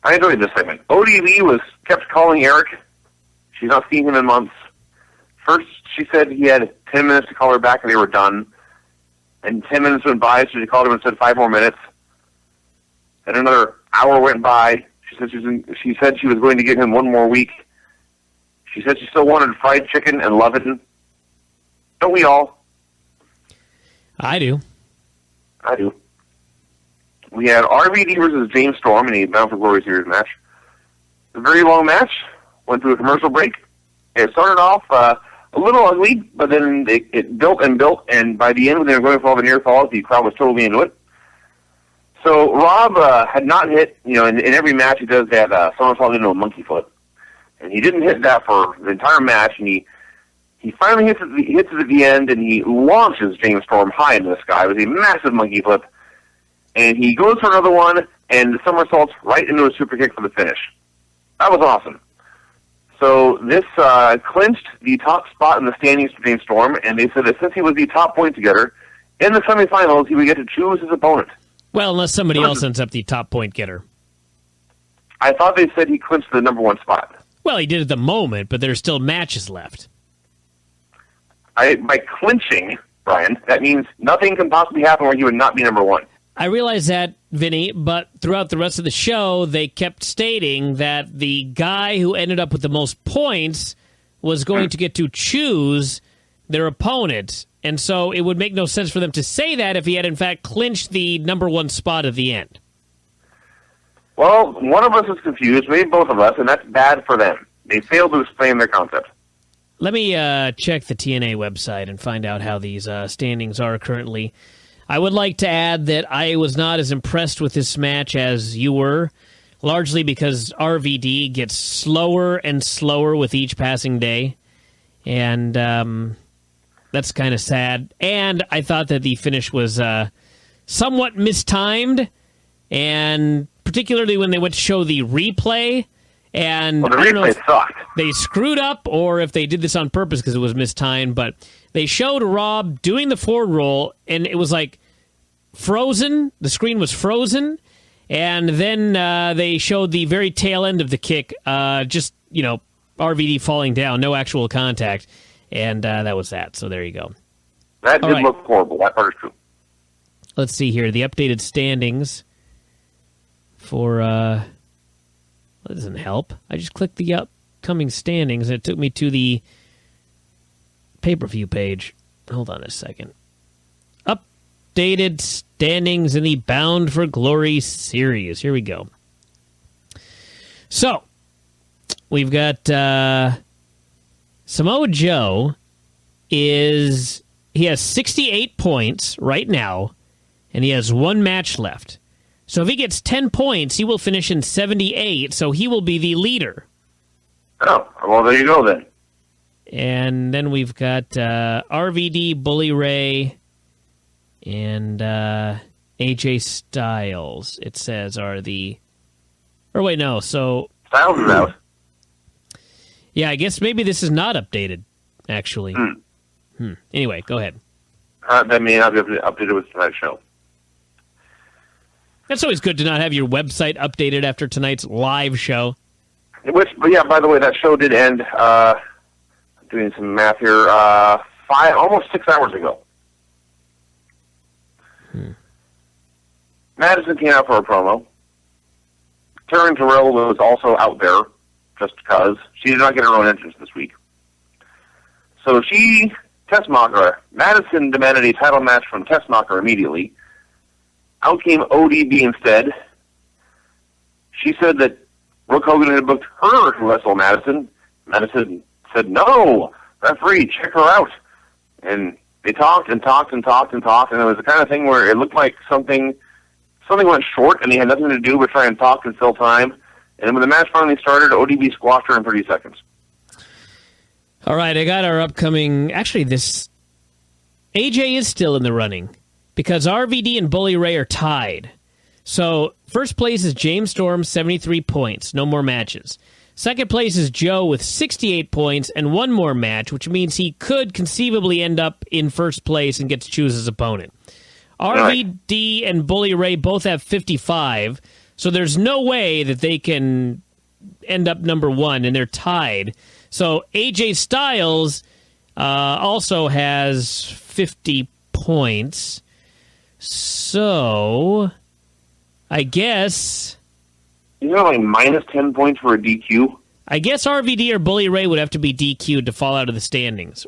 I enjoyed this segment. ODB kept calling Eric. She's not seen him in months. First, she said he had 10 minutes to call her back and they were done. And 10 minutes went by, so she called him and said 5 more minutes. Then another hour went by. She said she was going to give him 1 more week. She said she still wanted fried chicken and Loveton. Don't we all? I do. We had RVD versus James Storm in a Bound for Glory Series match. A very long match. Went to a commercial break. It started off a little ugly, but then it built and built, and by the end, when they were going for all the near falls, the crowd was totally into it. So Rob had not hit, in every match he does that somersault into a monkey foot. And he didn't hit that for the entire match, and he finally hits it at the end, and he launches James Storm high into the sky with a massive monkey flip. And he goes for another one, and somersaults right into a super kick for the finish. That was awesome. So this clinched the top spot in the standings for James Storm, and they said that since he was the top point getter, in the semifinals, he would get to choose his opponent. Well, unless somebody else ends up the top point getter. I thought they said he clinched the number 1 spot. Well, he did at the moment, but there's still matches left. By clinching, Brian, that means nothing can possibly happen where he would not be number 1. I realize that, Vinny, but throughout the rest of the show, they kept stating that the guy who ended up with the most points was going to get to choose their opponent, and so it would make no sense for them to say that if he had, in fact, clinched the number one spot at the end. Well, one of us is confused, maybe both of us, and that's bad for them. They failed to explain their concept. Let me check the TNA website and find out how these standings are currently. I would like to add that I was not as impressed with this match as you were, largely because RVD gets slower and slower with each passing day, and that's kind of sad. And I thought that the finish was somewhat mistimed, and particularly when they went to show the replay, and well, the I don't know if replay sucked. they screwed up or if they did this on purpose because it was mistimed, but they showed Rob doing the forward roll, and it was like frozen. The screen was frozen, and then they showed the very tail end of the kick, just, RVD falling down, no actual contact, and that was that. So there you go. That did look horrible. That part is true. Let's see here. The updated standings for... that doesn't help. I just clicked the upcoming standings, and it took me to the pay-per-view page. Hold on a second. Updated standings in the Bound for Glory series. Here we go. So, we've got Samoa Joe he has 68 points right now, and he has one match left. So if he gets 10 points, he will finish in 78, so he will be the leader. Oh, well, there you go then. And then we've got RVD, Bully Ray, and AJ Styles, it says, are the... Or wait, no, so... Styles is out. Yeah, I guess maybe this is not updated, actually. Anyway, go ahead. That may not be updated with tonight's show. That's always good to not have your website updated after tonight's live show. But yeah, by the way, that show did end, doing some math here, almost 6 hours ago. Madison came out for a promo. Taryn Terrell was also out there, just because. She did not get her own entrance this week. So Madison demanded a title match from Tessmacher immediately. Out came ODB instead. She said that Brooke Hogan had booked her to wrestle Madison. Madison said, no, referee, check her out. And they talked and talked and talked and talked, and it was the kind of thing where it looked like something went short, and he had nothing to do but try and talk and fill time. And when the match finally started, ODB squashed her in 30 seconds. All right, I got our upcoming... Actually, this... AJ is still in the running, because RVD and Bully Ray are tied. So, first place is James Storm, 73 points. No more matches. Second place is Joe with 68 points and one more match, which means he could conceivably end up in first place and get to choose his opponent. RVD and Bully Ray both have 55, so there's no way that they can end up number one, and they're tied. So, AJ Styles also has 50 points. So, I guess... You know, like minus 10 points for a DQ? I guess RVD or Bully Ray would have to be DQ'd to fall out of the standings.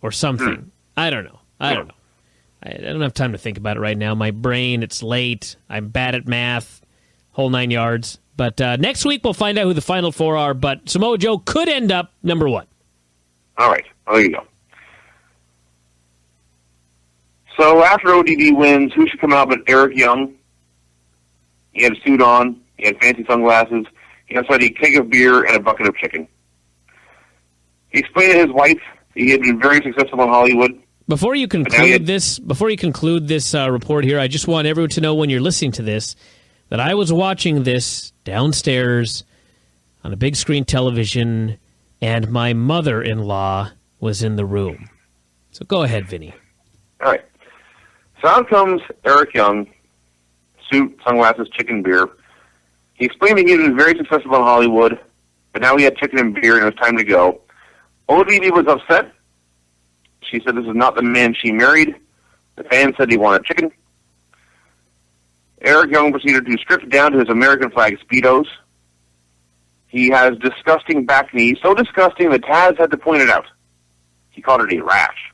Or something. I don't know. I don't have time to think about it right now. My brain, it's late. I'm bad at math. Whole 9 yards. But next week we'll find out who the final four are. But Samoa Joe could end up number one. All right. There you go. So after ODB wins, who should come out but Eric Young? He had a suit on. He had fancy sunglasses. He also had a keg of beer and a bucket of chicken. He explained to his wife he had been very successful in Hollywood. Before you conclude this report here, I just want everyone to know when you're listening to this that I was watching this downstairs on a big screen television, and my mother-in-law was in the room. So go ahead, Vinny. All right. So out comes Eric Young, suit, sunglasses, chicken, beer. He explained that he had been very successful in Hollywood, but now he had chicken and beer and it was time to go. ODB was upset. She said this is not the man she married. The fan said he wanted chicken. Eric Young proceeded to strip down to his American flag Speedos. He has disgusting back knee, so disgusting that Taz had to point it out. He called it a rash.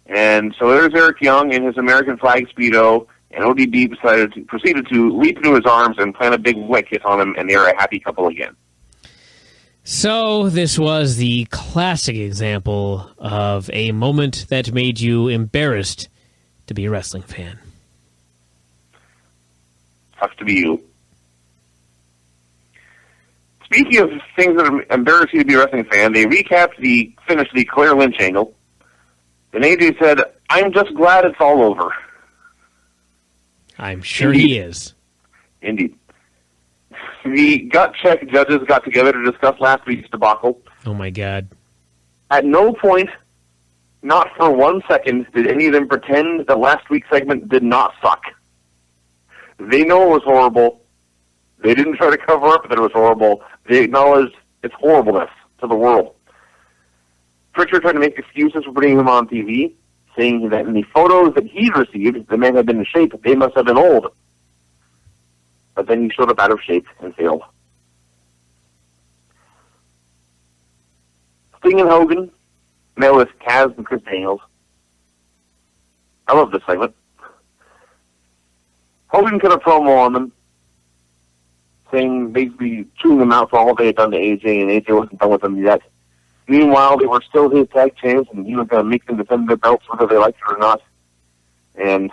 And so there's Eric Young in his American flag Speedo, and ODB proceeded to leap into his arms and plant a big wet kiss on him, and they're a happy couple again. So this was the classic example of a moment that made you embarrassed to be a wrestling fan. Sucks to be you. Speaking of things that embarrass you to be a wrestling fan, they recapped the finish of the Claire Lynch angle. And AJ said, "I'm just glad it's all over." I'm sure Indeed. he is. Indeed. The gut check judges got together to discuss last week's debacle. Oh, my God. At no point, not for 1 second, did any of them pretend that last week's segment did not suck. They know it was horrible. They didn't try to cover up that it was horrible. They acknowledged its horribleness to the world. Pritchard tried to make excuses for putting him on TV, saying that in the photos that he'd received, the man had been in shape. They must have been old. But then he showed up out of shape and failed. Sting and Hogan met with Kaz and Chris Daniels. I love this segment. Hogan cut a promo on them, saying basically chewing them out for all they had done to AJ, and AJ wasn't done with them yet. Meanwhile, they were still his tag champs, and he was going to make them defend their belts whether they liked it or not. And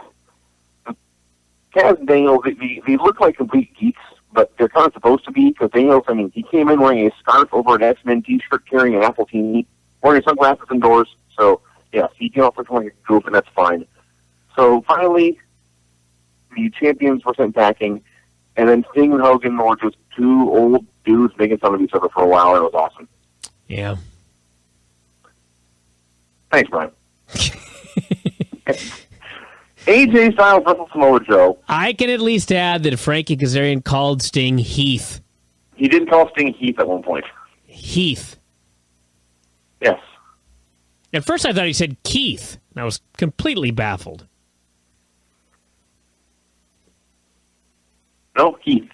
Kaz and Daniels, they look like complete geeks, but they're kind of supposed to be, because Daniels, I mean, he came in wearing a scarf over an X-Men t-shirt, carrying an Apple TV, wearing sunglasses indoors, so, yeah, he came off looking like a goof, and that's fine. So, finally, the champions were sent packing, and then Sting and Hogan were just two old dudes making fun of each other for a while, and it was awesome. Yeah. Thanks, Brian. AJ Styles versus Samoa Joe. I can at least add that Frankie Kazarian called Sting Heath. He did call Sting Heath at one point. Heath. Yes. At first I thought he said Keith, and I was completely baffled. No, Heath.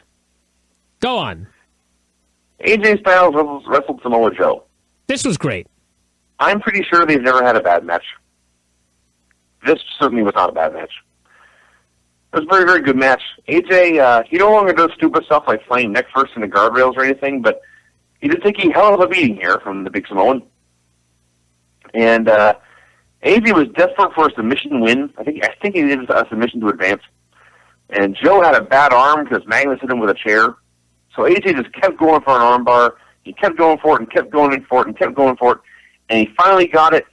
Go on. AJ Styles wrestled Samoa Joe. This was great. I'm pretty sure they've never had a bad match. This certainly was not a bad match. It was a very, very good match. AJ, he no longer does stupid stuff like flying neck first into guardrails or anything, but he did take a hell of a beating here from the Big Samoan. And AJ was desperate for a submission win. I think he did a submission to advance. And Joe had a bad arm because Magnus hit him with a chair. So AJ just kept going for an armbar. He kept going for it and kept going for it and kept going for it. And he finally got it,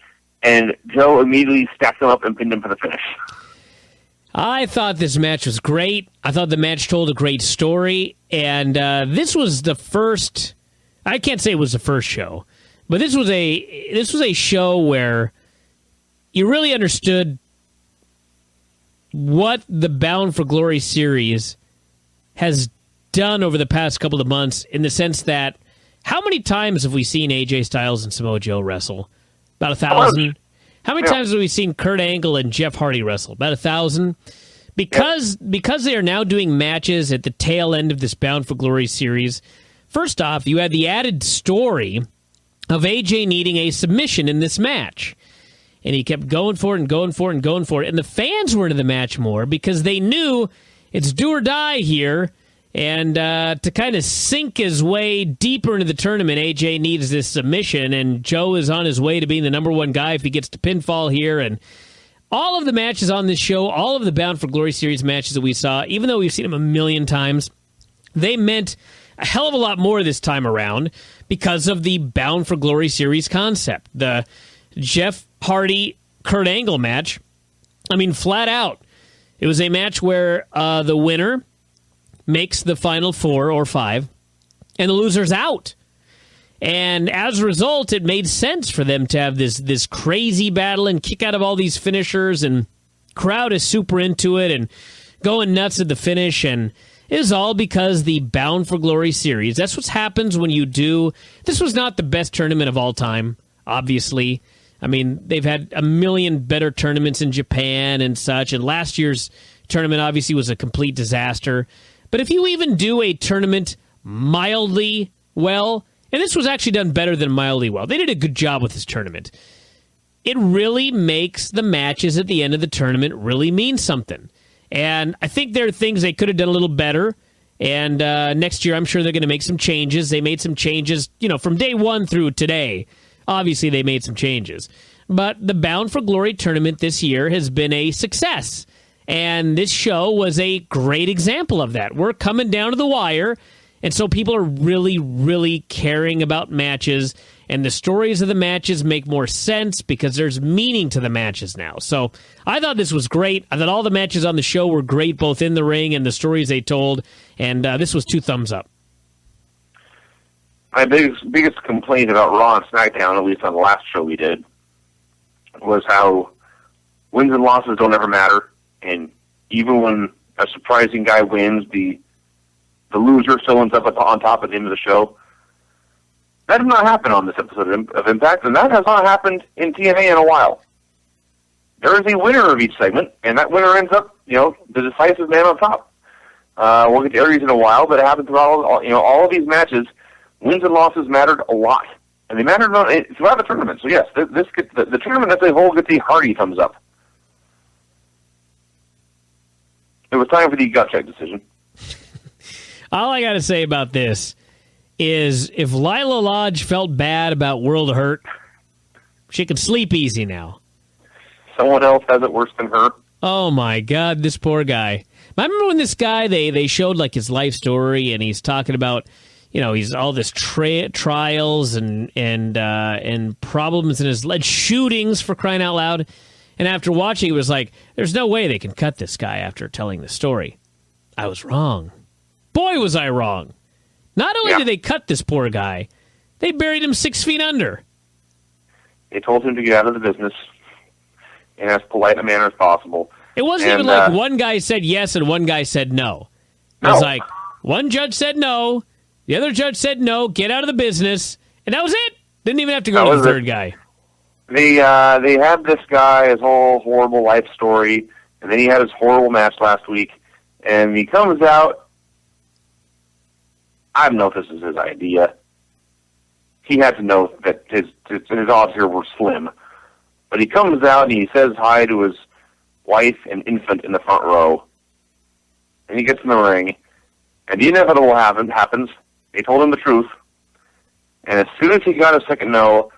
and Joe immediately stacked him up and pinned him for the finish. I thought this match was great. I thought the match told a great story, and this was the first. I can't say it was the first show, but this was a show where you really understood what the Bound for Glory series has done over the past couple of months, in the sense that how many times have we seen AJ Styles and Samoa Joe wrestle? About 1,000. How many times have we seen Kurt Angle and Jeff Hardy wrestle? About 1,000. Because they are now doing matches at the tail end of this Bound for Glory series, first off, you had the added story of AJ needing a submission in this match. And he kept going for it and going for it and going for it. And the fans were into the match more because they knew it's do or die here. And to kind of sink his way deeper into the tournament, AJ needs this submission, and Joe is on his way to being the number one guy if he gets to pinfall here. And all of the matches on this show, all of the Bound for Glory series matches that we saw, even though we've seen them a million times, they meant a hell of a lot more this time around because of the Bound for Glory series concept. The Jeff Hardy, Kurt Angle match, I mean, flat out, it was a match where the winner makes the final 4 or 5, and the loser's out. And as a result, it made sense for them to have this crazy battle and kick out of all these finishers, and crowd is super into it and going nuts at the finish, and it is all because the Bound for Glory series, that's what happens when you do. This was not the best tournament of all time, obviously. I mean, they've had a million better tournaments in Japan and such, and last year's tournament obviously was a complete disaster. But if you even do a tournament mildly well, and this was actually done better than mildly well. They did a good job with this tournament. it really makes the matches at the end of the tournament really mean something. And I think there are things they could have done a little better. And next year, I'm sure they're going to make some changes. They made some changes, from day one through today. Obviously, they made some changes. But the Bound for Glory tournament this year has been a success. And this show was a great example of that. We're coming down to the wire, and so people are really, really caring about matches. And the stories of the matches make more sense because there's meaning to the matches now. So I thought this was great. I thought all the matches on the show were great, both in the ring and the stories they told. And this was 2 thumbs up. My biggest complaint about Raw and SmackDown, at least on the last show we did, was how wins and losses don't ever matter. And even when a surprising guy wins, the loser still ends up on top at the end of the show. That did not happen on this episode of Impact, and that has not happened in TNA in a while. There is a winner of each segment, and that winner ends up, the decisive man on top. We'll get to Aries in a while, but it happened throughout all of these matches. Wins and losses mattered a lot, and they mattered throughout the tournament. So yes, the tournament as a whole gets a hearty thumbs up. It was time for the gut check decision. All I got to say about this is if Lila Lodge felt bad about World of Hurt, she can sleep easy now. Someone else has it worse than her. Oh, my God, this poor guy. I remember when this guy, they showed like his life story, and he's talking about, he's all this trials and problems in his lead, shootings for crying out loud. And after watching, it was like, there's no way they can cut this guy after telling the story. I was wrong. Boy, was I wrong. Not only did they cut this poor guy, they buried him 6 feet under. They told him to get out of the business in as polite a manner as possible. It wasn't even like one guy said yes and one guy said no. It was like, one judge said no, the other judge said no, get out of the business, and that was it. Didn't even have to go to the third guy. They had this guy, his whole horrible life story, and then he had his horrible match last week, and he comes out. I don't know if this is his idea. He had to know that his odds here were slim. But he comes out and he says hi to his wife and infant in the front row. And he gets in the ring. And the inevitable happens. They told him the truth. And as soon as he got a second no,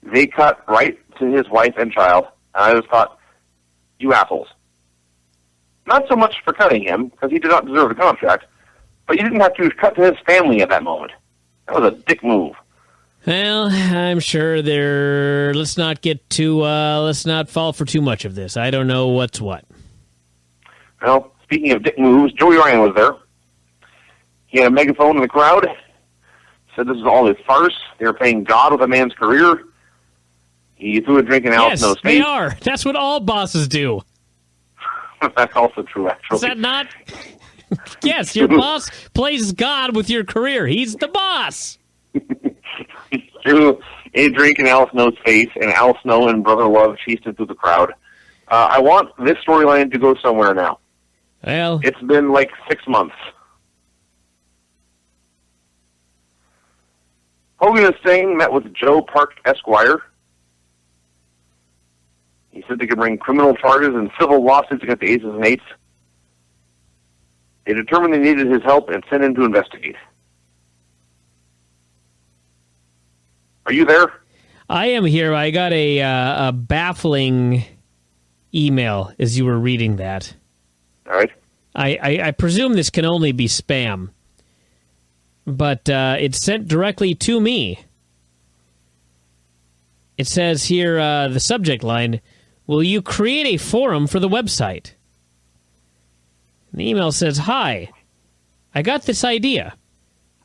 they cut right to his wife and child. And I just thought, you assholes. Not so much for cutting him, because he did not deserve the contract, but you didn't have to cut to his family at that moment. That was a dick move. Well, I'm sure let's not fall for too much of this. I don't know what's what. Well, speaking of dick moves, Joey Ryan was there. He had a megaphone in the crowd. Said this is all a farce. They were playing God with a man's career. He threw a drink in Al Snow's face. Yes, they are. That's what all bosses do. That's also true, actually. Is that not? Yes, your boss plays God with your career. He's the boss. He threw a drink in Al Snow's face, and Al Snow and Brother Love chased him through the crowd. I want this storyline to go somewhere now. Well, it's been like 6 months. Hogan and Sting met with Joe Park Esquire. He said they could bring criminal charges and civil lawsuits against the Aces and Eights. They determined they needed his help and sent him to investigate. Are you there? I am here. I got a baffling email as you were reading that. All right. I presume this can only be spam, but it's sent directly to me. It says here, the subject line, will you create a forum for the website? And the email says, hi, I got this idea.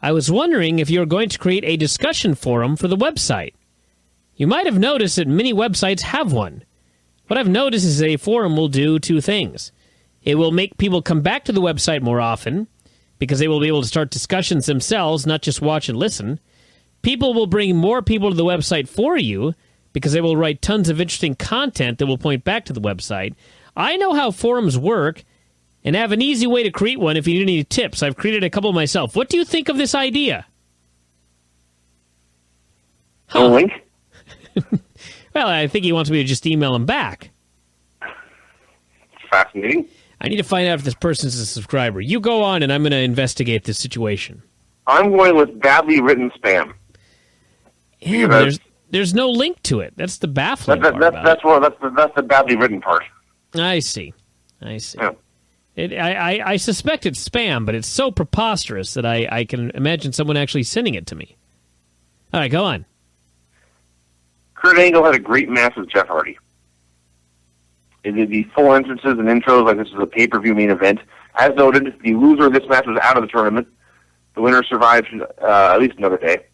I was wondering if you're going to create a discussion forum for the website. You might have noticed that many websites have one. What I've noticed is a forum will do 2 things. It will make people come back to the website more often, because they will be able to start discussions themselves, not just watch and listen. People will bring more people to the website for you, because they will write tons of interesting content that will point back to the website. I know how forums work, and have an easy way to create one if you need any tips. I've created a couple myself. What do you think of this idea? Huh. A link? Well, I think he wants me to just email him back. Fascinating. I need to find out if this person's a subscriber. You go on, and I'm going to investigate this situation. I'm going with badly written spam. Yeah, but there's no link to it. That's the baffling part about it. That's the badly written part. I see. Yeah. I suspect it's spam, but it's so preposterous that I can imagine someone actually sending it to me. All right, go on. Kurt Angle had a great match with Jeff Hardy. It did the full entrances and intros like this was a pay-per-view main event. As noted, the loser of this match was out of the tournament. The winner survived at least another day.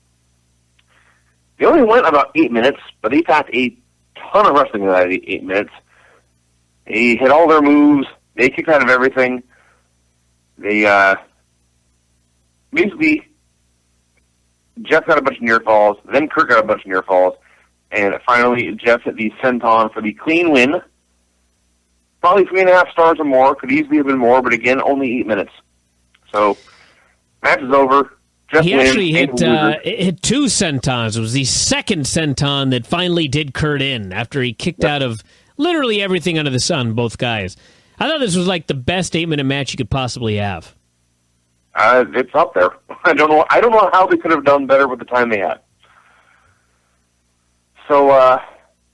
They only went about 8 minutes, but they packed a ton of wrestling in that 8 minutes. They hit all their moves. They kicked out of everything. They basically, Jeff got a bunch of near falls, then Kurt got a bunch of near falls, and finally Jeff hit the senton for the clean win. Probably 3.5 stars or more. Could easily have been more, but again, only 8 minutes. So, match is over. Jeff he wins, actually hit 2 sentons. It was the second senton that finally did Kurt in after he kicked out of literally everything under the sun, both guys. I thought this was like the best 8-minute match you could possibly have. It's up there. I don't know how they could have done better with the time they had. So,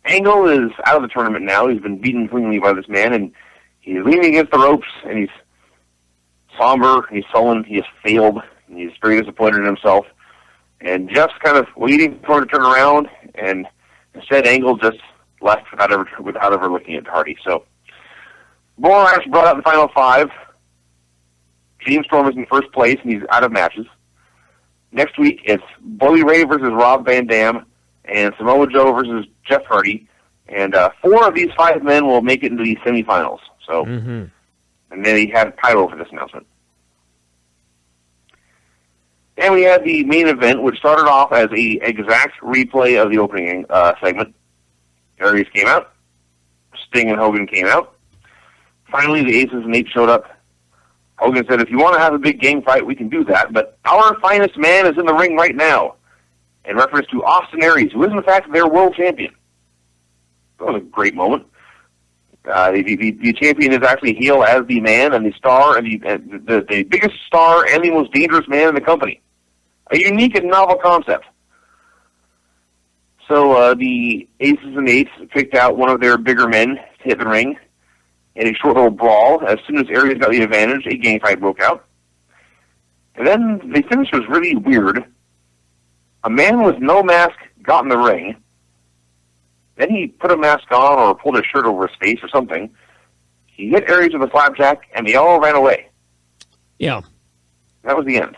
Angle is out of the tournament now. He's been beaten cleanly by this man, and he's leaning against the ropes, and he's somber, he's sullen, he has failed, and he's very disappointed in himself. And Jeff's kind of waiting for him to turn around, and instead Angle just left without ever looking at Hardy. So, Borash brought out the final 5. James Storm is in first place, and he's out of matches. Next week, it's Bully Ray versus Rob Van Dam, and Samoa Joe versus Jeff Hardy. And 4 of these 5 men will make it into the semifinals. So, and then he had a title for this announcement. And we had the main event, which started off as an exact replay of the opening segment. Aries came out. Sting and Hogan came out. Finally, the Aces and Eights showed up. Hogan said, if you want to have a big gang fight, we can do that, but our finest man is in the ring right now, in reference to Austin Aries, who is, in fact, their world champion. That was a great moment. The champion is actually heel as the man and the star, and the biggest star and the most dangerous man in the company. A unique and novel concept. So the Aces and Eights picked out one of their bigger men to hit the ring in a short little brawl. As soon as Aries got the advantage, a gang fight broke out. And then the finish was really weird. A man with no mask got in the ring. Then he put a mask on or pulled his shirt over his face or something. He hit Aries with a slapjack, and they all ran away. Yeah. That was the end.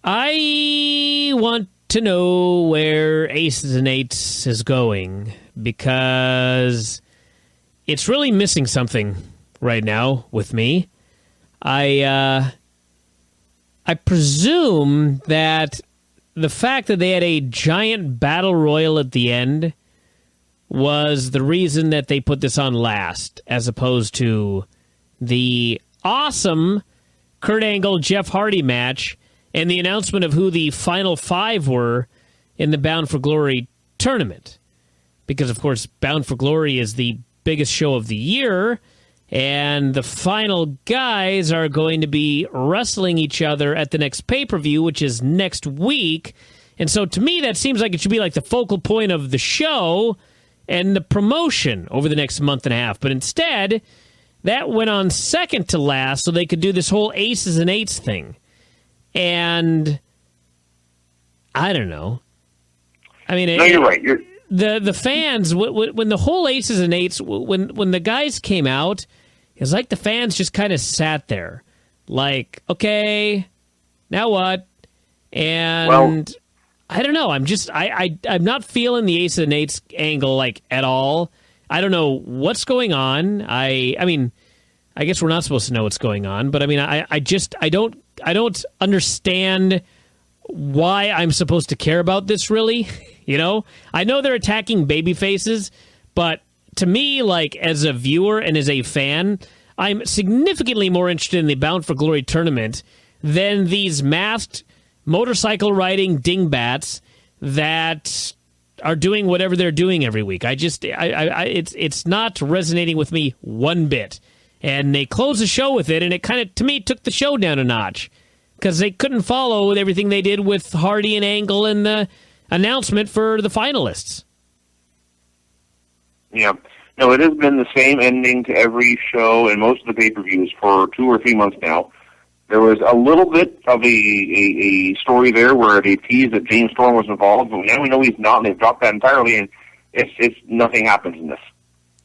I want to know where Aces and Eights is going, because it's really missing something right now with me. I presume that the fact that they had a giant battle royal at the end was the reason that they put this on last, as opposed to the awesome Kurt Angle Jeff Hardy match and the announcement of who the final 5 were in the Bound for Glory tournament. Because, of course, Bound for Glory is the biggest show of the year, and the final guys are going to be wrestling each other at the next pay-per-view, which is next week. And so to me, that seems like it should be like the focal point of the show and the promotion over the next month and a half. But instead, that went on second to last so they could do this whole Aces and Eights thing. And I don't know. I mean, no, you're right. The fans, when the whole Aces and Eights, when the guys came out, it was like the fans just kind of sat there, like, okay, now what? And I don't know. I'm not feeling the Aces and Eights angle like at all. I don't know what's going on. I mean, I guess we're not supposed to know what's going on, but I mean, I don't understand why I'm supposed to care about this, really. You know, I know they're attacking baby faces, but to me, like, as a viewer and as a fan, I'm significantly more interested in the Bound for Glory tournament than these masked motorcycle riding dingbats that are doing whatever they're doing every week. It's not resonating with me one bit. And they closed the show with it, and it kind of, to me, took the show down a notch because they couldn't follow everything they did with Hardy and Angle and the announcement for the finalists. Yeah. No, it has been the same ending to every show and most of the pay-per-views for 2 or 3 months now. There was a little bit of a story there where they teased that James Storm was involved, but now we know he's not, and they've dropped that entirely, and it's nothing happens in this.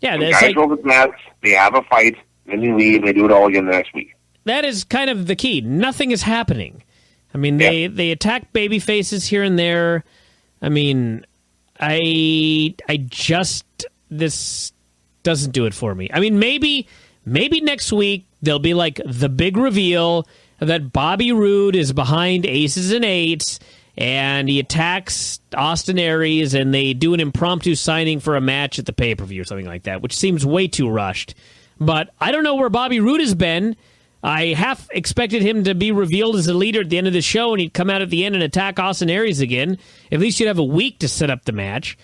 Yeah, the guys roll the mats, they have a fight, then they leave, and they do it all again the next week. That is kind of the key. Nothing is happening. I mean, they attack baby faces here and there. I mean, this doesn't do it for me. I mean, maybe next week there'll be like the big reveal that Bobby Roode is behind Aces and Eights, and he attacks Austin Aries, and they do an impromptu signing for a match at the pay-per-view or something like that, which seems way too rushed. But I don't know where Bobby Roode has been. I half expected him to be revealed as a leader at the end of the show, and he'd come out at the end and attack Austin Aries again. At least you'd have a week to set up the match.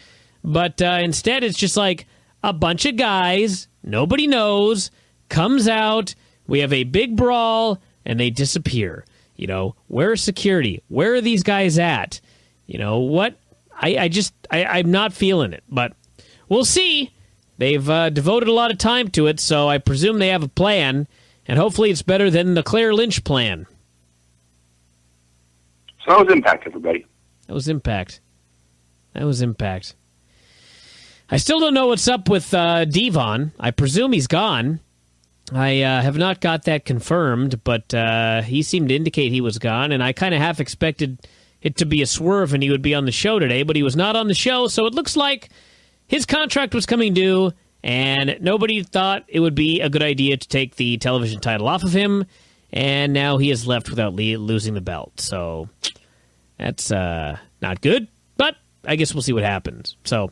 But instead, it's just like a bunch of guys, nobody knows, comes out, we have a big brawl, and they disappear. You know, where's security? Where are these guys at? You know, what? I'm not feeling it, but we'll see. They've devoted a lot of time to it, so I presume they have a plan, and hopefully it's better than the Claire Lynch plan. So that was Impact, everybody. That was Impact. I still don't know what's up with Devon. I presume he's gone. I have not got that confirmed, but he seemed to indicate he was gone, and I kind of half expected it to be a swerve and he would be on the show today, but he was not on the show, so it looks like his contract was coming due, and nobody thought it would be a good idea to take the television title off of him, and now he is left without losing the belt. So that's not good, but I guess we'll see what happens. So